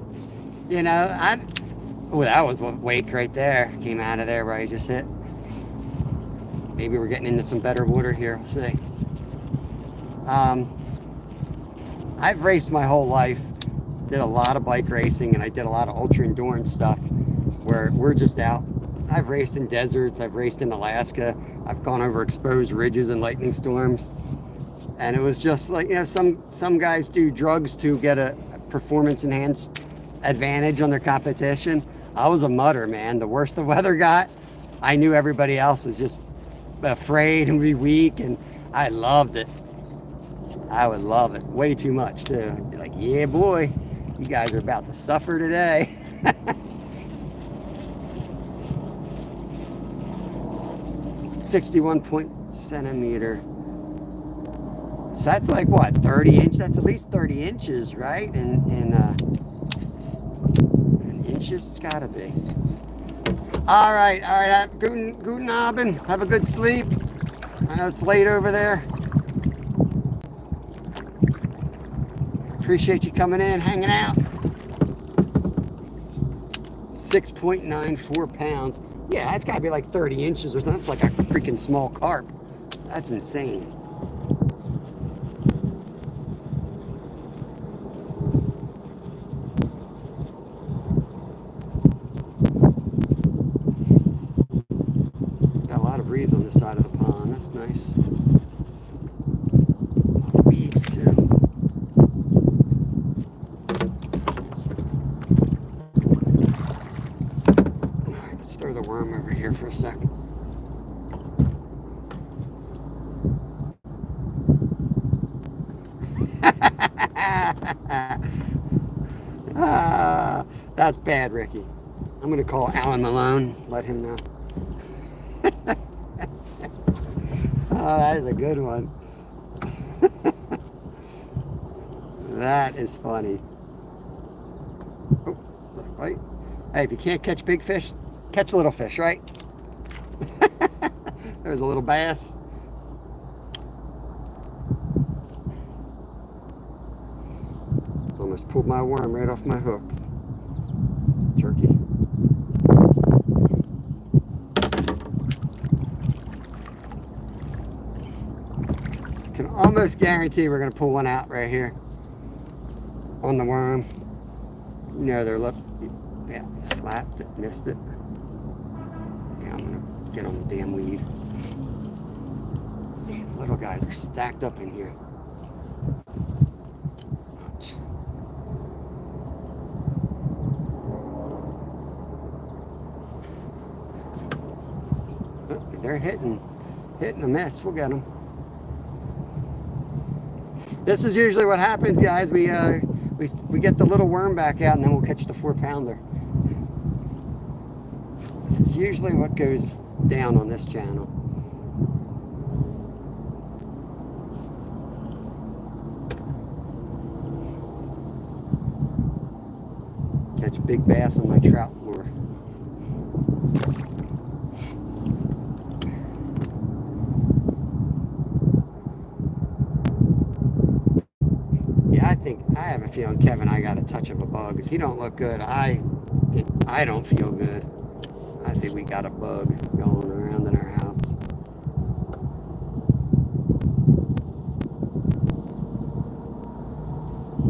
That was a wake right there. Came out of there where I just hit. Maybe we're getting into some better water here. We'll see. I've raced my whole life. Did a lot of bike racing, and I did a lot of ultra endurance stuff where we're just out. I've raced in deserts. I've raced in Alaska. I've gone over exposed ridges and lightning storms. And it was just like, some guys do drugs to get a performance enhanced advantage on their competition. I was a mudder, man. The worse the weather got, I knew everybody else was just afraid and be weak, and I loved it. I would love it way too much too. Be like, yeah, boy, you guys are about to suffer today. 61 centimeter. So that's like what, 30 inches? That's at least 30 inches, right? In inches, it's gotta be. All right. Guten Abend. Have a good sleep. I know it's late over there. Appreciate you coming in, hanging out. 6.94 pounds. Yeah, that's got to be like 30 inches or something. That's like a freaking small carp. That's insane. Got a lot of breeze on this side of the pond. That's nice. A lot of weeds too. Throw the worm over here for a second. That's bad, Ricky. I'm going to call Alan Malone, let him know. Oh, that is a good one. That is funny. Oh, little bite. Hey, if you can't catch big fish, catch little fish, right? There's a little bass. Almost pulled my worm right off my hook. Jerky. Can almost guarantee we're going to pull one out right here on the worm. They're left. Yeah, slapped it, missed it. Yeah, I'm going to Get on the damn weed. Man, little guys are stacked up in here. Ouch. They're hitting a miss. We'll get them. This is usually what happens, guys. We get the little worm back out, and then we'll catch the 4-pounder. This is usually what goes down on this channel. Catch big bass on my trout lure. I have a feeling Kevin, I got a touch of a bug because he don't look good. I don't feel good. I think we got a bug going around in our house.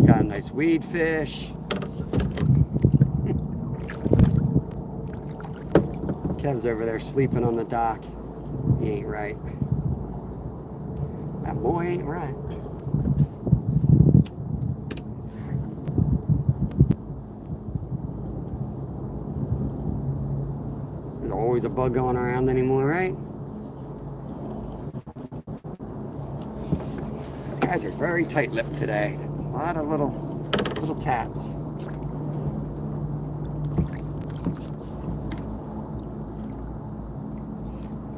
Got a nice weed fish. Kev's over there sleeping on the dock. He ain't right. That boy ain't right. Always a bug going around anymore, right? These guys are very tight-lipped today. A lot of little taps.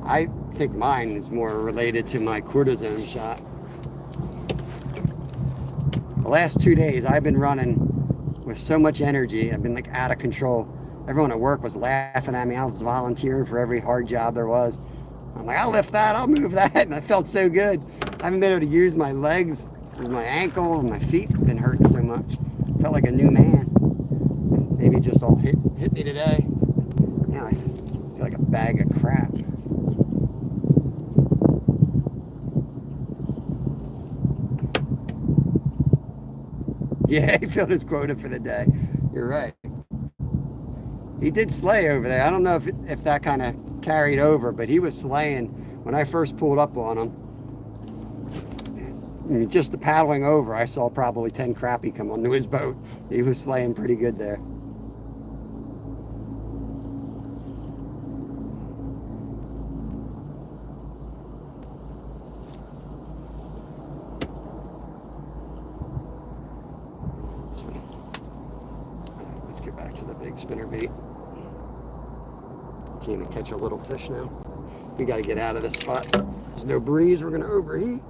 I think mine is more related to my cortisone shot. The last 2 days I've been running with so much energy. I've been like out of control. Everyone at work was laughing at me. I was volunteering for every hard job there was. I'm like, I'll lift that, I'll move that. And I felt so good. I haven't been able to use my legs, my ankle, and my feet have been hurting so much. Felt like a new man. Maybe just all hit me today. Now I feel like a bag of crap. Yeah, he filled his quota for the day. You're right. He did slay over there. I don't know if that kind of carried over, but he was slaying when I first pulled up on him. I mean, just the paddling over, I saw probably 10 crappie come onto his boat. He was slaying pretty good there. Let's get back to the big spinnerbait. Can't even catch a little fish now. We got to get out of this spot. There's no breeze. We're going to overheat.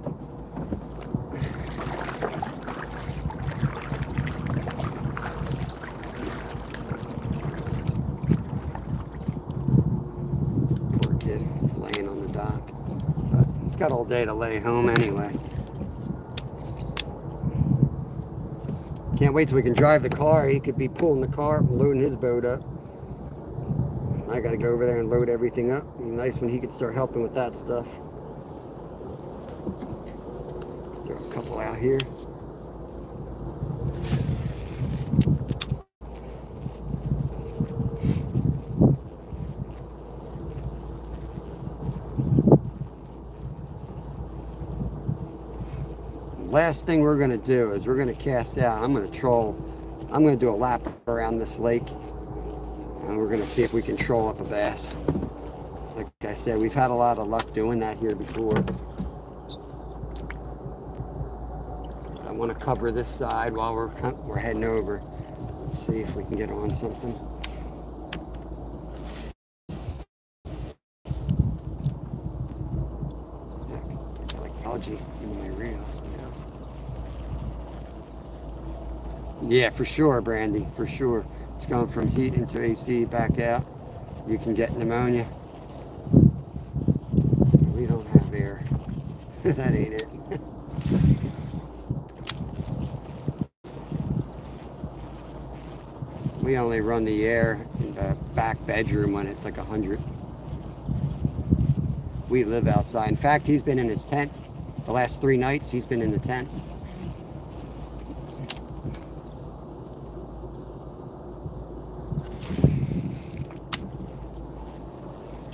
Poor kid. He's laying on the dock. But he's got all day to lay home anyway. Can't wait till we can drive the car. He could be pulling the car up and loading his boat up. I gotta go over there and load everything up. It'd be nice when he could start helping with that stuff. Throw a couple out here. Last thing we're gonna do is we're gonna cast out. I'm gonna troll. I'm gonna do a lap around this lake. And we're gonna see if we can troll up a bass. Like I said, we've had a lot of luck doing that here before. I want to cover this side while we're heading over. See if we can get on something. I got like algae in my reels. Yeah, for sure, Brandy, for sure. It's going from heat into AC back out. You can get pneumonia. We don't have air. That ain't it. We only run the air in the back bedroom when it's like 100. We live outside. In fact, he's been in his tent. The last 3 nights, he's been in the tent.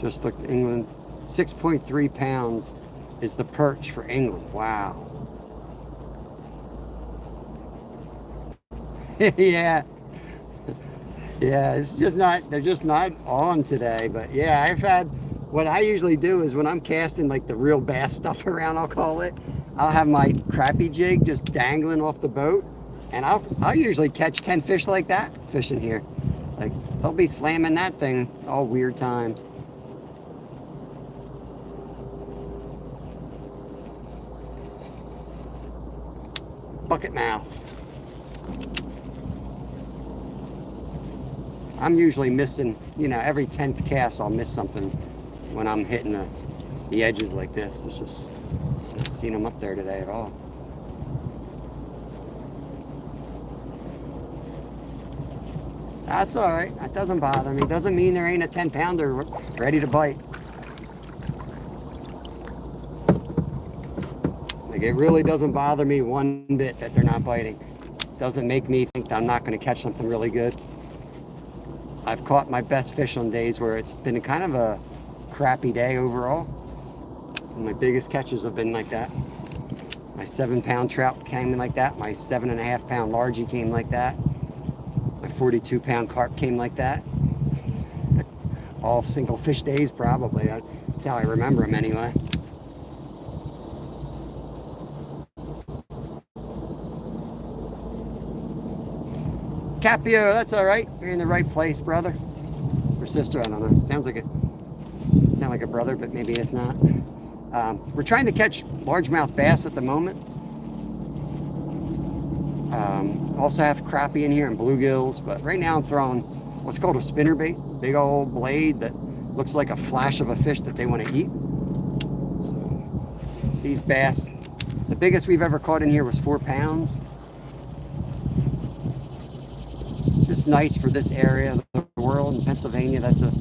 Just looked England. 6.3 pounds is the perch for England. Wow. Yeah. Yeah, it's just not, they're just not on today. But yeah, I've had, what I usually do is when I'm casting like the real bass stuff around, I'll call it, I'll have my crappie jig just dangling off the boat. And I'll usually catch 10 fish like that fishing here. Like, they'll be slamming that thing all weird times. Bucket mouth. I'm usually missing, you know, every 10th cast I'll miss something when I'm hitting the edges like this. It's just, not seeing them up there today at all. That's all right. That doesn't bother me. Doesn't mean there ain't a 10 pounder ready to bite. Like, it really doesn't bother me one bit that they're not biting. Doesn't make me think that I'm not going to catch something really good. I've caught my best fish on days where it's been kind of a crappy day overall. And my biggest catches have been like that. My 7-pound trout came like that. My 7.5-pound largie came like that. My 42-pound carp came like that. All single fish days, probably. That's how I remember them anyway. Capio, that's all right. You're in the right place, brother. Or sister, I don't know. Sound like a brother, but maybe it's not. We're trying to catch largemouth bass at the moment. Also have crappie in here and bluegills, but right now I'm throwing what's called a spinnerbait, big old blade that looks like a flash of a fish that they want to eat. So these bass, the biggest we've ever caught in here was 4 pounds. Just nice for this area of the world. In Pennsylvania, that's a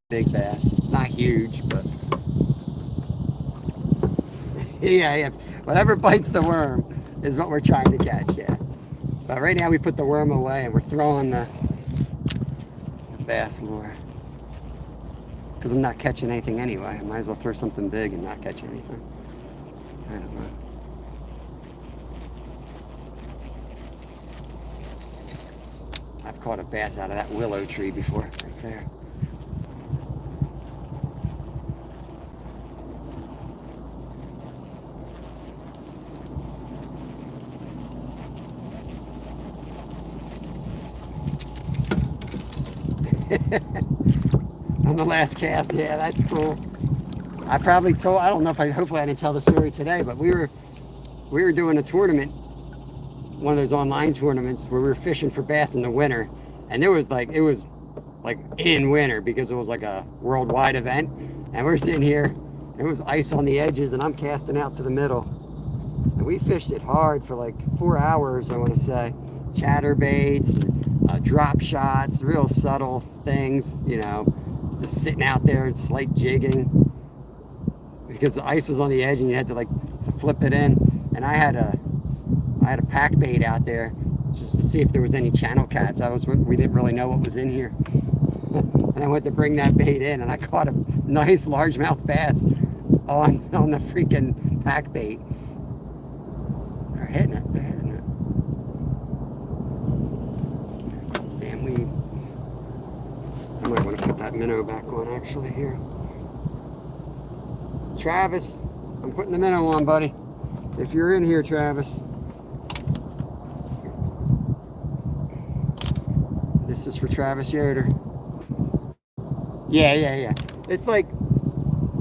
big bass. Not huge, but yeah, whatever bites the worm is what we're trying to catch, yeah. But right now we put the worm away and we're throwing the bass lure. Because I'm not catching anything anyway. I might as well throw something big and not catch anything. I don't know. I've caught a bass out of that willow tree before, right there. On the last cast, yeah, that's cool. I probably told, I don't know if hopefully I didn't tell the story today, but we were doing a tournament, one of those online tournaments where we were fishing for bass in the winter, and it was like in winter because it was like a worldwide event, and we're sitting here, there was ice on the edges, and I'm casting out to the middle, and we fished it hard for like 4 hours, I want to say. Chatterbaits, drop shots, real subtle things, you know, just sitting out there, slight jigging, because the ice was on the edge and you had to like flip it in. And I had a pack bait out there just to see if there was any channel cats. We didn't really know what was in here. And I went to bring that bait in, and I caught a nice largemouth bass on the freaking pack bait. They're hitting it. They're hitting it. Damn weed. I might want to put that minnow back on actually here. Travis, I'm putting the minnow on, buddy. If you're in here, Travis. This is for Travis Yoder. Yeah. It's like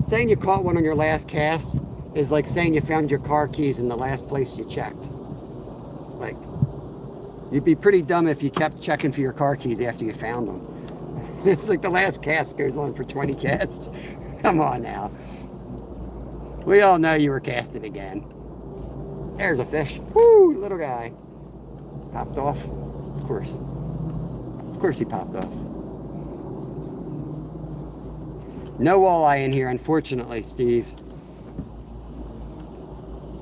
saying you caught one on your last cast is like saying you found your car keys in the last place you checked. Like, you'd be pretty dumb if you kept checking for your car keys after you found them. It's like the last cast goes on for 20 casts. Come on now. We all know you were casting again. There's a fish. Woo, little guy. Popped off. Of course. Of course he popped off. No walleye in here, unfortunately, Steve.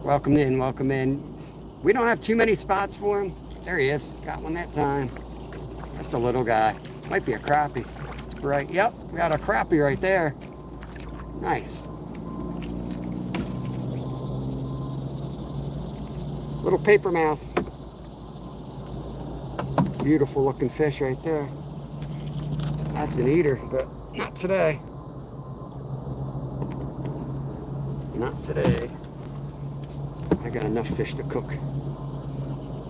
Welcome in, welcome in. We don't have too many spots for him. There he is. Got one that time. Just a little guy. Might be a crappie. It's right. Yep, we got a crappie right there. Nice. Little paper mouth. Beautiful looking fish right there. That's an eater, but not today. Not today. I got enough fish to cook.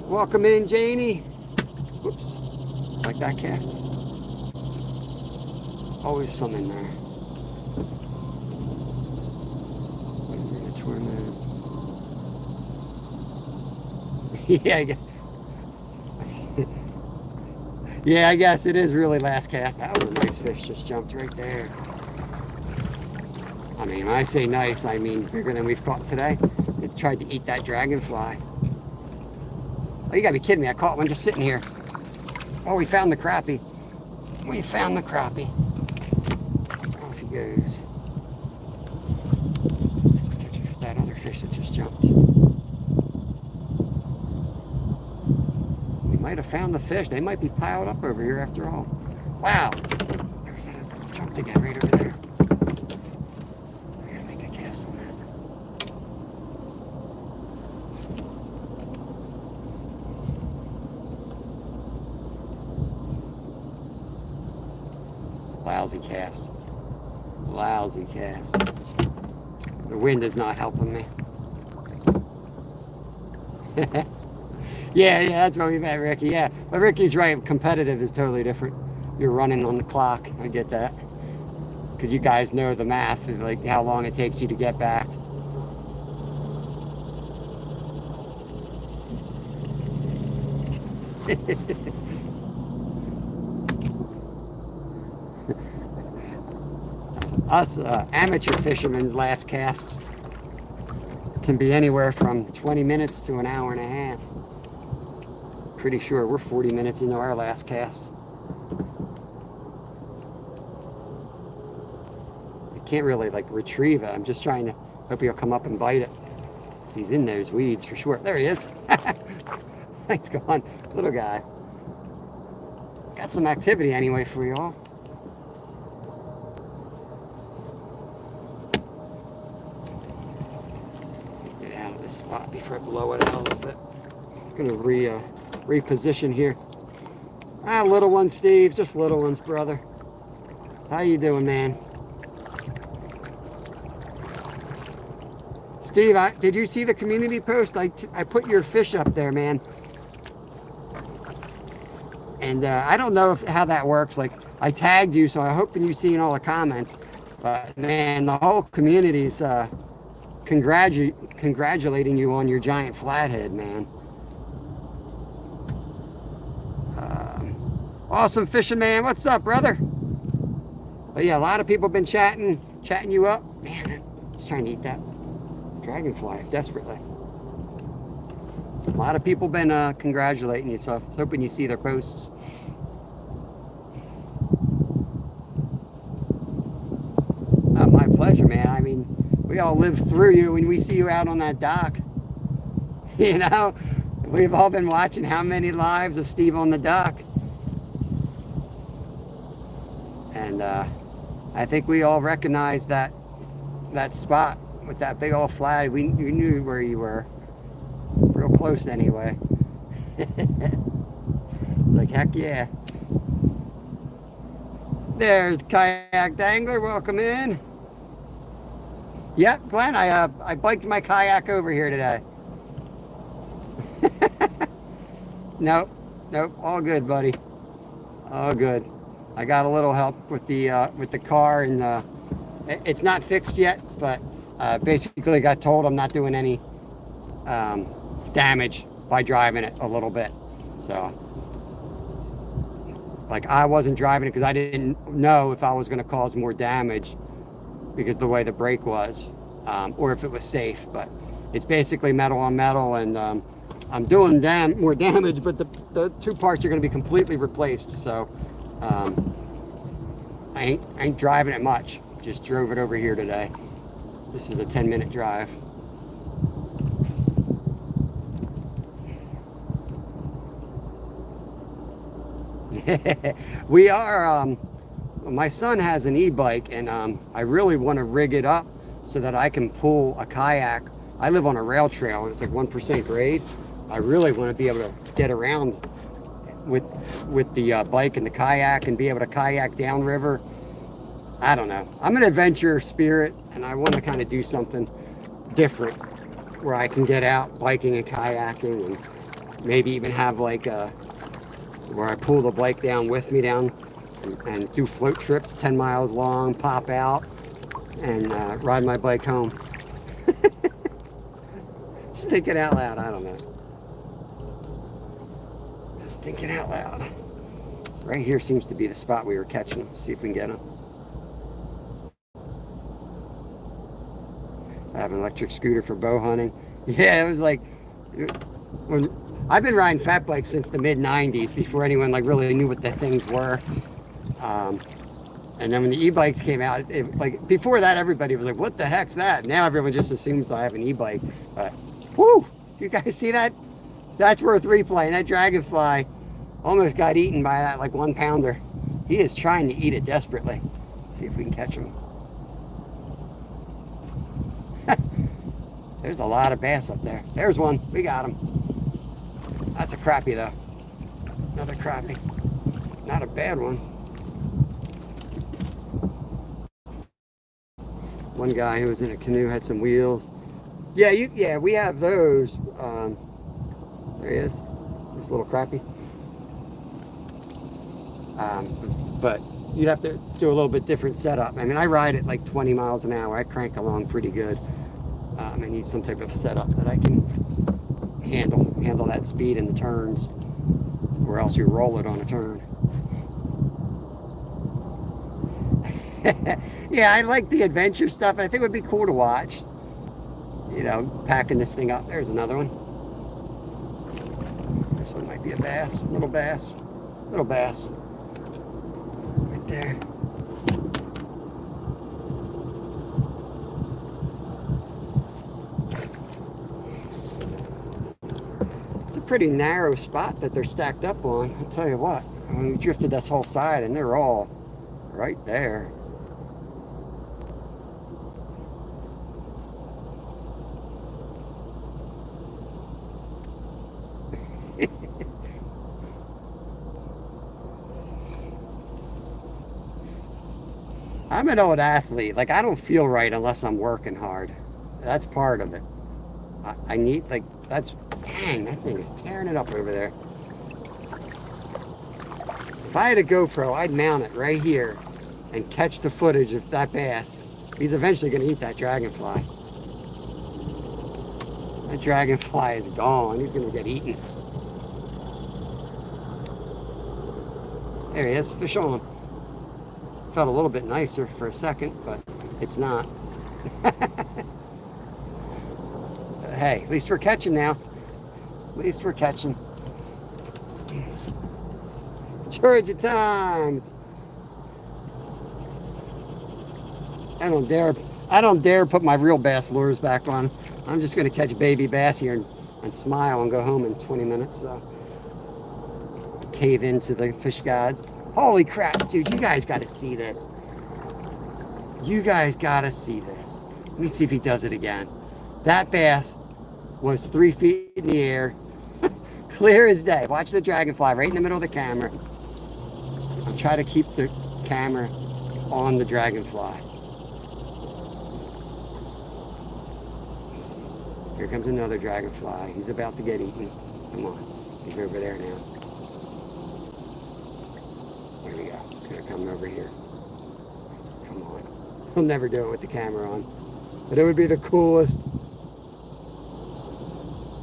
Welcome in, Janie. Whoops. Like that cast? Always some in there. Which one is? Yeah, I guess. Yeah, I guess it is really last cast. That was a nice fish, just jumped right there. I mean, when I say nice, I mean bigger than we've caught today. It tried to eat that dragonfly. Oh, you gotta be kidding me. I caught one just sitting here. Oh, we found the crappie. We found the crappie. Off he goes. Let's see if we catch that other fish that just jumped. We might have found the fish. They might be piled up over here after all. Wow. There's that jumped again right over there. I gotta make a cast on that. Lousy cast. Lousy cast. The wind is not helping me. Yeah, that's what we meant, Ricky. Yeah, but Ricky's right. Competitive is totally different. You're running on the clock. I get that. Because you guys know the math, like how long it takes you to get back. Us amateur fishermen's last casts can be anywhere from 20 minutes to an hour and a half. Pretty sure we're 40 minutes into our last cast. I can't really like retrieve it. I'm just trying to hope he'll come up and bite it. He's in those weeds for sure. There he is. Nice going, little guy. Got some activity anyway for y'all. Get out of this spot before I blow it out a little bit. I'm gonna reposition here. Little ones, Steve. Just little ones, brother. How you doing, man? Steve, did you see the community post? I put your fish up there, man. And I don't know how that works. Like, I tagged you, so I'm hoping you've seen all the comments. But, man, the whole community's congratulating you on your giant flathead, man. Awesome fishing, man. What's up, brother? But yeah, a lot of people have been chatting you up. Man, I'm just trying to eat that dragonfly desperately. A lot of people been congratulating you, so I was hoping you see their posts. Oh, my pleasure, man. I mean, we all live through you when we see you out on that dock. You know, we've all been watching how many lives of Steve on the dock. And I think we all recognize that spot with that big old flag. We knew where you were. Real close anyway. Like, heck yeah. There's Kayak Dangler. Welcome in. Yep, Glenn, I biked my kayak over here today. Nope, all good, buddy. All good. I got a little help with the car, and it's not fixed yet, but basically got told I'm not doing any damage by driving it a little bit. So, like, I wasn't driving it because I didn't know if I was going to cause more damage because the way the brake was, or if it was safe. But it's basically metal on metal, and I'm doing more damage, but the two parts are going to be completely replaced. So I ain't driving it much. Just drove it over here today. This is a 10-minute drive. We are my son has an e-bike, and I really want to rig it up so that I can pull a kayak. I live on a rail trail, and it's like 1% grade. I really want to be able to get around with the bike and the kayak and be able to kayak downriver. I don't know. I'm an adventure spirit, and I want to kind of do something different where I can get out biking and kayaking, and maybe even have like where I pull the bike down with me down and do float trips 10 miles long, pop out, and ride my bike home. Just thinking out loud, I don't know. Just thinking out loud. Right here seems to be the spot we were catching them. See if we can get them. I have an electric scooter for bow hunting. Yeah, it was like, when I've been riding fat bikes since the mid 90s, before anyone like really knew what the things were. And then when the e-bikes came out, like before that, everybody was like, what the heck's that? Now everyone just assumes I have an e-bike. But whoo, you guys see that? That's worth replaying. That dragonfly almost got eaten by that like 1 pounder. He is trying to eat it desperately. Let's see if we can catch him. There's a lot of bass up there. There's one. We got him. That's a crappie though. Another crappie. Not a bad one. One guy who was in a canoe had some wheels. Yeah, we have those. There he is. This little crappie. But you'd have to do a little bit different setup. I mean, I ride at like 20 miles an hour. I crank along pretty good. I need some type of setup that I can handle that speed in the turns, or else you roll it on a turn. Yeah, I like the adventure stuff. I think it would be cool to watch. You know, packing this thing up. There's another one. This one might be a bass, little bass, right there. Pretty narrow spot that they're stacked up on. I'll tell you what, I mean, we drifted this whole side and they're all right there. I'm an old athlete. Like, I don't feel right unless I'm working hard. That's part of it. I need, like, that's, dang, that thing is tearing it up over there. If I had a GoPro, I'd mount it right here and catch the footage of that bass. He's eventually going to eat that dragonfly. That dragonfly is gone. He's going to get eaten. There he is, fish on. Felt a little bit nicer for a second, but it's not. Hey, at least we're catching now. At least we're catching. Georgia times. I don't dare put my real bass lures back on. I'm just gonna catch baby bass here and smile and go home in 20 minutes. So cave into the fish gods. Holy crap, dude, you guys gotta see this. You guys gotta see this. Let me see if he does it again. That bass was 3 feet in the air, clear as day. Watch the dragonfly right in the middle of the camera. I'm trying to keep the camera on the dragonfly. Here comes another dragonfly. He's about to get eaten. Come on, he's over there now. There we go. It's gonna come over here. Come on. He'll never do it with the camera on. But it would be the coolest.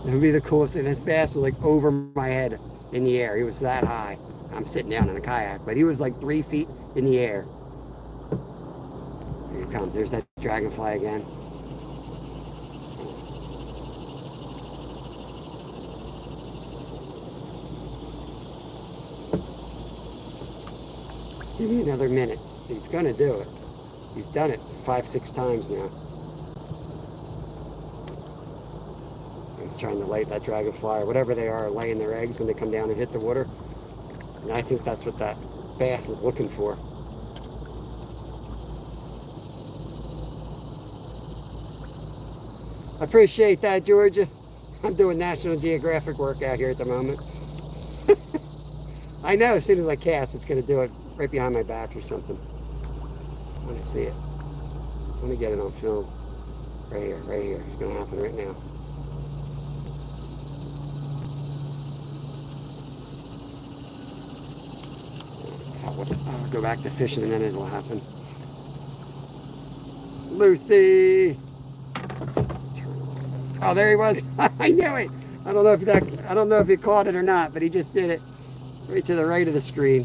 It would be the coolest thing. This bass was like over my head in the air. He was that high. I'm sitting down in a kayak, but he was like 3 feet in the air. Here he comes. There's that dragonfly again. Give me another minute. He's gonna do it. He's done it 5-6 times now. He's trying to lay that dragonfly or whatever they are laying their eggs when they come down and hit the water. And I think that's what that bass is looking for. Appreciate that, Georgia. I'm doing National Geographic work out here at the moment. I know as soon as I cast, it's going to do it right behind my back or something. I want to see it. Let me get it on film. Right here, right here. It's going to happen right now. I'll go back to fishing and then it'll happen. Lucy! Oh, there he was. I knew it. I don't know if he caught it or not, but he just did it right to the right of the screen.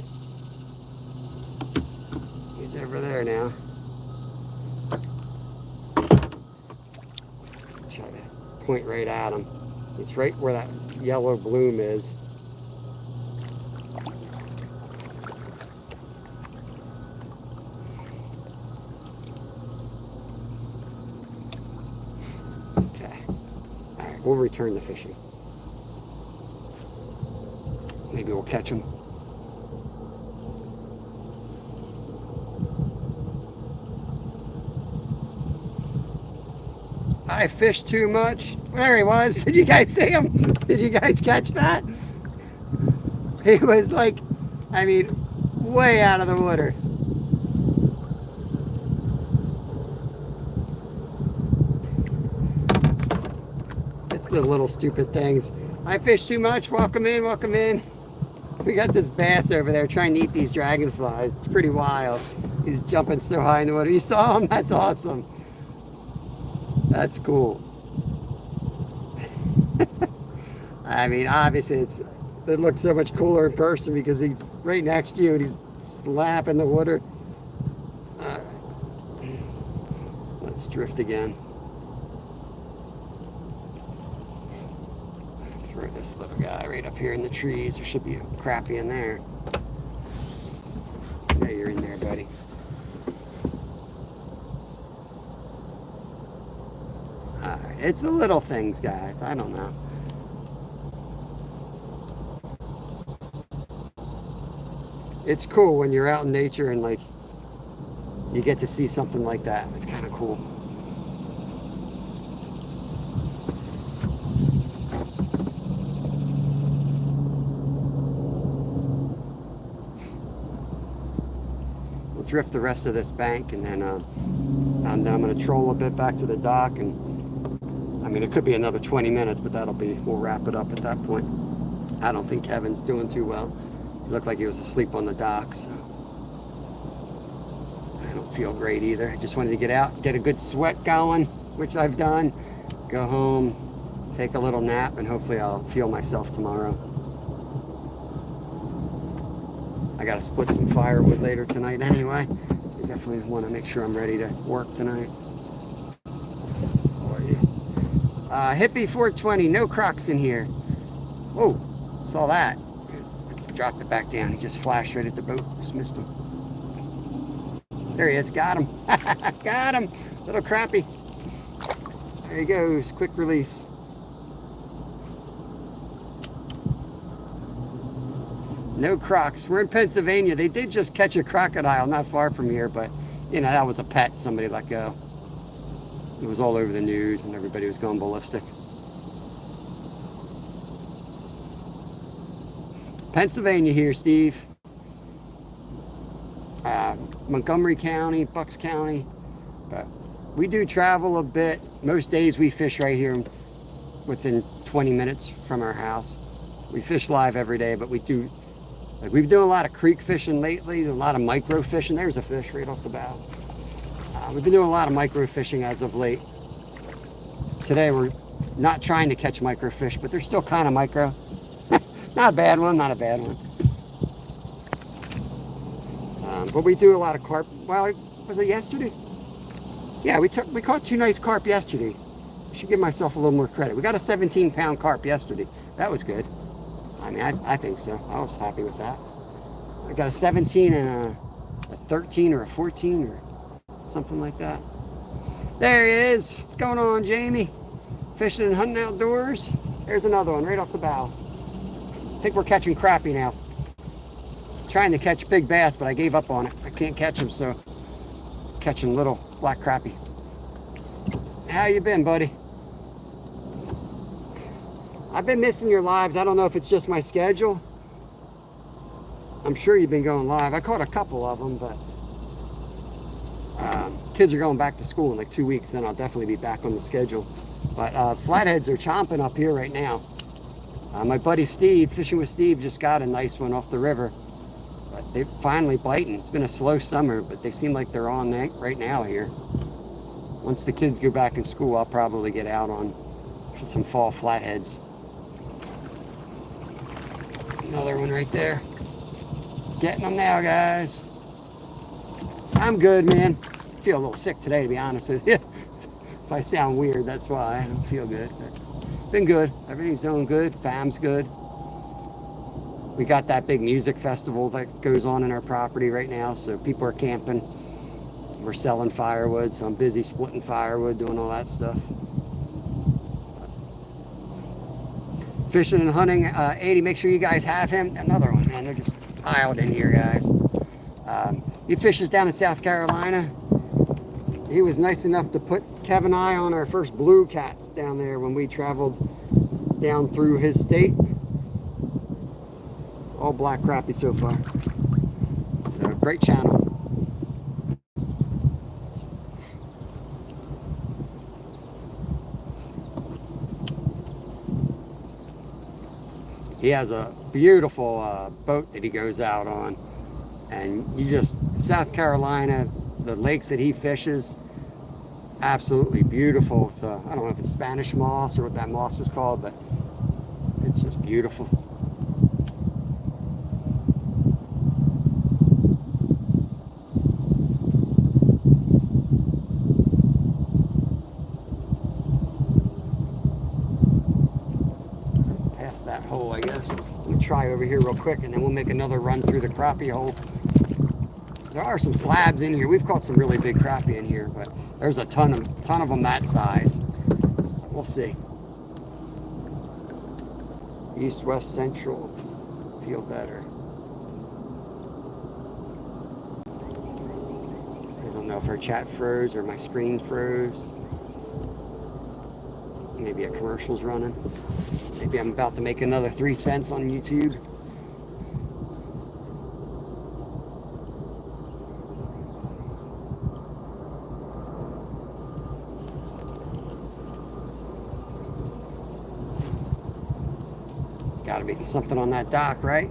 He's over there now. Try to point right at him. It's right where that yellow bloom is. We'll return to fishing. Maybe we'll catch them. I fished too much. There he was. Did you guys see him? Did you guys catch that? He was like, I mean, way out of the water. The little stupid things. I fish too much. Welcome in, welcome in. We got this bass over there trying to eat these dragonflies. It's pretty wild. He's jumping so high in the water. You saw him? That's awesome. That's cool. I mean, obviously it looks so much cooler in person because he's right next to you and he's slapping the water. Let's drift again. Throw this little guy right up here in the trees. There should be a crappie in there. Yeah, you're in there, buddy. Alright, it's the little things, guys. I don't know. It's cool when you're out in nature and like you get to see something like that. It's kind of cool. Drift the rest of this bank and then I'm going to troll a bit back to the dock, and I mean it could be another 20 minutes, but we'll wrap it up at that point. I don't think Kevin's doing too well. He looked like he was asleep on the dock, so I don't feel great either. I just wanted to get out, get a good sweat going, which I've done, go home, take a little nap, and hopefully I'll feel myself tomorrow. I gotta split some firewood later tonight anyway. I definitely want to make sure I'm ready to work tonight. Hippie 420, no Crocs in here. Oh, saw that. Let's drop it back down. He just flashed right at the boat. Just missed him. There he is. Got him. Got him. Little crappie. There he goes. Quick release. No Crocs. We're in Pennsylvania. They did just catch a crocodile not far from here, but you know, that was a pet somebody let go. It was all over the news and everybody was going ballistic. Pennsylvania here, Steve. Montgomery County, Bucks County. But we do travel a bit. Most days we fish right here within 20 minutes from our house. We fish live every day, but we do. Like we've been doing a lot of creek fishing lately, a lot of micro fishing. There's a fish right off the bow. We've been doing a lot of micro fishing as of late. Today we're not trying to catch micro fish, but they're still kind of micro. Not a bad one, not a bad one. But we do a lot of carp. Well, was it yesterday? Yeah, we caught 2 nice carp yesterday. I should give myself a little more credit. We got a 17-pound carp yesterday. That was good. I mean, I think so. I was happy with that. I got a 17 and a 13 or a 14 or something like that. There he is. What's going on, Jamie? Fishing and hunting outdoors. There's another one right off the bow. I think we're catching crappie now. Trying to catch big bass, but I gave up on it. I can't catch them, so catching little black crappie. How you been, buddy? I've been missing your lives. I don't know if it's just my schedule. I'm sure you've been going live. I caught a couple of them, but kids are going back to school in like 2 weeks. Then I'll definitely be back on the schedule. But flatheads are chomping up here right now. My buddy Steve, Fishing with Steve, just got a nice one off the river. But they're finally biting. It's been a slow summer, but they seem like they're on right now here. Once the kids go back in school, I'll probably get out on for some fall flatheads. Another one right there. Getting them now, guys. I'm good, man. I feel a little sick today, to be honest with you. If I sound weird, that's why. I don't feel good. But been good. Everything's doing good. Fam's good. We got that big music festival that goes on in our property right now, so people are camping. We're selling firewood, so I'm busy splitting firewood, doing all that stuff. Fishing and hunting, 80, make sure you guys have him. Another one, man. They're just piled in here, guys. He fishes down in South Carolina. He was nice enough to put Kevin and I on our first blue cats down there when we traveled down through his state. All black crappie so far. So, great channel. He has a beautiful boat that he goes out on. And South Carolina, the lakes that he fishes, absolutely beautiful. I don't know if it's Spanish moss or what that moss is called, but it's just beautiful. Past that hole, I guess. Let me try over here real quick, and then we'll make another run through the crappie hole. There are some slabs in here. We've caught some really big crappie in here, but there's a ton of them that size. We'll see. East, west, central. Feel better. I don't know if our chat froze or my screen froze. Maybe a commercial's running. Maybe I'm about to make another 3 cents on YouTube. Gotta be something on that dock, right?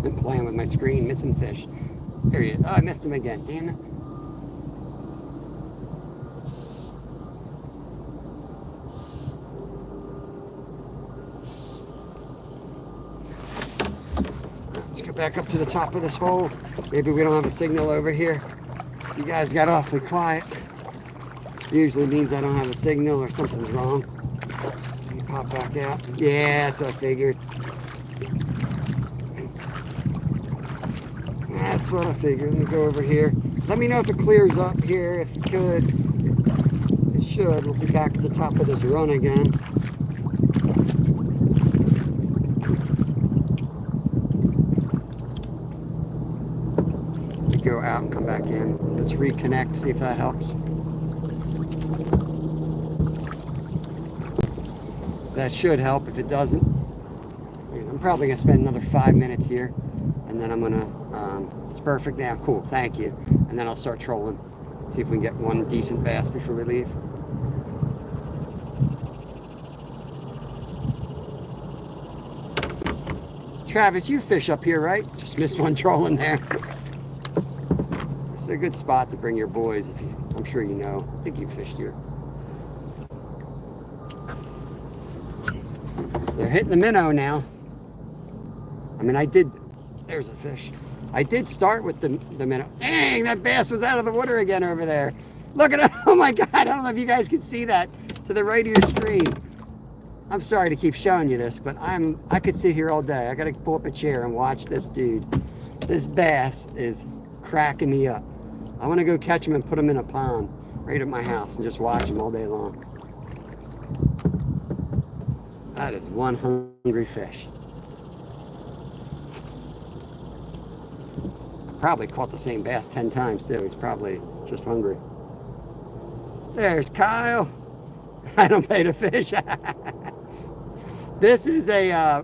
Been playing with my screen, missing fish. There he is. Oh, I missed him again. Damn it. Let's get back up to the top of this hole. Maybe we don't have a signal over here. You guys got awfully quiet. Usually means I don't have a signal or something's wrong. Let me pop back out. Yeah, that's what I figured. That's what I figured. Let me go over here. Let me know if it clears up here. If you could. It should. We'll be back at the top of this run again. Let me go out and come back in. Let's reconnect, see if that helps. That should help. If it doesn't, I'm probably going to spend another 5 minutes here. And then I'm going to, it's perfect now. Cool, thank you. And then I'll start trolling. See if we can get one decent bass before we leave. Travis, you fish up here, right? Just missed one trolling there. This is a good spot to bring your boys. I'm sure you know. I think you fished here. They're hitting the minnow now. I mean, there's a fish. I did start with the minnow. Dang, that bass was out of the water again over there. Look at it. Oh my God, I don't know if you guys can see that to the right of your screen. I'm sorry to keep showing you this, but I could sit here all day. I gotta pull up a chair and watch this dude. This bass is cracking me up. I wanna go catch him and put him in a pond right at my house and just watch him all day long. That is one hungry fish. Probably caught the same bass 10 times too. He's probably just hungry. There's Kyle. I don't pay to fish. This is a,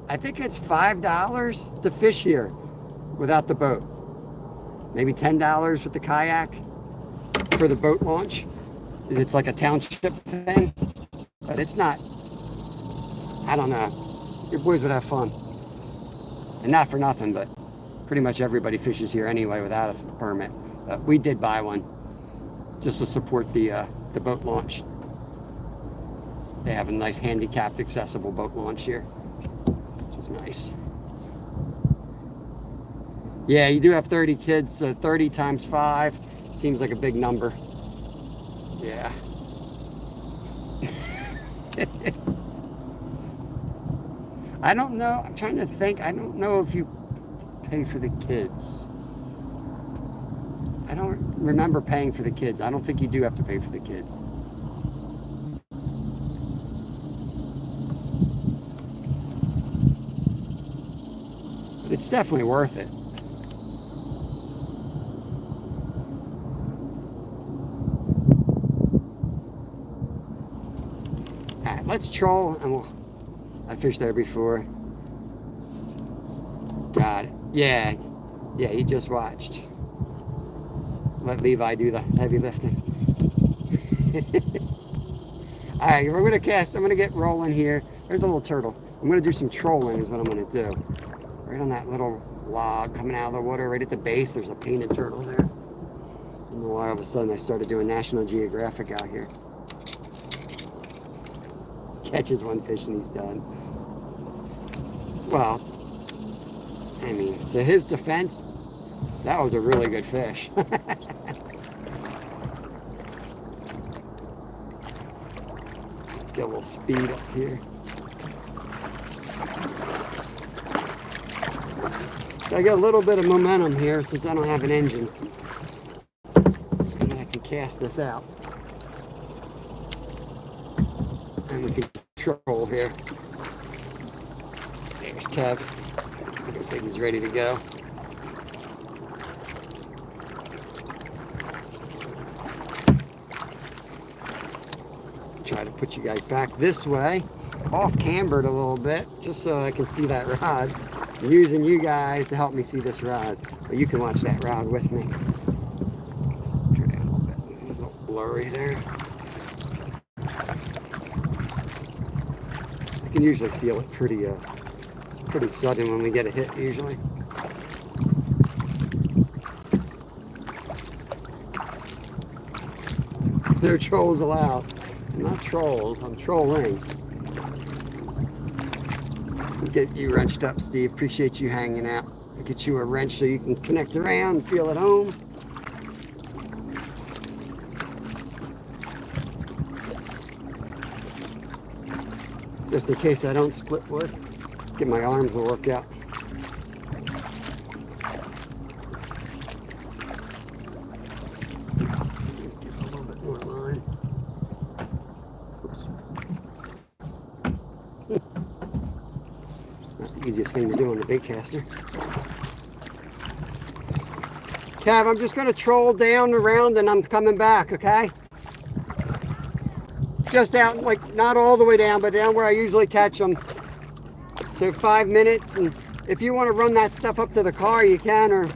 I think it's $5 to fish here without the boat. Maybe $10 with the kayak for the boat launch. It's like a township thing, but it's not, I don't know. Your boys would have fun. And not for nothing, but pretty much everybody fishes here anyway without a permit. We did buy one just to support the boat launch. They have a nice handicapped accessible boat launch here, which is nice. Yeah, you do have 30 kids, so 30 times 5 seems like a big number. Yeah. I don't know, I'm trying to think, I don't know if you pay for the kids. I don't remember paying for the kids. I don't think you do have to pay for the kids. But it's definitely worth it. All right, let's troll and I fished there before. Got it. Yeah, you just watched. Let Levi do the heavy lifting. All right, we're gonna cast. I'm gonna get rolling here. There's a little turtle. I'm gonna do some trolling is what I'm gonna do. Right on that little log coming out of the water, right at the base, there's a painted turtle there. And then all of a sudden I started doing National Geographic out here. Catches one fish and he's done. Well, I mean, to his defense, that was a really good fish. Let's get a little speed up here. I got a little bit of momentum here since I don't have an engine. And I can cast this out. And we can control here. There's Kev. Looks like he's ready to go. Try to put you guys back this way, off cambered a little bit, just so I can see that rod. I'm using you guys to help me see this rod, but you can watch that rod with me. Let's turn it a little bit, a little blurry there. I can usually feel it pretty, it's pretty sudden when we get a hit usually. No trolls allowed. I'm not trolls, I'm trolling. Get you wrenched up, Steve. Appreciate you hanging out. I'll get you a wrench so you can connect around and feel at home. Just in case I don't split wood. Get my arms to work out. Get a little bit more line. That's the easiest thing to do on the bait caster. Kev, I'm just going to troll down around and I'm coming back, okay? Just out, like, not all the way down, but down where I usually catch them. So 5 minutes, and if you want to run that stuff up to the car, you can, or...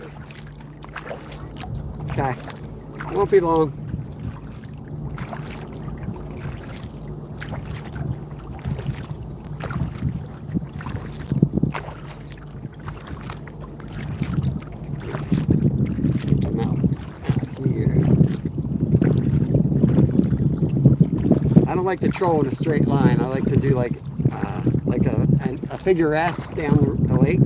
Okay, won't be long. I don't like to troll in a straight line. I like to do like a figure S down the lake.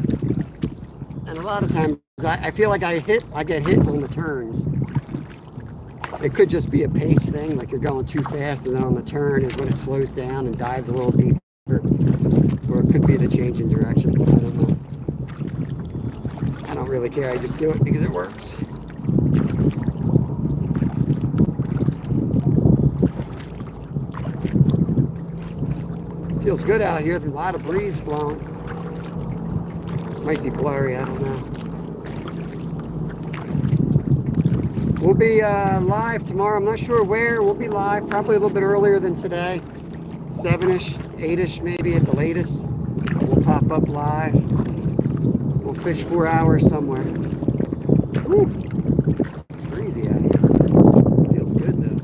And a lot of times I feel like I get hit on the turns. It could just be a pace thing, like you're going too fast and then on the turn is when it slows down and dives a little deeper. Or it could be the change in direction. I don't know. I don't really care. I just do it because it works. Feels good out here. There's a lot of breeze blowing. Might be blurry, I don't know. We'll be live tomorrow. I'm not sure where. We'll be live probably a little bit earlier than today. 7-ish, 8-ish maybe at the latest. We'll pop up live. We'll fish 4 hours somewhere. Woo. Breezy out here. Feels good though.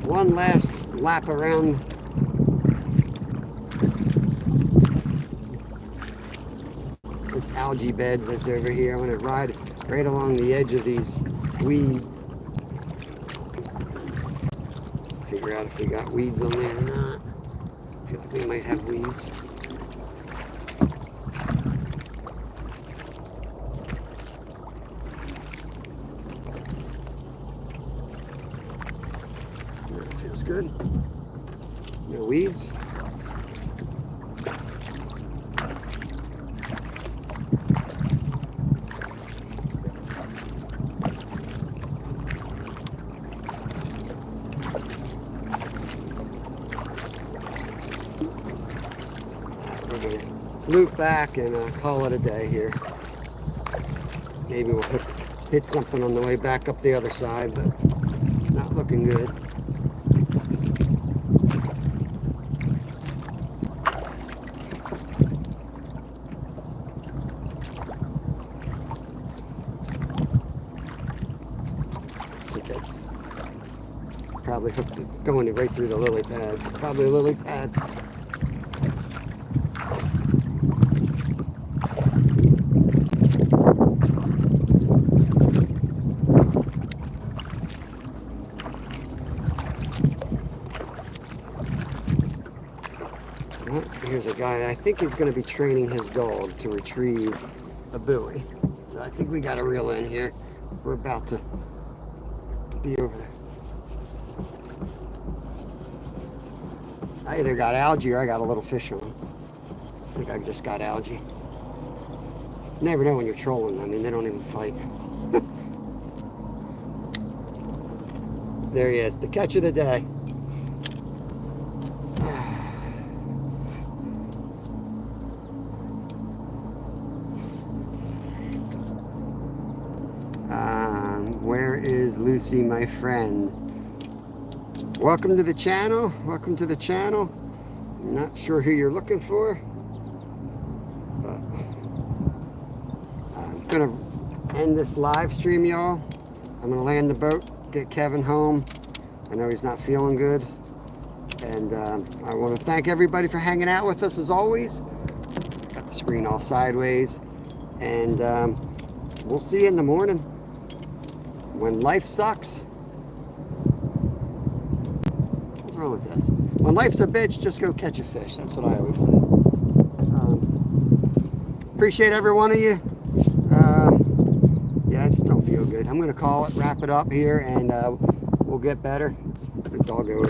One last lap around this algae bed that's over here. I'm going to ride right along the edge of these weeds. Figure out if we got weeds on there or not. I feel like we might have weeds. Feels good. No weeds. We're gonna loop back and call it a day here. Maybe we'll hit something on the way back up the other side, but it's not looking good. That's probably hooked, going right through the lily pads. Probably a lily pad. Well, here's a guy. I think he's going to be training his dog to retrieve a buoy. So I think we got a reel in here. We're about to be over there. I either got algae or I got a little fish on. I think I just got algae. You never know when you're trolling. I mean, they don't even fight. There he is, the catch of the day. Where is Lucy, my friend? Welcome to the channel. Welcome to the channel. I'm not sure who you're looking for, but I'm gonna end this live stream, y'all. I'm gonna land the boat, get Kevin home. I know he's not feeling good, and I want to thank everybody for hanging out with us as always. Got the screen all sideways, and we'll see you in the morning. When life sucks, what's wrong with this? When life's a bitch, just go catch a fish. That's what I always say. Appreciate every one of you. Yeah, I just don't feel good. I'm going to call it, wrap it up here, and we'll get better. The dog over.